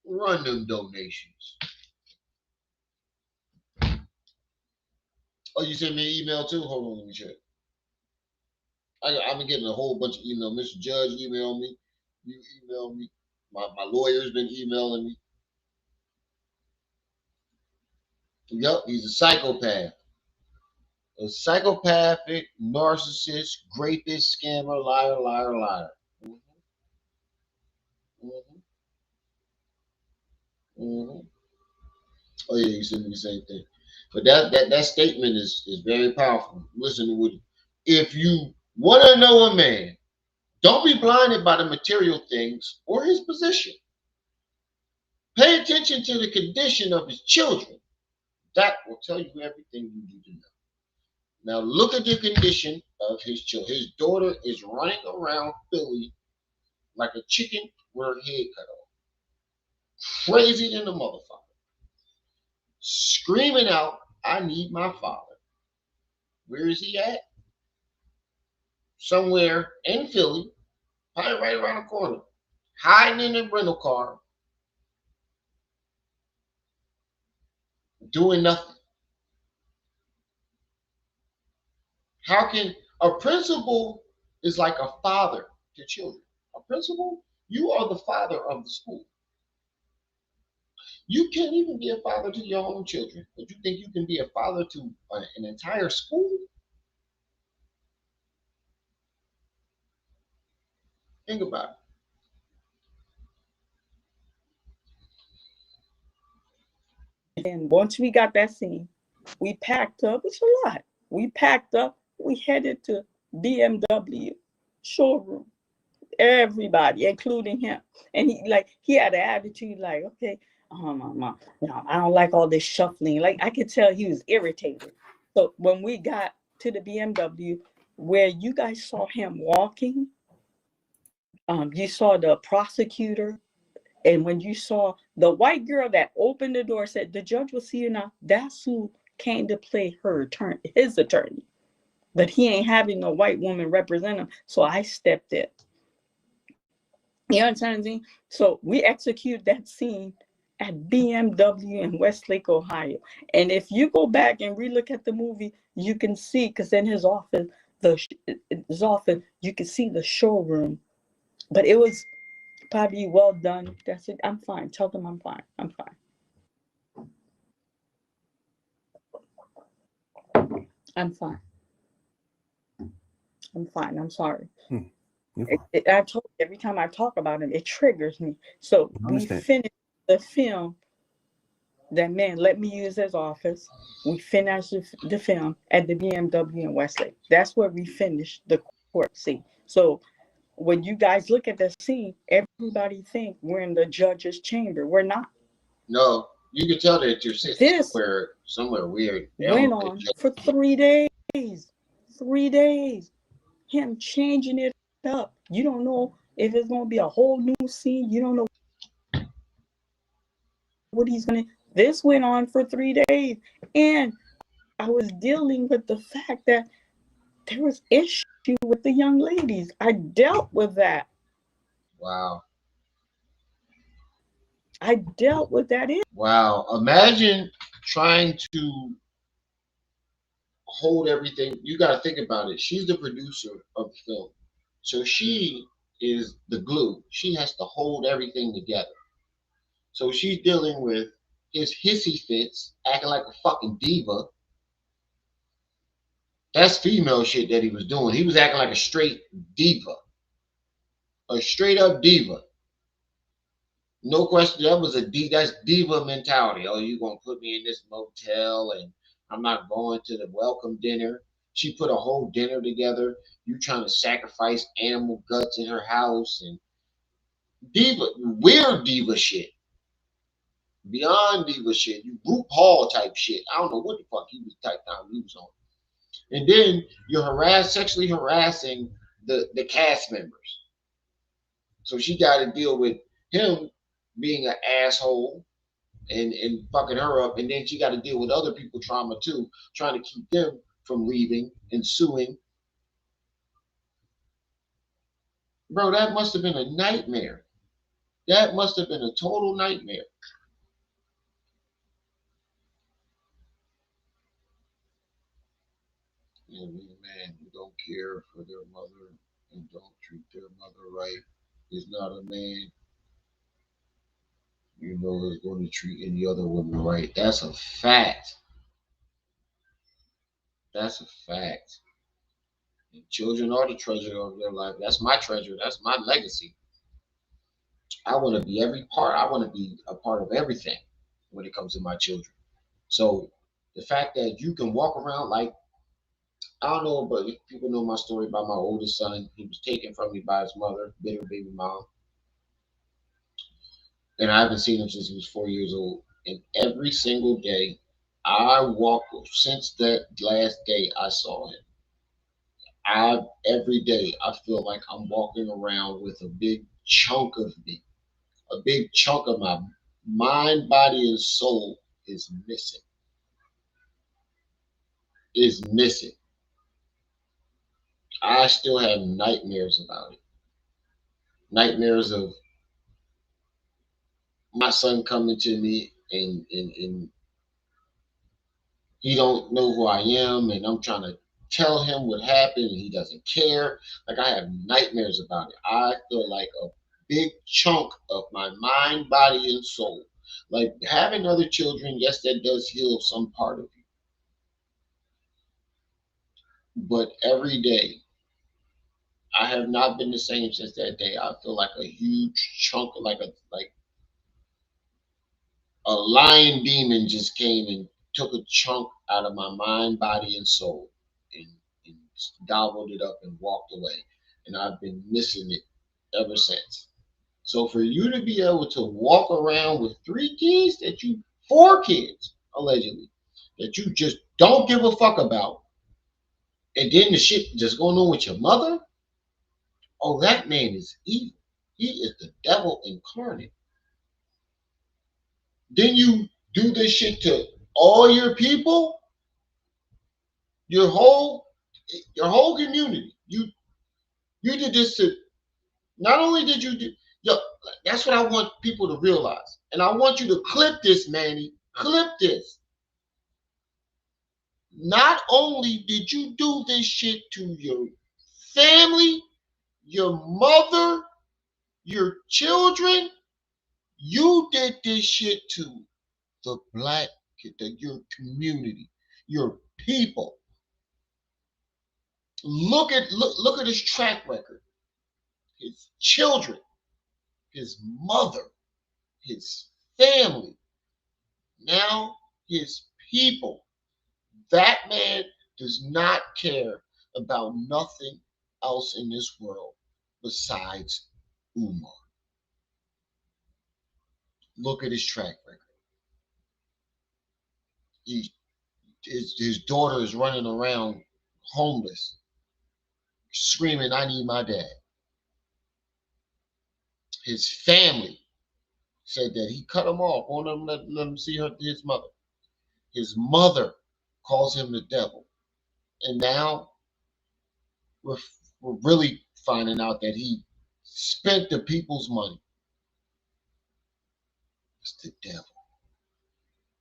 run them donations. Oh, you sent me an email too? Hold on, let me check. I've been getting a whole bunch of emails. Mr. Judge emailed me. You emailed me. My lawyer's been emailing me. Yep, he's a psychopath. A psychopathic, narcissist, rapist, scammer, liar, liar, liar. Mm-hmm. Oh yeah, you said me the same thing. But that statement is very powerful. Listen to Woody. If you want to know a man, don't be blinded by the material things or his position. Pay attention to the condition of his children. That will tell you everything you need to know. Now look at the condition of his children. His daughter is running around Philly like a chicken with her head cut off. Crazy than a motherfucker. Screaming out, I need my father. Where is he at? Somewhere in Philly, probably right around the corner. Hiding in a rental car, doing nothing. How can a principal is like a father to children? A principal, you are the father of the school. You can't even be a father to your own children, but you think you can be a father to an entire school? Think about it. And once we got that scene, we packed up. It's a lot. We packed up. We headed to BMW showroom. Everybody, including him. And he had an attitude like, okay, I don't like all this shuffling. Like I could tell he was irritated. So when we got to the BMW, where you guys saw him walking, you saw the prosecutor, and when you saw the white girl that opened the door, said, the judge will see you now. That's who came to play his attorney. But he ain't having no white woman represent him. So I stepped in. You understand me? So we executed that scene at BMW in Westlake, Ohio. And if you go back and relook at the movie, you can see, because in his office, you can see the showroom. But it was probably well done. That's it. I'm fine. Tell them I'm fine. I'm fine. I'm fine. I'm fine. I'm sorry. I told you, every time I talk about him, it triggers me. So we finished the film. That man let me use his office. We finished the film at the BMW in Westlake. That's where we finished the court scene. So when you guys look at the scene, everybody think we're in the judge's chamber. We're not. No, you can tell that you're sitting somewhere weird. Went on for 3 days. 3 days. Him changing it up. You don't know if it's going to be a whole new scene. You don't know what he's going to. This went on for 3 days. And I was dealing with the fact that there was issue with the young ladies. I dealt with that. Wow. I dealt with that. Wow. Imagine trying to hold everything. You got to think about it. She's the producer of the film. So she is the glue. She has to hold everything together. So she's dealing with his hissy fits, acting like a fucking diva. That's female shit that he was doing. He was acting like a straight diva. A straight up diva. No question. That's diva mentality. Oh, you gonna put me in this motel and I'm not going to the welcome dinner. She put a whole dinner together. You trying to sacrifice animal guts in her house and diva, weird diva shit. Beyond diva shit. You RuPaul type shit. I don't know what the fuck he was type time he was on. And then you're sexually harassing the cast members. So she got to deal with him being an asshole and fucking her up, and then she got to deal with other people trauma too, trying to keep them from leaving and suing. Bro, that must have been a nightmare. That must have been a total nightmare. You know, man who don't care for their mother and don't treat their mother right is not a man, you know, is going to treat any other woman right. That's a fact. That's a fact. And children are the treasure of their life. That's my treasure. That's my legacy. I want to be every part. I want to be a part of everything when it comes to my children. So the fact that you can walk around like, I don't know, but if people know my story about my oldest son. He was taken from me by his mother, bitter baby mom, and I haven't seen him since he was 4 years old. And every single day, I walk since that last day I saw him. I every day I feel like I'm walking around with a big chunk of me, a big chunk of my mind, body, and soul is missing. Is missing. I still have nightmares about it. Nightmares of my son coming to me and he don't know who I am, and I'm trying to tell him what happened and he doesn't care. Like, I have nightmares about it. I feel like a big chunk of my mind, body, and soul. Like, having other children, yes, that does heal some part of you. But every day, I have not been the same since that day. I feel like a huge chunk, like a lion demon just came and took a chunk out of my mind, body, and soul, and, and gobbled it up and walked away. And I've been missing it ever since. So for you to be able to walk around with 3 kids four kids allegedly, that you just don't give a fuck about, and then the shit just going on with your mother, oh, that man is evil. He is the devil incarnate. Then you do this shit to all your people, your whole community. You did this to, not only did you do, yo, that's what I want people to realize. And I want you to clip this, Manny. Clip this. Not only did you do this shit to your family, your mother, your children, you did this shit to the your community, your people. Look at his track record. His children, his mother, his family, now his people. That man does not care about nothing else in this world besides Umar. Look at his track record. His daughter is running around homeless, screaming, "I need my dad." His family said that he cut him off, won't let him see his mother. His mother calls him the devil. And now we're really finding out that he spent the people's money. It's the devil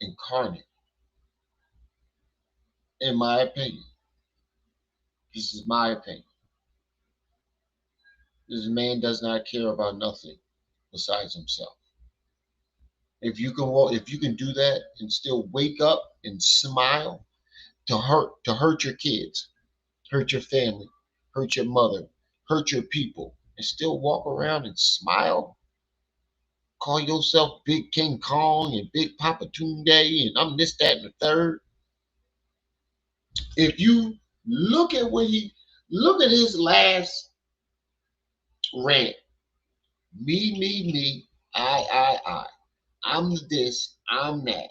incarnate. In my opinion, this is my opinion. This man does not care about nothing besides himself. If you can do that and still wake up and smile, to hurt your kids, hurt your family, hurt your mother, hurt your people, and still walk around and smile, call yourself Big King Kong and Big Papa Tunde and I'm this, that, and the third. If you look at his last rant, me, I. I'm this, I'm that.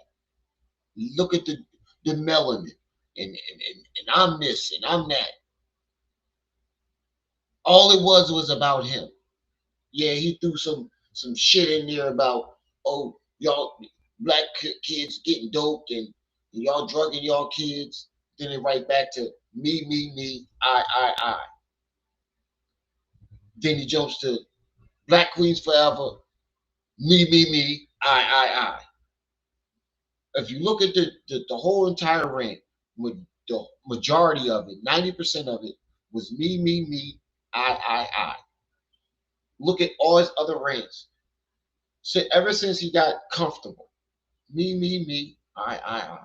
Look at the melanin, and I'm this and I'm that. All it was about him. Yeah, he threw some shit in there about, oh, y'all black kids getting doped and y'all drugging y'all kids. Then it right back to me, I. Then he jumps to Black Queens Forever, me, I. If you look at the whole entire rant, with the majority of it, 90% of it was me, I. Look at all his other rants. So ever since he got comfortable, me, I.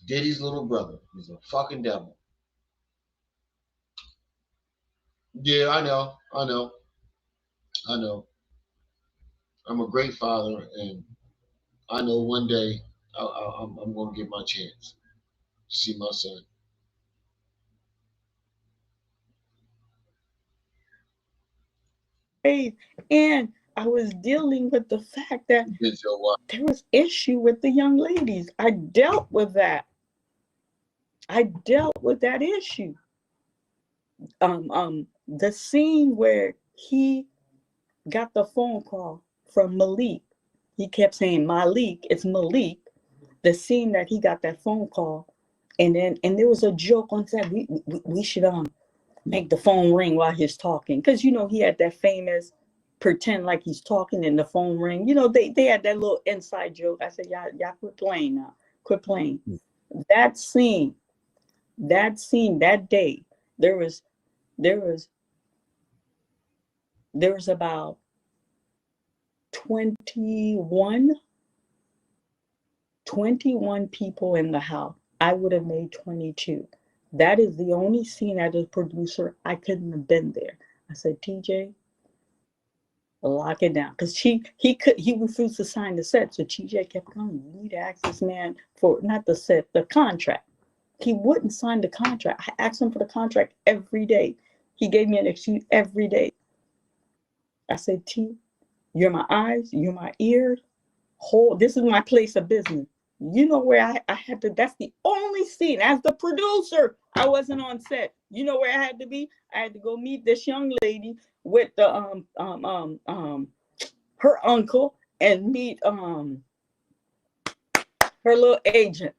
Diddy's little brother is a fucking devil. Yeah, I know. I know. I'm a great father, and I know one day I'm going to get my chance to see my son. And I was dealing with the fact that It's your wife. there was issue with the young ladies. I dealt with that. I dealt with that issue. The scene where he got the phone call from Malik. He kept saying Malik, it's Malik. The scene that he got that phone call, and there was a joke on set. We should make the phone ring while he's talking, because he had that famous pretend like he's talking and the phone ring. They had that little inside joke. I said, y'all quit playing now. Quit playing. That scene, that day, there was about 21 people in the house. I would have made 22. That is the only scene as a producer I couldn't have been there. I said, TJ, lock it down. Because he refused to sign the set. So TJ kept coming. You need to ask this man for not the set, the contract. He wouldn't sign the contract. I asked him for the contract every day. He gave me an excuse every day. I said, T, you're my eyes, you're my ears. This is my place of business. You know where I had to, that's the only scene. As the producer, I wasn't on set. You know where I had to be? I had to go meet this young lady with the her uncle, and meet her little agent.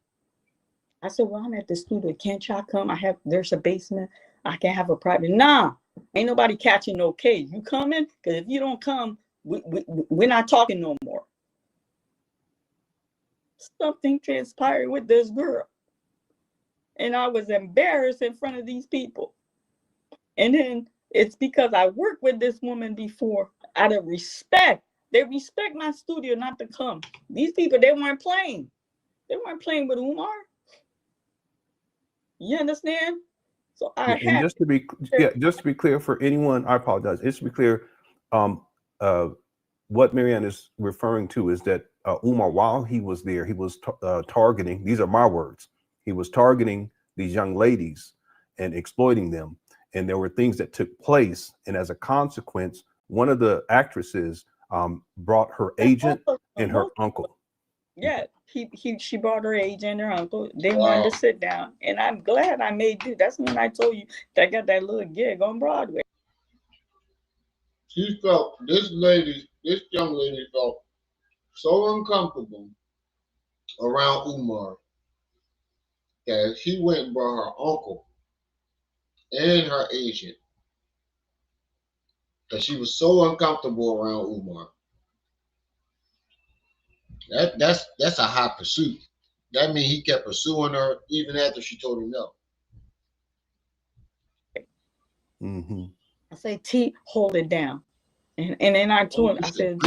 I said, well, I'm at the studio. Can't y'all come? There's a basement. I can have a private. Nah, ain't nobody catching no case. You coming? Because if you don't come, we're not talking no more. Something transpired with this girl, and I was embarrassed in front of these people. And then it's because I worked with this woman before, out of respect. They respect my studio not to come. These people, they weren't playing with Umar. You understand? So and just to be clear for anyone, I apologize. Just to be clear, what Maryanne is referring to is that Umar, while he was there, he was targeting. These are my words. He was targeting these young ladies and exploiting them. And there were things that took place, and as a consequence, one of the actresses brought her agent and her uncle. Yeah, she brought her agent and her uncle. They wanted to sit down, and I'm glad I made do. That's when I told you that I got that little gig on Broadway. She felt, this young lady felt so uncomfortable around Umar that she went and brought her uncle and her agent, because she was so uncomfortable around Umar. That's a hot pursuit. That means he kept pursuing her even after she told him no. Mm-hmm. I say, T, hold it down. And then I told him, I said,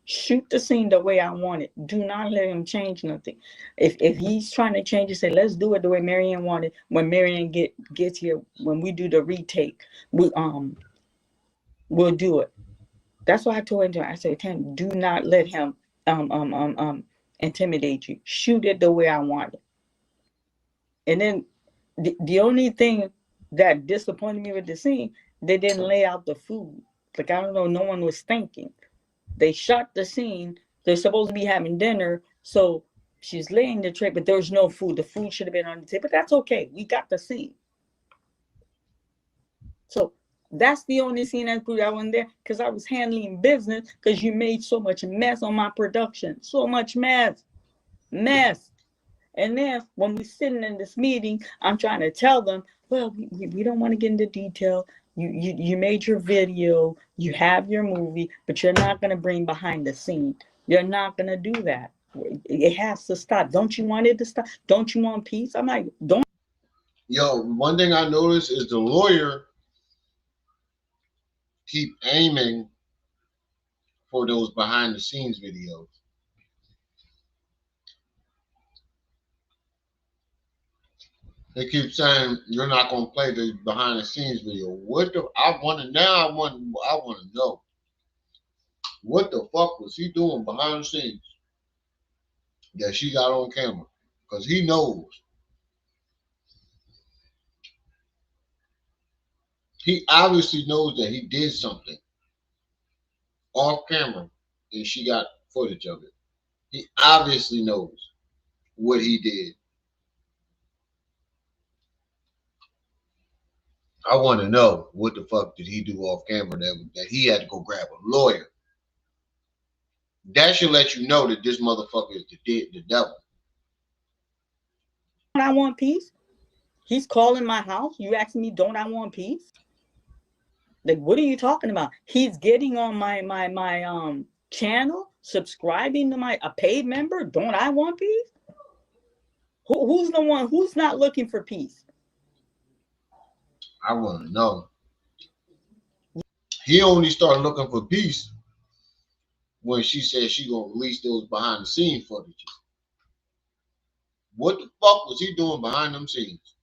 shoot the scene the way I want it. Do not let him change nothing. If he's trying to change it, say, let's do it the way Maryanne wanted. When Maryanne gets here, when we do the retake, we'll do it. That's why I told him. I said, Tim, do not let him intimidate you. Shoot it the way I want it. And then the only thing that disappointed me with the scene, they didn't lay out the food. Like, I don't know, no one was thinking. They shot the scene. They're supposed to be having dinner. So she's laying the tray, but there's no food. The food should have been on the table. But that's okay. We got the scene. So that's the only scene I put out in there, because I was handling business, because you made so much mess on my production. So much mess. And then when we're sitting in this meeting, I'm trying to tell them, well, we don't want to get into detail. You made your video, you have your movie, but you're not going to bring behind the scene. You're not going to do that. It has to stop. Don't you want it to stop? Don't you want peace? I'm like, don't. Yo, one thing I noticed is the lawyer keep aiming for those behind the scenes videos. They keep saying you're not gonna play the behind the scenes video. I want to know. What the fuck was he doing behind the scenes that she got on camera? Because he knows. He obviously knows that he did something off camera and she got footage of it. He obviously knows what he did. I want to know what the fuck did he do off camera that he had to go grab a lawyer. That should let you know that this motherfucker is the devil. Don't I want peace? He's calling my house. You asking me, don't I want peace? Like, what are you talking about? He's getting on my channel, subscribing to a paid member. Don't I want peace? Who's the one who's not looking for peace? I want to know. He only started looking for peace when she said she gonna release those behind the scene footages. What the fuck was he doing behind them scenes?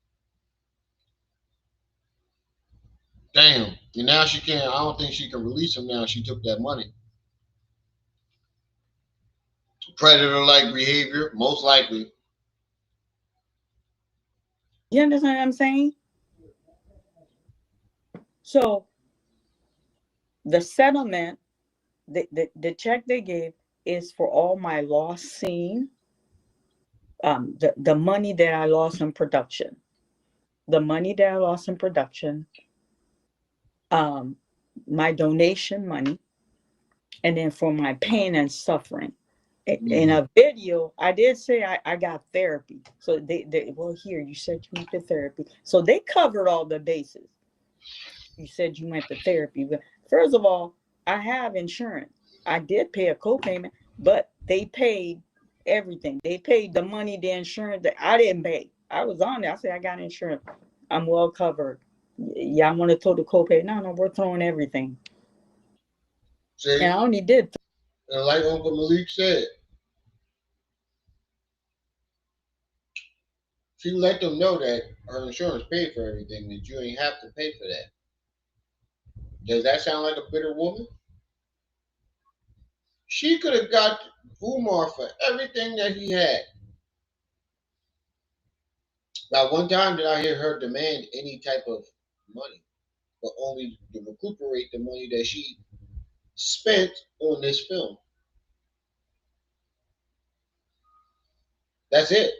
Damn. And now she can't. I don't think she can release him now. She took that money. Predator-like behavior, most likely. You understand what I'm saying? So the settlement, the check they gave is for all my loss seen, the money that I lost in production. The money that I lost in production, my donation money, and then for my pain and suffering. In a video, I did say I got therapy. So they well, here, you said you went to therapy. So they covered all the bases. You said you went to therapy. But first of all, I have insurance. I did pay a co-payment, but they paid everything. They paid the money, the insurance that I didn't pay. I was on there. I said, I got insurance. I'm well covered. Yeah, I want to throw the co-pay. No, we're throwing everything. See? And I only did. And like Uncle Malik said, she let them know that her insurance paid for everything, that you ain't have to pay for that. Does that sound like a bitter woman? She could have got Umar for everything that he had. Not one time did I hear her demand any type of money, but only to recuperate the money that she spent on this film. That's it.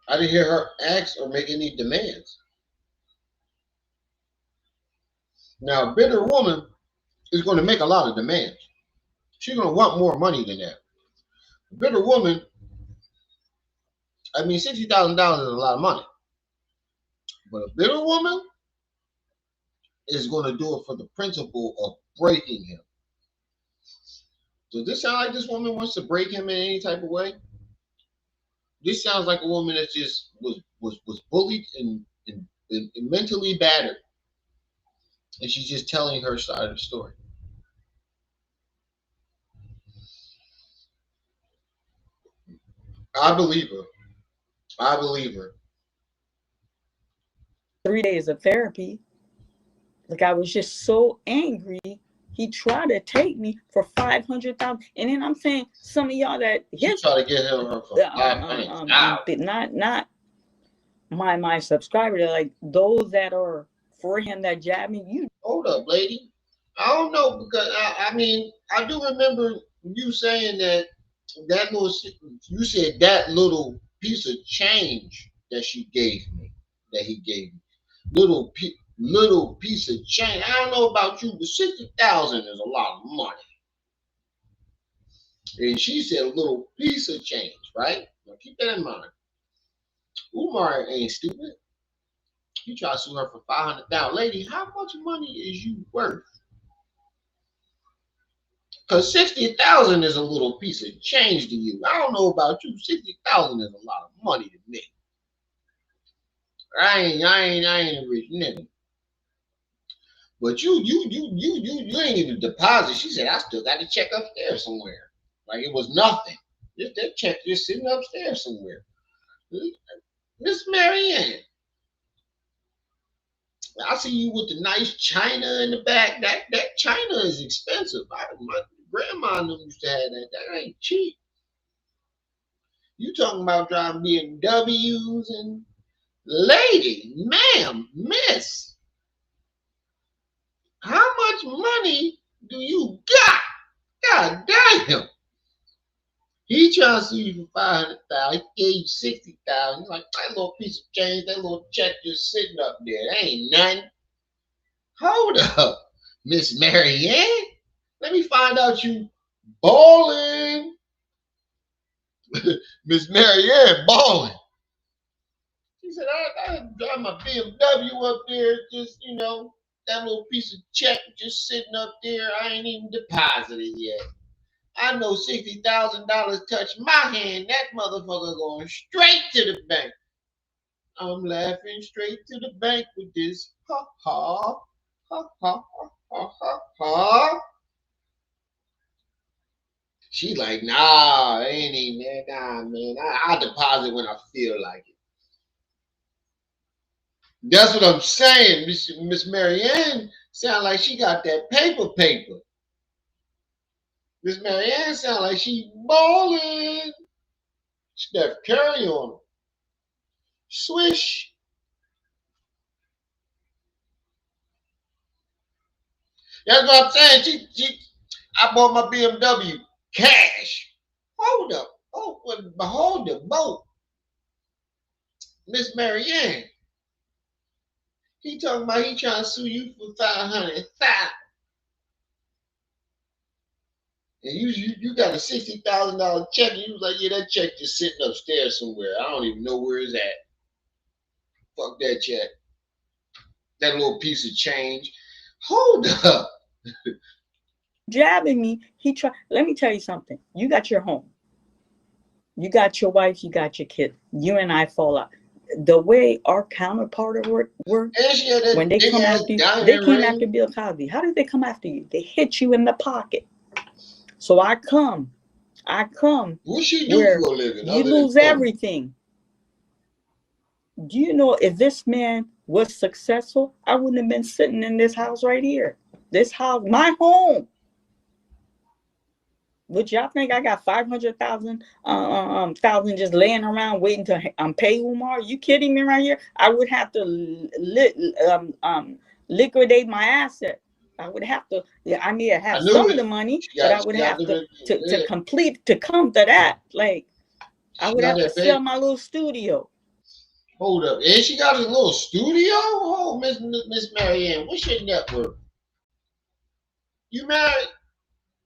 I didn't hear her ask or make any demands. Now, a bitter woman is going to make a lot of demands. She's going to want more money than that. A bitter woman, I mean, $60,000 is a lot of money. But a bitter woman is going to do it for the principle of breaking him. Does this sound like this woman wants to break him in any type of way? This sounds like a woman that just was bullied and mentally battered. And she's just telling her side of the story. I believe her. I believe her. 3 days of therapy. Like, I was just so angry. He tried to take me for $500,000, and then I'm saying some of y'all that he tried to get her for $500,000. Not my subscriber. They're like those that are for him that jab me. You hold up, lady. I don't know, because I mean I do remember you saying that little, you said that little piece of change that he gave me, little piece of change. I don't know about you, but 60,000 is a lot of money. And she said a little piece of change, right? Now keep that in mind. Umar ain't stupid. He tried to sue her for $500,000. Lady, how much money is you worth? Because 60,000 is a little piece of change to you. I don't know about you. 60,000 is a lot of money to me. I ain't a rich nigga. But you ain't even deposit. She said, I still got to check upstairs somewhere. Like it was nothing. That check just sitting upstairs somewhere. Miss Maryanne. I see you with the nice china in the back. That china is expensive. My grandma used to have that. That ain't cheap. You talking about driving BMWs and lady, ma'am, miss. How much money do you got? God damn. He trying to sue you for $500,000. He gave you $60,000. He's like, that little piece of change, that little check just sitting up there. That ain't nothing. Hold up, Miss Maryanne. Let me find out you balling. Miss Maryanne balling. She said, I drive my BMW up there, just, that little piece of check just sitting up there. I ain't even deposited yet. I know $60,000 touch my hand, that motherfucker going straight to the bank. I'm laughing straight to the bank with this. Ha ha. Ha ha ha ha ha ha. She like, nah, ain't even, nah, man. I deposit when I feel like it. That's what I'm saying. Miss Maryanne sound like she got that paper. Miss Maryanne sound like she balling. Steph Curry on her. Swish. That's what I'm saying. I bought my BMW cash. Hold up. Oh, behold the boat. Miss Maryanne. He talking about he trying to sue you for $500,000. And you got a $60,000 check, and you was like, yeah, that check just sitting upstairs somewhere. I don't even know where it's at. Fuck that check. That little piece of change. Hold up. Jabbing me. Let me tell you something. You got your home. You got your wife. You got your kid. You and I fall out. The way our counterpart work when they come after you, they came after Bill Cosby. How did they come after you? They hit you in the pocket. So I come. What she do for a living? You lose everything. Do you know if this man was successful, I wouldn't have been sitting in this house right here. This house, my home. Would y'all think I got 500,000 just laying around waiting to pay Umar? You kidding me right here? I would have to liquidate my asset. I would have to. I need to have some of the money, but I would have to come to that. Like I would have to sell my little studio. Hold up, and she got a little studio. Oh, Miss Maryanne, what's your net worth? You married?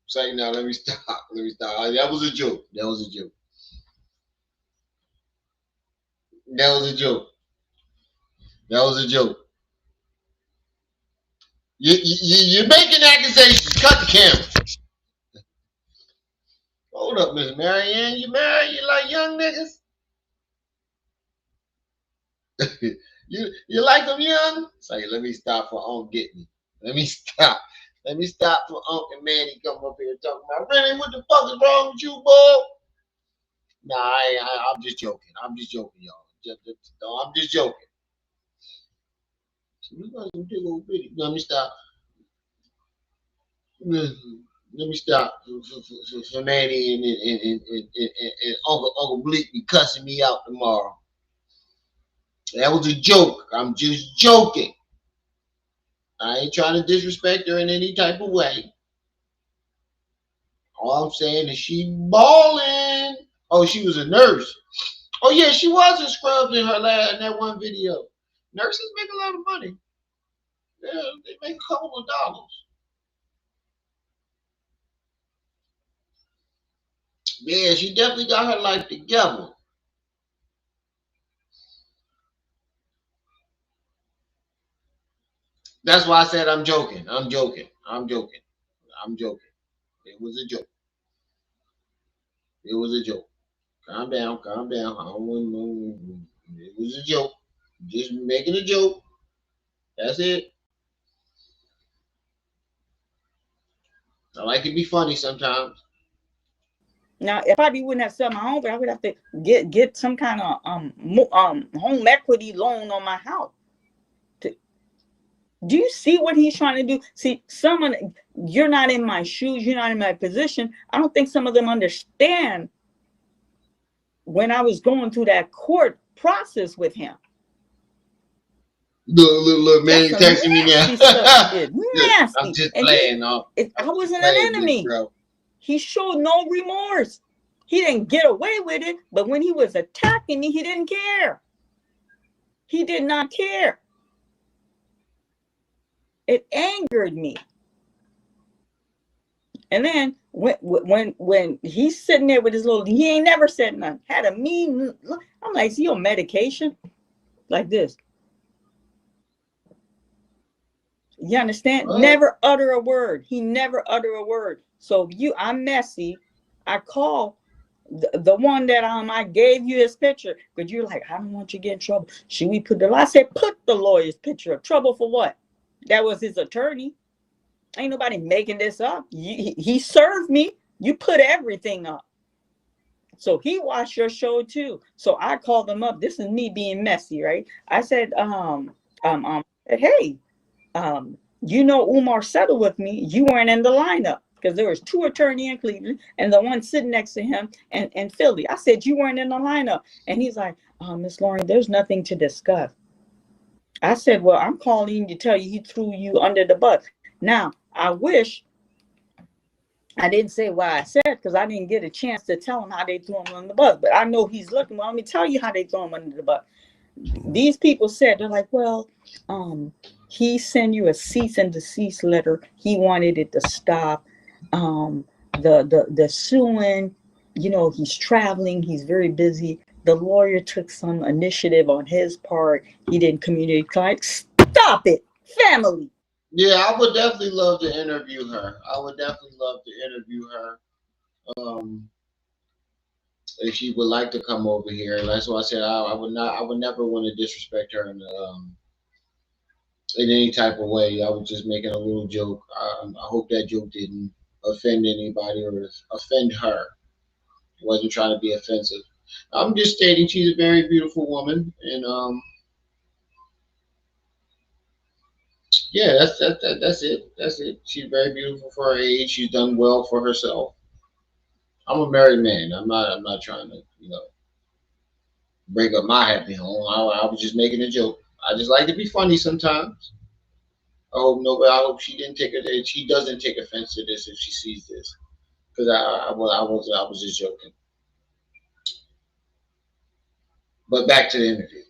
Say now, let me stop. That was a joke. That was a joke. You're making accusations. Cut the camera. Hold up, Miss Maryanne. You married? You like young niggas? you like them young? Say, let me stop for Unc get me. Let me stop for Unc and Manny come up here talking about, really, what the fuck is wrong with you, boy? Nah, I'm just joking. I'm just joking, y'all. I'm just joking. So we got some big old bitty. Let me stop. Let me stop for Manny and Uncle Bleak be cussing me out tomorrow. That was a joke. I'm just joking. I ain't trying to disrespect her in any type of way. All I'm saying is she balling. Oh, she was a nurse. Oh yeah, she was in scrubs in that one video. Nurses make a lot of money. Yeah, they make a couple of dollars. Yeah, she definitely got her life together. That's why I said I'm joking. I'm joking. It was a joke. Calm down. I don't want no. It was a joke. Just making a joke. That's it. I like to be funny sometimes. Now, if I wouldn't have sold my home, but I would have to get some kind of home equity loan on my house. Do you see what he's trying to do? See, you're not in my shoes, you're not in my position. I don't think some of them understand when I was going through that court process with him. Look, man, texting me now. Stuff he did. Nasty. I'm just playing, I wasn't an enemy. Bro. He showed no remorse. He didn't get away with it, but when he was attacking me, he didn't care. He did not care. It angered me. And then when he's sitting there with his he ain't never said nothing. Had a mean look. I'm like, is he on medication? Like this. You understand? What? Never utter a word. He never utter a word. So I'm messy. I call the one that I gave you his picture, because you're like, I don't want you to get in trouble. Should we put I said, put the lawyer's picture up. Trouble for what? That was his attorney. Ain't nobody making this up. He served me. You put everything up. So he watched your show too. So I called him up. This is me being messy, right? I said, hey, Umar settled with me. You weren't in the lineup, because there was 2 attorneys in Cleveland and the one sitting next to him in Philly. I said, you weren't in the lineup. And he's like, Miss Lauren, there's nothing to discuss. I said, well, I'm calling you to tell you he threw you under the bus. Now, I wish I didn't say what I said, because I didn't get a chance to tell him how they threw him under the bus. But I know he's looking. Well, let me tell you how they threw him under the bus. These people said, they're like, well, he sent you a cease and desist letter. He wanted it to stop. The suing, he's traveling. He's very busy. The lawyer took some initiative on his part. He didn't communicate. Stop it, family. Yeah, I would definitely love to interview her. If she would like to come over here. And that's why I said I would never want to disrespect her in any type of way. I was just making a little joke. I hope that joke didn't offend anybody or offend her. It wasn't trying to be offensive. I'm just stating she's a very beautiful woman, and yeah, that's it. That's it. She's very beautiful for her age. She's done well for herself. I'm a married man. I'm not trying to, break up my happy home. I was just making a joke. I just like to be funny sometimes. I hope she doesn't take offense to this if she sees this, because I was just joking. But back to the interview.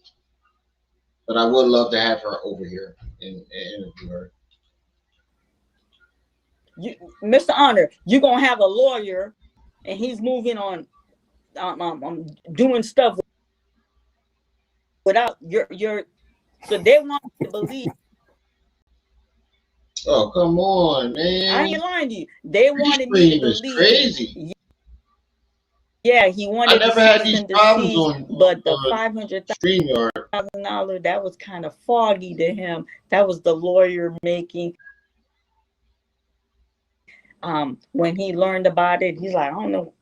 But I would love to have her over here and interview her. Mr. Honor, you're gonna have a lawyer, and he's moving on, doing stuff without your. So they want to believe. Oh, come on, man! I ain't lying to you. They wanted me to believe. Crazy. Yeah, he wanted. I never had these problems but the $500,000, that was kind of foggy to him. That was the lawyer making. When he learned about it, he's like, I don't know.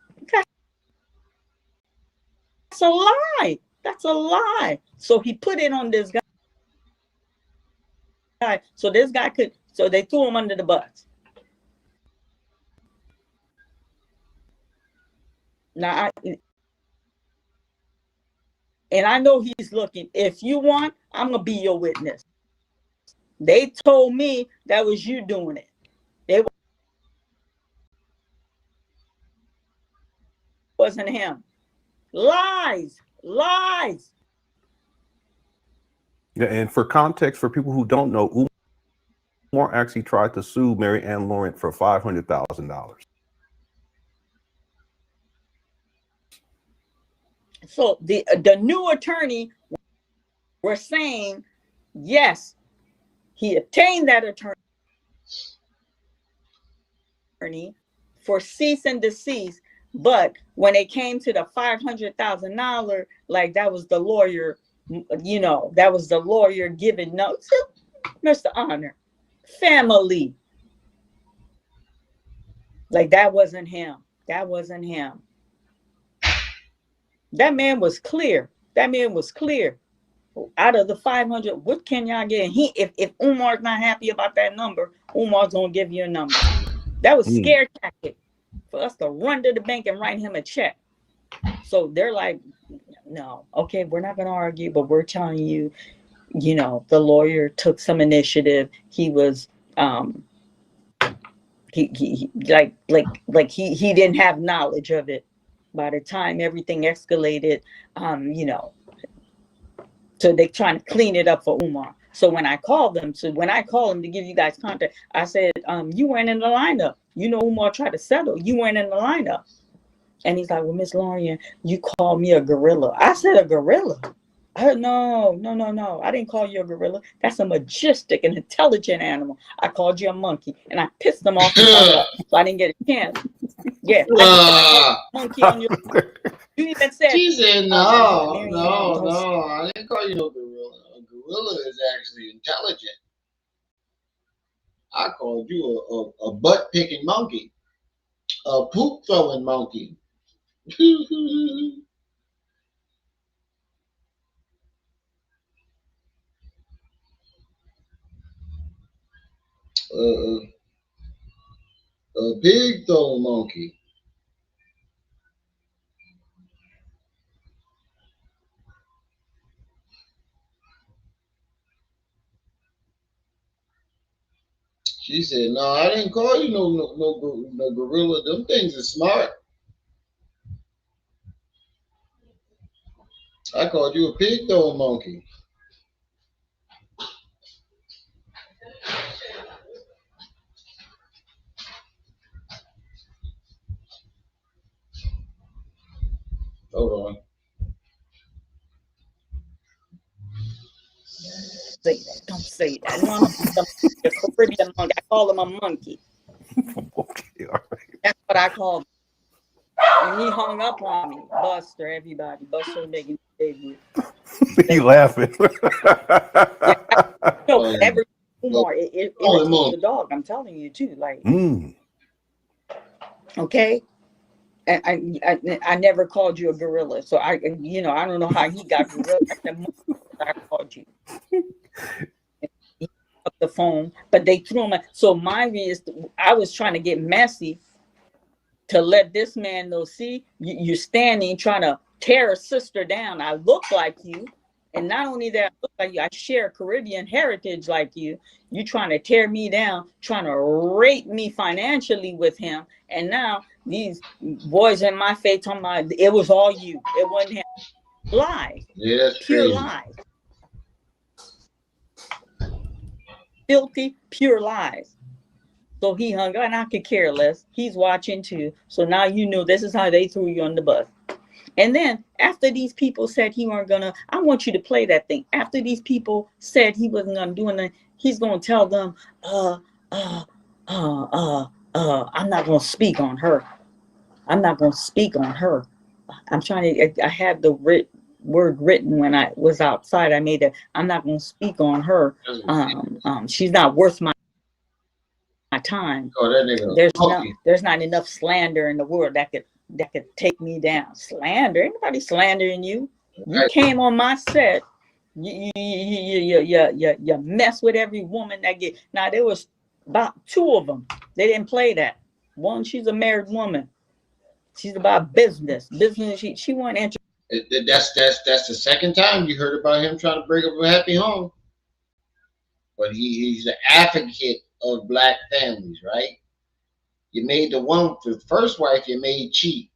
That's a lie. That's a lie. So he put it on this guy. So this guy so they threw him under the bus. Now, I know he's looking. If you want, I'm going to be your witness. They told me that was you doing it. It wasn't him. Lies. Yeah, and for context, for people who don't know, Umar actually tried to sue Maryanne Laurent for $500,000. So the new attorney were saying, yes, he obtained that attorney for cease and desist, but when it came to the $500,000, like that was the lawyer, that was the lawyer giving notes. Mr. Honor, family. Like that wasn't him. That wasn't him. That man was clear. out of the 500, what can y'all get? He, if Umar's not happy about that number, Umar's gonna give you a number. That was scare tactic for us to run to the bank and write him a check. So they're like, no, okay, we're not gonna argue, but we're telling you, you know, the lawyer took some initiative. He was he he didn't have knowledge of it by the time everything escalated, you know. So they're trying to clean it up for Umar. So when I called them, to give you guys contact, I said, you weren't in the lineup. You know, Umar tried to settle. You weren't in the lineup. And he's like, well, Miss Maryanne, you called me a gorilla. I said, a gorilla? I said, no. I didn't call you a gorilla. That's a majestic and intelligent animal. I called you a monkey. And I pissed them off and hung up. So I didn't get a chance. Yeah, I monkey on your. You even said. She said, no, I didn't call you no gorilla. A gorilla is actually intelligent. I called you a butt picking monkey, a poop throwing monkey. A pig throwing monkey. She said, no, I didn't call you no gorilla. Them things are smart. I called you a pig throwing monkey. Hold on. Say that. Don't say that. No, the Caribbean monkey. I call him a monkey. Okay, all right. That's what I called him. And he hung up on me. Buster, everybody. Buster making debut. He laughing. No, every Umar, it the dog. I'm telling you too. Like, okay. And I never called you a gorilla. So I don't know how he got gorilla. I called you. Up the phone, but they threw him. So mine is, I was trying to get messy to let this man know. See, you're standing trying to tear a sister down. I look like you, and not only that, I look like you. I share Caribbean heritage like you. You trying to tear me down, trying to rape me financially with him, and now these boys in my face talking about it was all you. It wasn't him. Lies. Yeah, that's pure crazy. Lies. Filthy, pure lies. So he hung up, and I could care less. He's watching too. So now you know this is how they threw you on the bus. And then after these people said he weren't gonna, I want you to play that thing. After these people said he wasn't gonna do anything, he's gonna tell them, I'm not gonna speak on her. I'm not gonna speak on her. I'm trying to. I had the word written when I was outside. I made it. I'm not going to speak on her. She's not worth my time. Oh, that nigga. There's not enough slander in the world that could take me down. Slander? Ain't nobody slandering you. You came on my set. You mess with every woman that get. Now there was about 2 of them. They didn't play that. One, she's a married woman. She's about business. She wasn't interested. That's the second time you heard about him trying to break up a happy home. But he's the advocate of black families, right? You made the first wife you made cheat.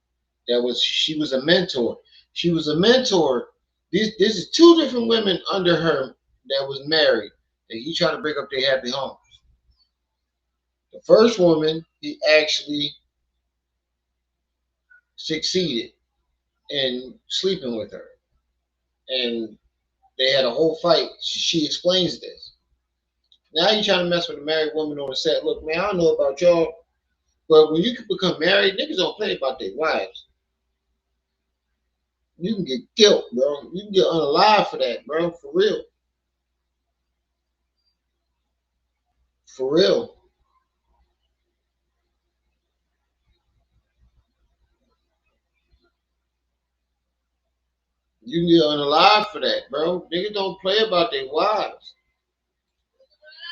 She was a mentor. She was a mentor. This is 2 different women under her that was married that he tried to break up their happy homes. The first woman, he actually succeeded in sleeping with her. And they had a whole fight. She explains this. Now you're trying to mess with a married woman on the set. Look, man, I don't know about y'all, but when you can become married, niggas don't play about their wives. You can get killed, bro. You can get unalive for that, bro. For real. For real. You get unalive for that, bro. Niggas don't play about their wives.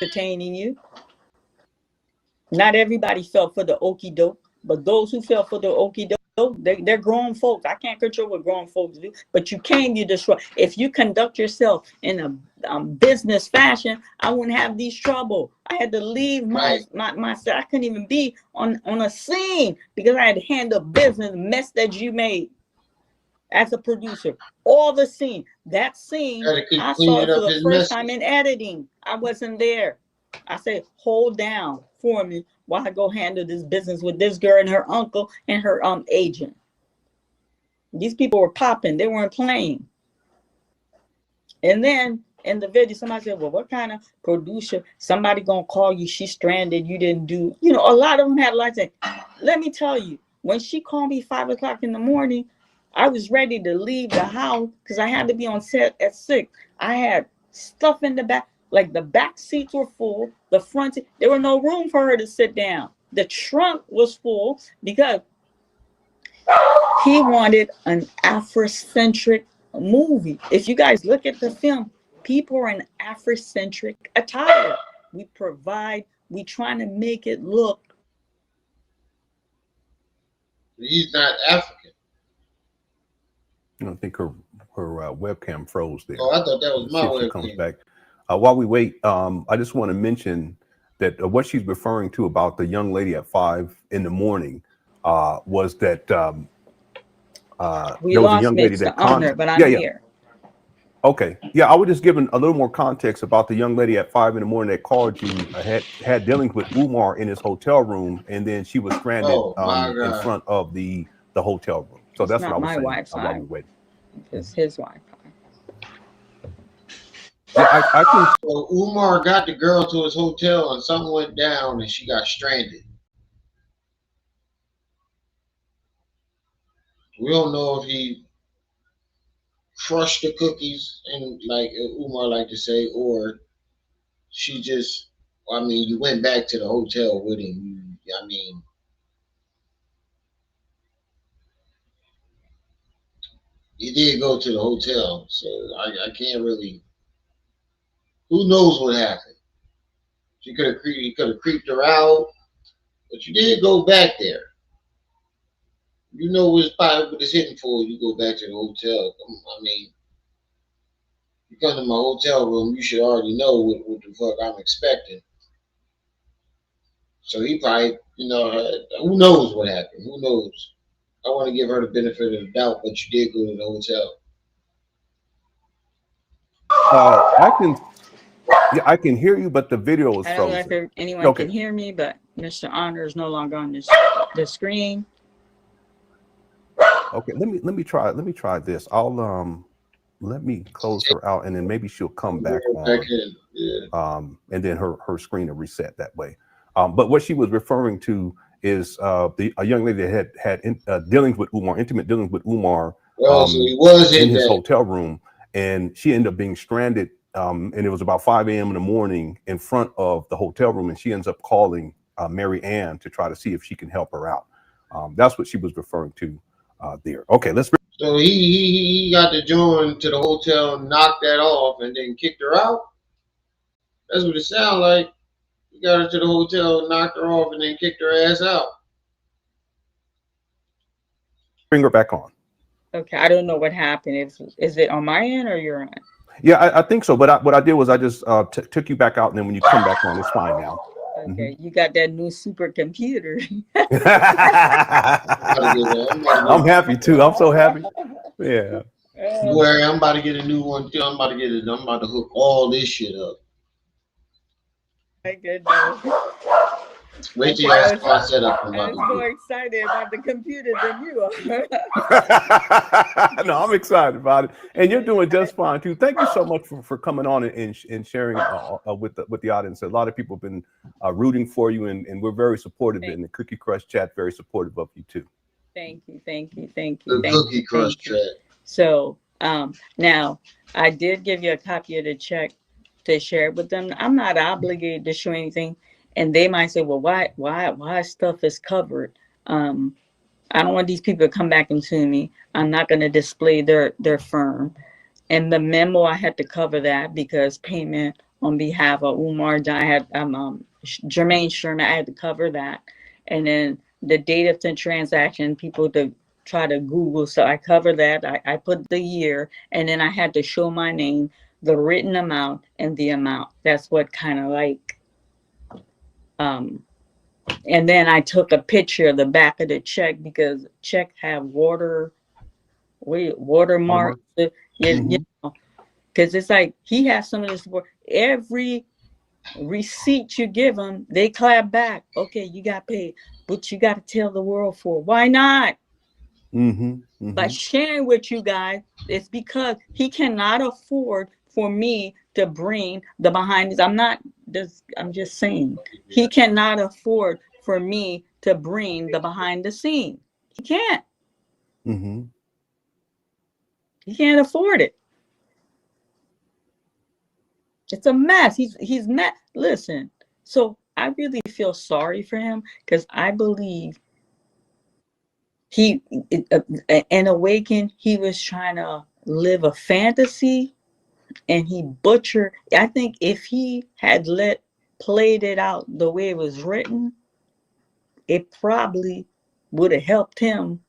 Entertaining you. Not everybody fell for the okie doke, but those who fell for the okie doke, they're grown folks. I can't control what grown folks do, but you destroy. If you conduct yourself in a business fashion, I wouldn't have these trouble. I had to leave my I couldn't even be on a scene because I had to handle business mess that you made as a producer. All the scene, that scene, I saw it for the first time in editing. I wasn't there. I said, hold down for me while I go handle this business with this girl and her uncle and her agent. These people were popping. They weren't playing. And then in the video, somebody said, well, what kind of producer? Somebody gonna call you, she's stranded, you didn't do. You know, a lot of them had like that. Let me tell you, when she called me 5 o'clock in the morning, I was ready to leave the house because I had to be on set at 6. I had stuff in the back. Like the back seats were full, the front, there was no room for her to sit down. The trunk was full because he wanted an Afrocentric movie. If you guys look at the film, people are in Afrocentric attire. We trying to make it look. He's not African. I don't think her webcam froze there. Oh, I thought that was my webcam. Comes back. While we wait, I just want to mention that what she's referring to about the young lady at 5 in the morning was that We there was lost a young lady that honor, but I'm here. Okay, yeah, I would just give a little more context about the young lady at 5 in the morning that called you, had dealings with Umar in his hotel room, and then she was stranded in front of the hotel room. So that's what I was saying. While we wait. It's his wife. Yeah, I can. So Umar got the girl to his hotel and something went down and she got stranded. We don't know if he crushed the cookies and like Umar like to say, or she just, I mean, you went back to the hotel with him. I mean, he did go to the hotel, so I can't really. Who knows what happened? He could have creeped her out, but you did go back there. You know what it's hitting for. You go back to the hotel. I mean, you come to my hotel room, you should already know what the fuck I'm expecting. So he probably, who knows what happened? Who knows? I want to give her the benefit of the doubt, but you did go to the hotel. I can hear you, but the video is frozen. I don't know if anyone can hear me, but Mr. Honor is no longer on the screen. Okay, let me try this. I'll let me close her out, and then maybe she'll come back on. Yeah. And then her screen will reset that way. But what she was referring to is a young lady that had dealings with Umar, intimate dealings with Umar. So he was in his hotel room, and she ended up being stranded. And it was about 5 a.m. in the morning in front of the hotel room, and she ends up calling Maryanne to try to see if she can help her out. That's what she was referring to there. Okay, let's. So he got the joint to the hotel, knocked that off, and then kicked her out. That's what it sounded like. He got her to the hotel, knocked her off, and then kicked her ass out. Bring her back on. Okay, I don't know what happened. Is it on my end or your end? Yeah, I think so. But what I did was I just took you back out, and then when you come back on, it's fine now. Okay, you got that new supercomputer. I'm happy too. I'm so happy. Yeah. Where I'm about to get a new one too. I'm about to hook all this shit up. My goodness. Wait till y'all start set up. I'm more excited about the computer than you are. No, I'm excited about it, and you're doing just fine too. Thank you so much for coming on and sharing with the audience. A lot of people have been rooting for you, and we're very supportive in the Cookie Crush chat. Very supportive of you too. Thank you. The Cookie Crush chat. So now I did give you a copy of the check to share it with them. I'm not obligated to show anything. And they might say, well, why stuff is covered? I don't want these people to come back and sue me. I'm not going to display their firm. And the memo, I had to cover that because payment on behalf of Umar, I had Jermaine Sherman, I had to cover that. And then the date of the transaction, people to try to Google, so I cover that. I put the year, and then I had to show my name, the written amount, and the amount. That's what kind of like, and then I took a picture of the back of the check because check have watermark. Yeah, you know, because it's like he has some of this work. Every receipt you give them, they clap back. Okay, you got paid, but you got to tell the world for why not? By sharing with you guys, it's because he cannot afford for me to bring the behind this. I'm just saying he cannot afford for me to bring the behind the scene. He can't. He can't afford it. It's a mess. He's mad. Listen, so I really feel sorry for him because I believe he, in Awaken, he was trying to live a fantasy and he butchered. I think if he had played it out the way it was written, it probably would have helped him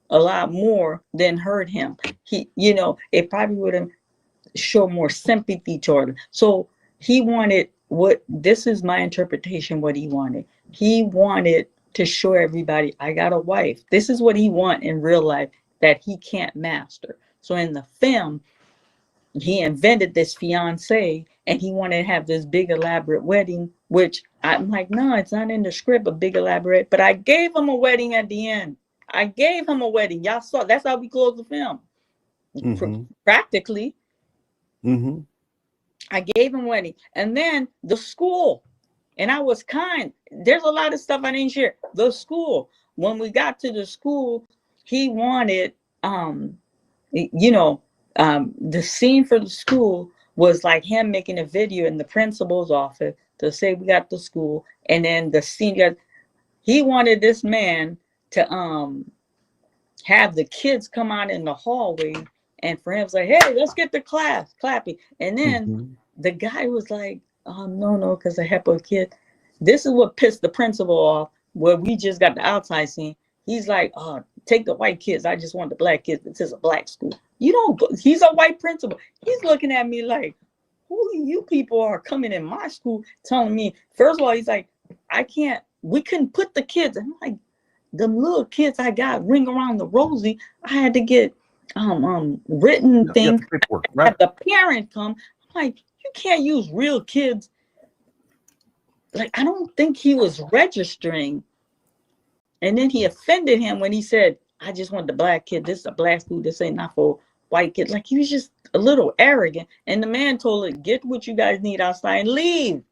a lot more than hurt him. It probably would have show more sympathy toward him. So he wanted this is my interpretation, what he wanted. He wanted to show everybody, I got a wife. This is what he want in real life that he can't master. So in the film, he invented this fiance and he wanted to have this big elaborate wedding, which I'm like, no, it's not in the script, a big elaborate, but I gave him a wedding at the end. I gave him a wedding. Y'all saw, that's how we closed the film. Practically. I gave him wedding. And then the school, and I was kind. There's a lot of stuff I didn't share. The school, when we got to the school, he wanted, the scene for the school was like him making a video in the principal's office to say we got the school. And then the scene, he wanted this man to have the kids come out in the hallway. And for him, it's like, hey, let's get the class clapping. And then the guy was like, oh, no, because I have a kid. This is what pissed the principal off, where we just got the outside scene. He's like, oh, take the white kids. I just want the black kids. This is a black school. You don't go. He's a white principal. He's looking at me like, who you people are coming in my school telling me? First of all, he's like, we couldn't put the kids. I'm like, them little kids I got ring around the rosy. I had to get written things. Right. Had the parent come. I'm like, you can't use real kids. Like, I don't think he was registering. And then he offended him when he said, I just want the black kid. This is a black school. This ain't not for white kids. Like, he was just a little arrogant. And the man told her, get what you guys need outside and leave.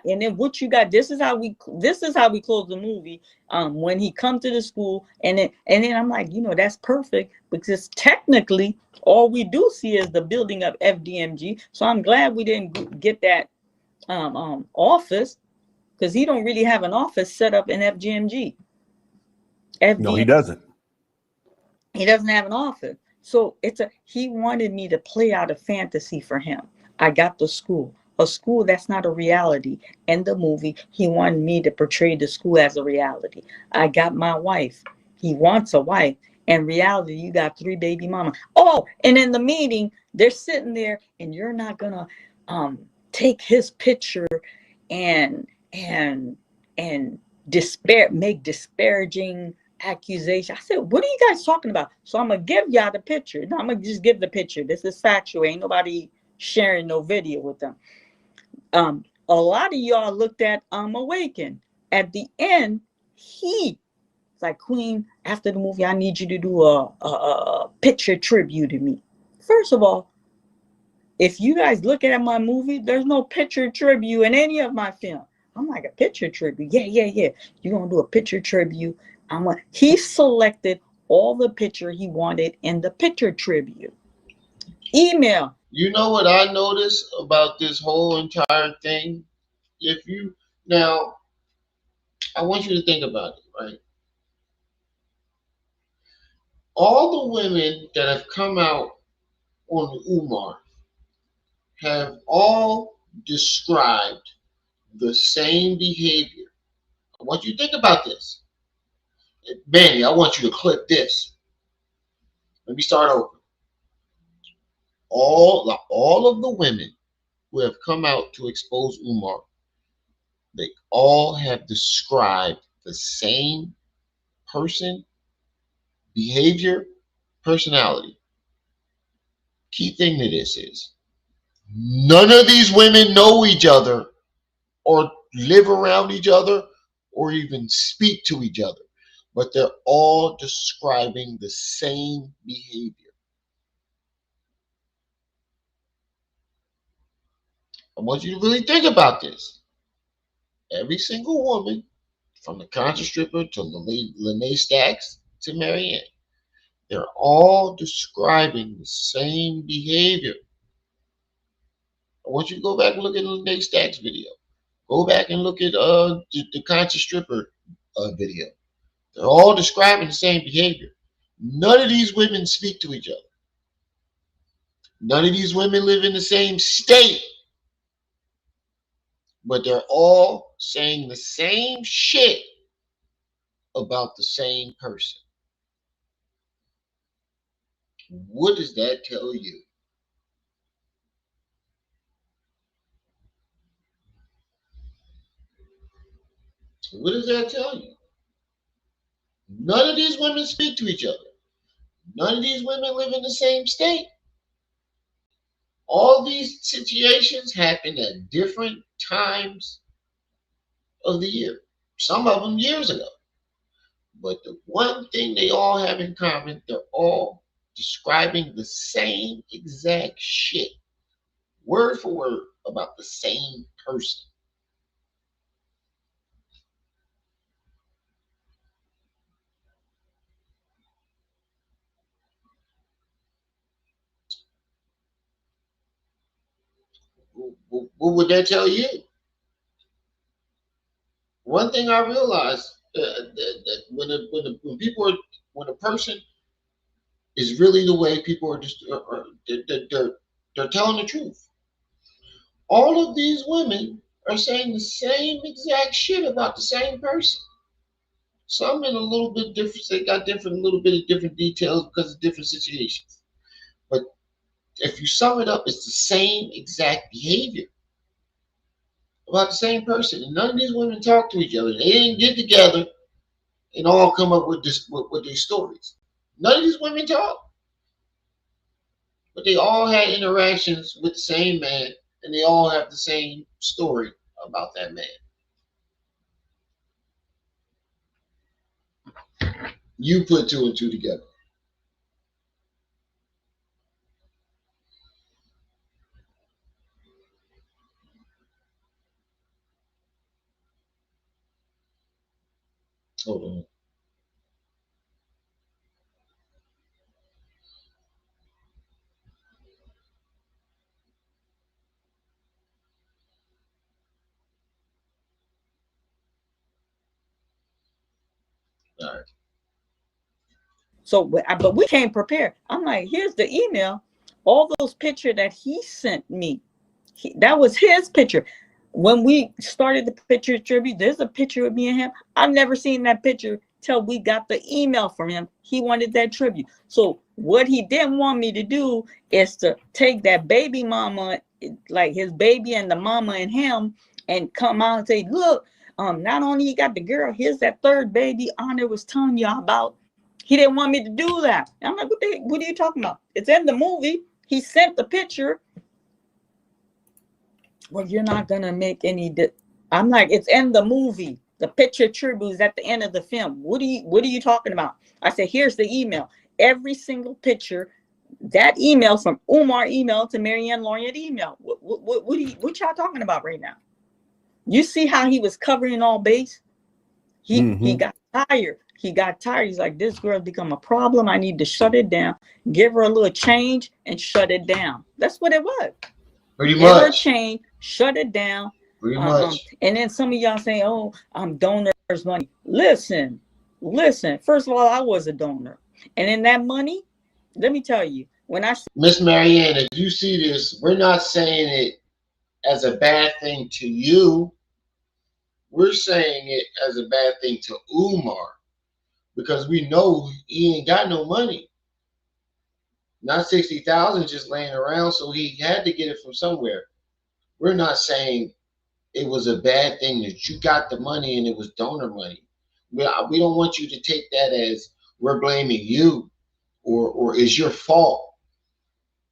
And then what you got, this is how we close the movie. When he come to the school, and then I'm like, that's perfect, because technically all we do see is the building of FDMG. So I'm glad we didn't get that office, because he don't really have an office set up in FDMG. No, he doesn't. He doesn't have an office. So he wanted me to play out a fantasy for him. I got the school. A school that's not a reality. In the movie, he wanted me to portray the school as a reality. I got my wife. He wants a wife. In reality, you got 3 baby mamas. Oh, and in the meeting, they're sitting there, and you're not gonna take his picture and make disparaging accusation. I said, what are you guys talking about? So I'm gonna give y'all the picture. No, I'm gonna just give the picture. This is factual. Ain't nobody sharing no video with them. A lot of y'all looked at Awaken. At the end, it's like, Queen, after the movie, I need you to do a picture tribute to me. First of all, if you guys look at my movie, there's no picture tribute in any of my film. I'm like, a picture tribute? Yeah. You're gonna do a picture tribute. He selected all the picture he wanted in the picture tribute. Email. You know what I noticed about this whole entire thing? Now, I want you to think about it, right? All the women that have come out on Umar have all described the same behavior. I want you to think about this. Manny, I want you to clip this. Let me start over. All of the women who have come out to expose Umar, they all have described the same person, behavior, personality. Key thing to this is none of these women know each other or live around each other or even speak to each other, but they're all describing the same behavior. I want you to really think about this. Every single woman, from the conscious stripper to Lene Stacks to Maryanne, they're all describing the same behavior. I want you to go back and look at Lene Stacks' video. Go back and look at the conscious stripper video. They're all describing the same behavior. None of these women speak to each other. None of these women live in the same state. But they're all saying the same shit about the same person. What does that tell you? What does that tell you? None of these women speak to each other. None of these women live in the same state. All these situations happen at different times of the year. Some of them years ago. But the one thing they all have in common, they're all describing the same exact shit, word for word, about the same person. What would that tell you? One thing I realized that when a person is really the way people are just they're telling the truth. All of these women are saying the same exact shit about the same person. Some in a little bit different. They got a little bit of different details because of different situations. But if you sum it up, it's the same exact behavior about the same person. And none of these women talk to each other. They didn't get together and all come up with these stories. None of these women talk. But they all had interactions with the same man, and they all have the same story about that man. You put two and two together. Hold on. All right. So, but we came prepared. I'm like, here's the email. All those pictures that he sent me, that was his picture. When we started the picture tribute, there's a picture of me and him. I've never seen that picture till we got the email from him. He wanted that tribute. So what he didn't want me to do is to take that baby mama, like his baby and the mama and him, and come out and say, look, not only you got the girl, here's that third baby Honor was telling y'all about. He didn't want me to do that. I'm like, what are you talking about? It's in the movie. He sent the picture. Well, you're not gonna make any. I'm like, it's in the movie. The picture tribute is at the end of the film. What are you talking about? I said, here's the email. Every single picture, that email from Umar email to Maryanne Lorient email. What y'all talking about right now? You see how he was covering all base? He got tired. He got tired. He's like, this girl's become a problem. I need to shut it down. Give her a little change and shut it down. That's what it was. Pretty Give her a much. change, shut it down. Pretty much. And then some of y'all say, oh, I'm donors money. Listen. First of all, I was a donor. And in that money, let me tell you, when I Miss Maryanne, if you see this, we're not saying it as a bad thing to you. We're saying it as a bad thing to Umar because we know he ain't got no money. Not 60,000 just laying around, so he had to get it from somewhere. We're not saying it was a bad thing that you got the money and it was donor money. We don't want you to take that as we're blaming you or it's your fault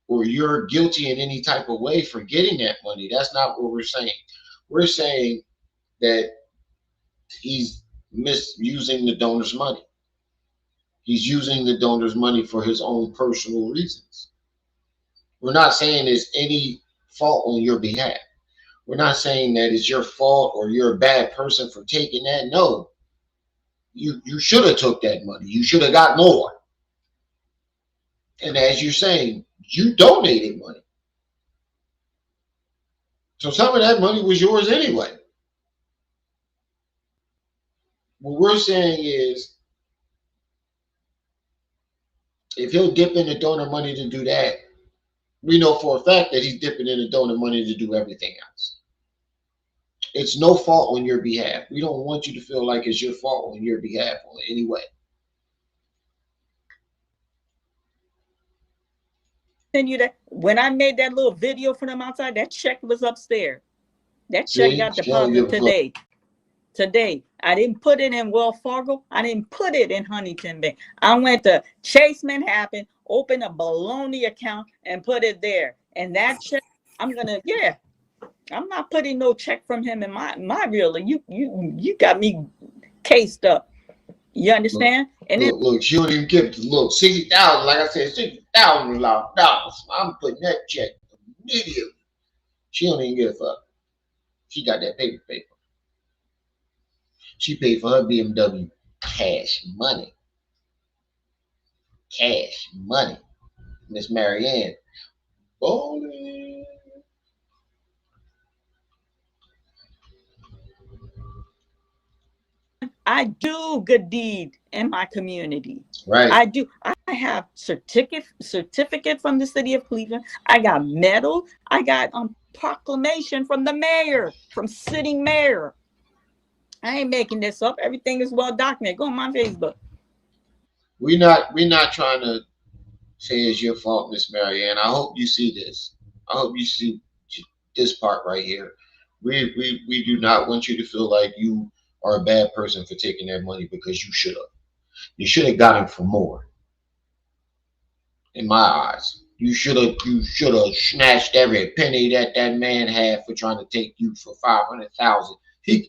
or you're guilty in any type of way for getting that money. That's not what we're saying. We're saying that he's misusing the donor's money. He's using the donor's money for his own personal reasons. We're not saying there's any fault on your behalf. We're not saying that it's your fault or you're a bad person for taking that. No, you should have took that money. You should have got more. And as you're saying, you donated money. So some of that money was yours anyway. What we're saying is, if he'll dip in the donor money to do that, we know for a fact that he's dipping in the donor money to do everything else. It's no fault on your behalf. We don't want you to feel like it's your fault on your behalf in any way. you that when I made that little video for them outside, that check was upstairs. That check got deposited today. Today, I didn't put it in Wells Fargo. I didn't put it in Huntington Bank. I went to Chase Manhattan, opened a baloney account, and put it there. And that check, I'm not putting no check from him in my real. You got me cased up. You understand? Look, she don't even give $60,000. Like I said, $60,000. I'm putting that check immediately. She don't even give a fuck. She got that paper. She paid for her BMW cash money. Cash money. Miss Maryanne. Bowling. I do good deed in my community. Right. I do. I have certificate from the city of Cleveland. I got medal. I got proclamation from the mayor, from sitting mayor. I ain't making this up. Everything is well documented. Go on my Facebook. We're not trying to say it's your fault, Miss Maryanne. I hope you see this. I hope you see this part right here. We do not want you to feel like you are a bad person for taking that money because you should have. You should have got him for more. In my eyes, you should have snatched every penny that man had for trying to take you for 500,000.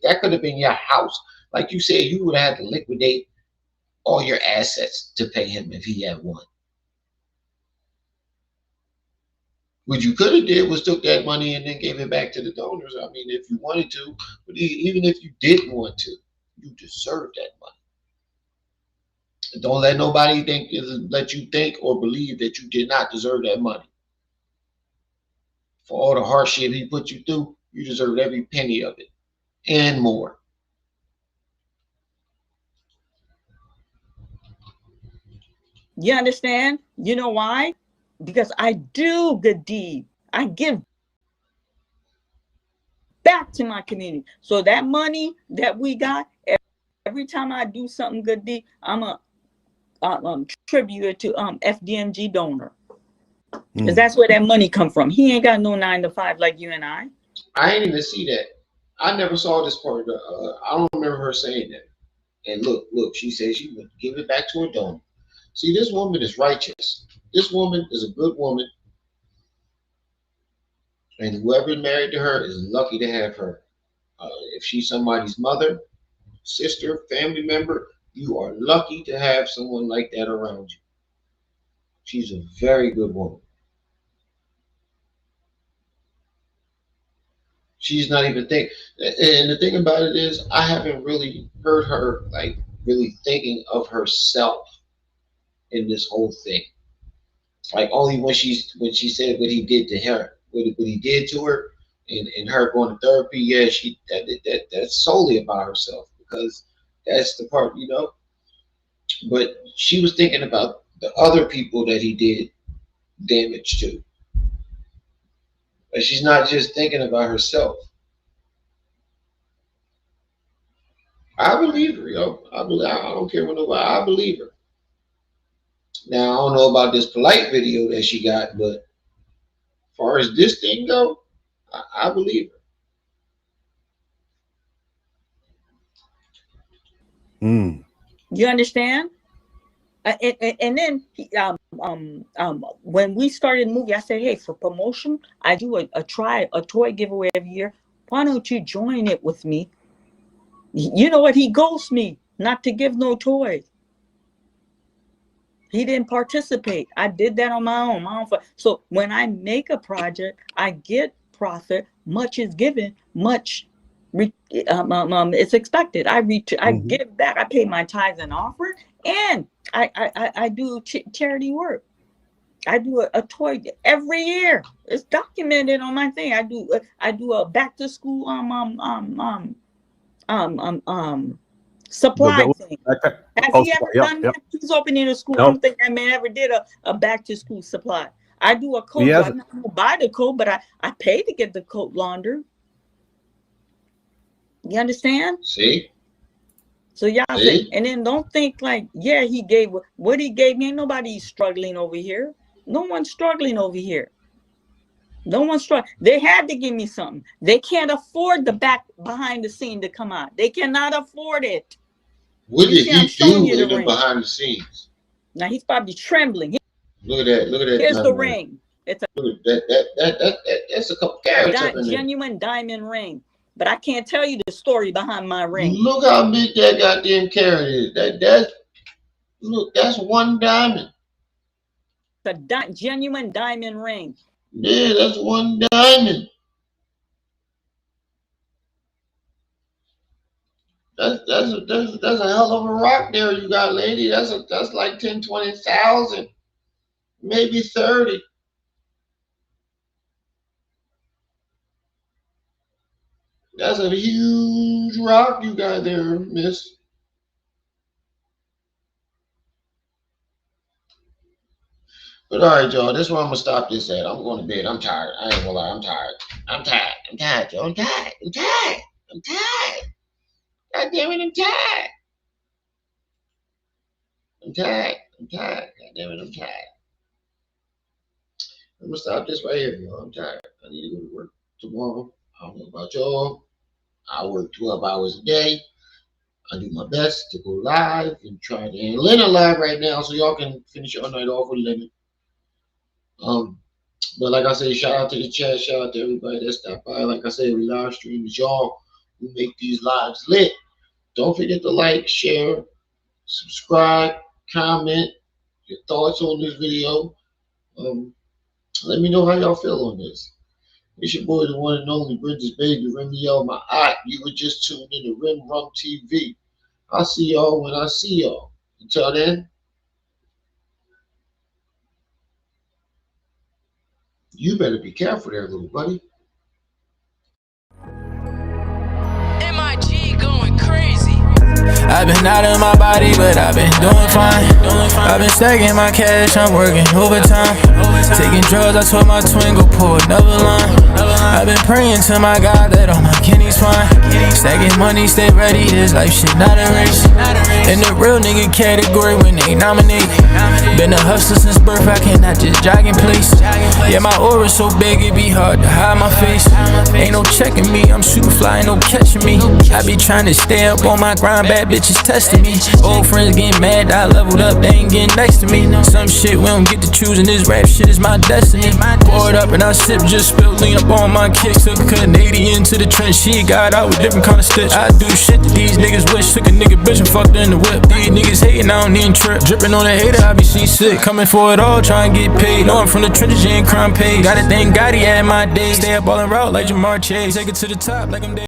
That could have been your house. Like you said, you would have had to liquidate all your assets to pay him if he had one. What you could have did was took that money and then gave it back to the donors. I mean, if you wanted to, but even if you didn't want to, you deserve that money. Don't let nobody let you think or believe that you did not deserve that money. For all the hardship he put you through, you deserve every penny of it and more. You understand? You know why? Because I do good deed. I give back to my community. So that money that we got, every time I do something good deed, I'm a tribute it to FDMG donor. Because that's where that money come from. He ain't got no 9-to-5 like you and I. I ain't even see that. I never saw this part. I don't remember her saying that. And look, she said she would give it back to her donor. See, this woman is righteous. This woman is a good woman. And whoever married to her is lucky to have her. If she's somebody's mother, sister, family member, you are lucky to have someone like that around you. She's a very good woman. She's not even thinking. And the thing about it is, I haven't really heard her like really thinking of herself in this whole thing. Like only when she said what he did to her, what he did to her, and her going to therapy. Yeah, that's solely about herself because that's the part, But she was thinking about the other people that he did damage to. But she's not just thinking about herself. I believe her, yo. I don't care what nobody. I believe her. Now I don't know about this polite video that she got, but as far as this thing go, I believe her. You understand? And then when we started the movie, I said, hey, for promotion, I do a toy giveaway every year. Why don't you join it with me? You know what? He ghosts me not to give no toys. He didn't participate. I did that on my own. So when I make a project, I get profit. Much is given, much it's expected. I give back. I pay my tithes and offering, and I do charity work. I do a toy every year. It's documented on my thing. I do a back to school supply thing. Has he ever done that? He's opening a school. I don't think that man ever did a back to school supply. I do a coat. I'm not gonna buy the coat, but I pay to get the coat laundered. You understand? See? So y'all say, and then don't think like, yeah, he gave what he gave me. Ain't nobody struggling over here. No one's struggling over here. No one's struggling. They had to give me something. They can't afford the behind the scene to come out. They cannot afford it. What did he do in the behind the scenes? Now he's probably trembling. Look at that. Look at that. Here's the ring. It's a look at that's a couple carats up in there. Genuine diamond ring. But I can't tell you the story behind my ring. Look how big that goddamn carat is. That's one diamond. It's a genuine diamond ring. Yeah, that's one diamond. That's a hell of a rock there you got, lady. That's like 10, 20,000, maybe 30. That's a huge rock you got there, miss. But all right, y'all, this is where I'm gonna stop this at. I'm going to bed. I'm tired. I ain't gonna lie, I'm tired. I'm tired, y'all. I'm tired. God damn it, I'm tired. God damn it, I'm tired. I'm gonna stop this right here, y'all. I'm tired. I need to go to work tomorrow. I don't know about y'all. I work 12 hours a day. I do my best to go live and try to end Lenon live right now so y'all can finish your night off with Lenon. But like I say, shout out to the chat, shout out to everybody that stopped by. Like I said, we live stream. It's y'all who make these lives lit. Don't forget to like, share, subscribe, comment your thoughts on this video. Let me know how y'all feel on this. It's your boy, the one and only Bridges Baby, Remiel, my aunt. You were just tuned in to Rim Rum TV. I'll see y'all when I see y'all. Until then, you better be careful there, little buddy. MIG going crazy. I've been out of my body, but I've been doing fine. I've been stacking my cash, I'm working overtime. Taking drugs, I told my twin go pull another line. I've been praying to my God that all my kidneys fine. Stacking money, stay ready, this life shit not a race. In the real nigga category when they nominate. Been a hustler since birth, I cannot just jog in place. Yeah, my aura so big it be hard to hide my face. Ain't no checking me, I'm super fly, ain't no catching me. I be trying to stay up on my grind, bad bitches testing me. Old friends getting mad, I leveled up, they ain't getting next to me. Some shit we don't get to choose, and this rap shit is my destiny. Pour it up and I sip, just spilled lean up on my kicks. Took a Canadian to the trench, she got out with different kind of stitch. I do shit that these niggas wish. Took a nigga bitch and fucked her in the whip. These niggas hating, I don't even trip. Dripping on a hater, I be seasick. Coming for it all, trying to get paid. Know I'm from the trenches, you ain't crime paid. Got a thing, Gotti at my days. Stay up all in route like Jamar Chase. Take it to the top like I'm dead.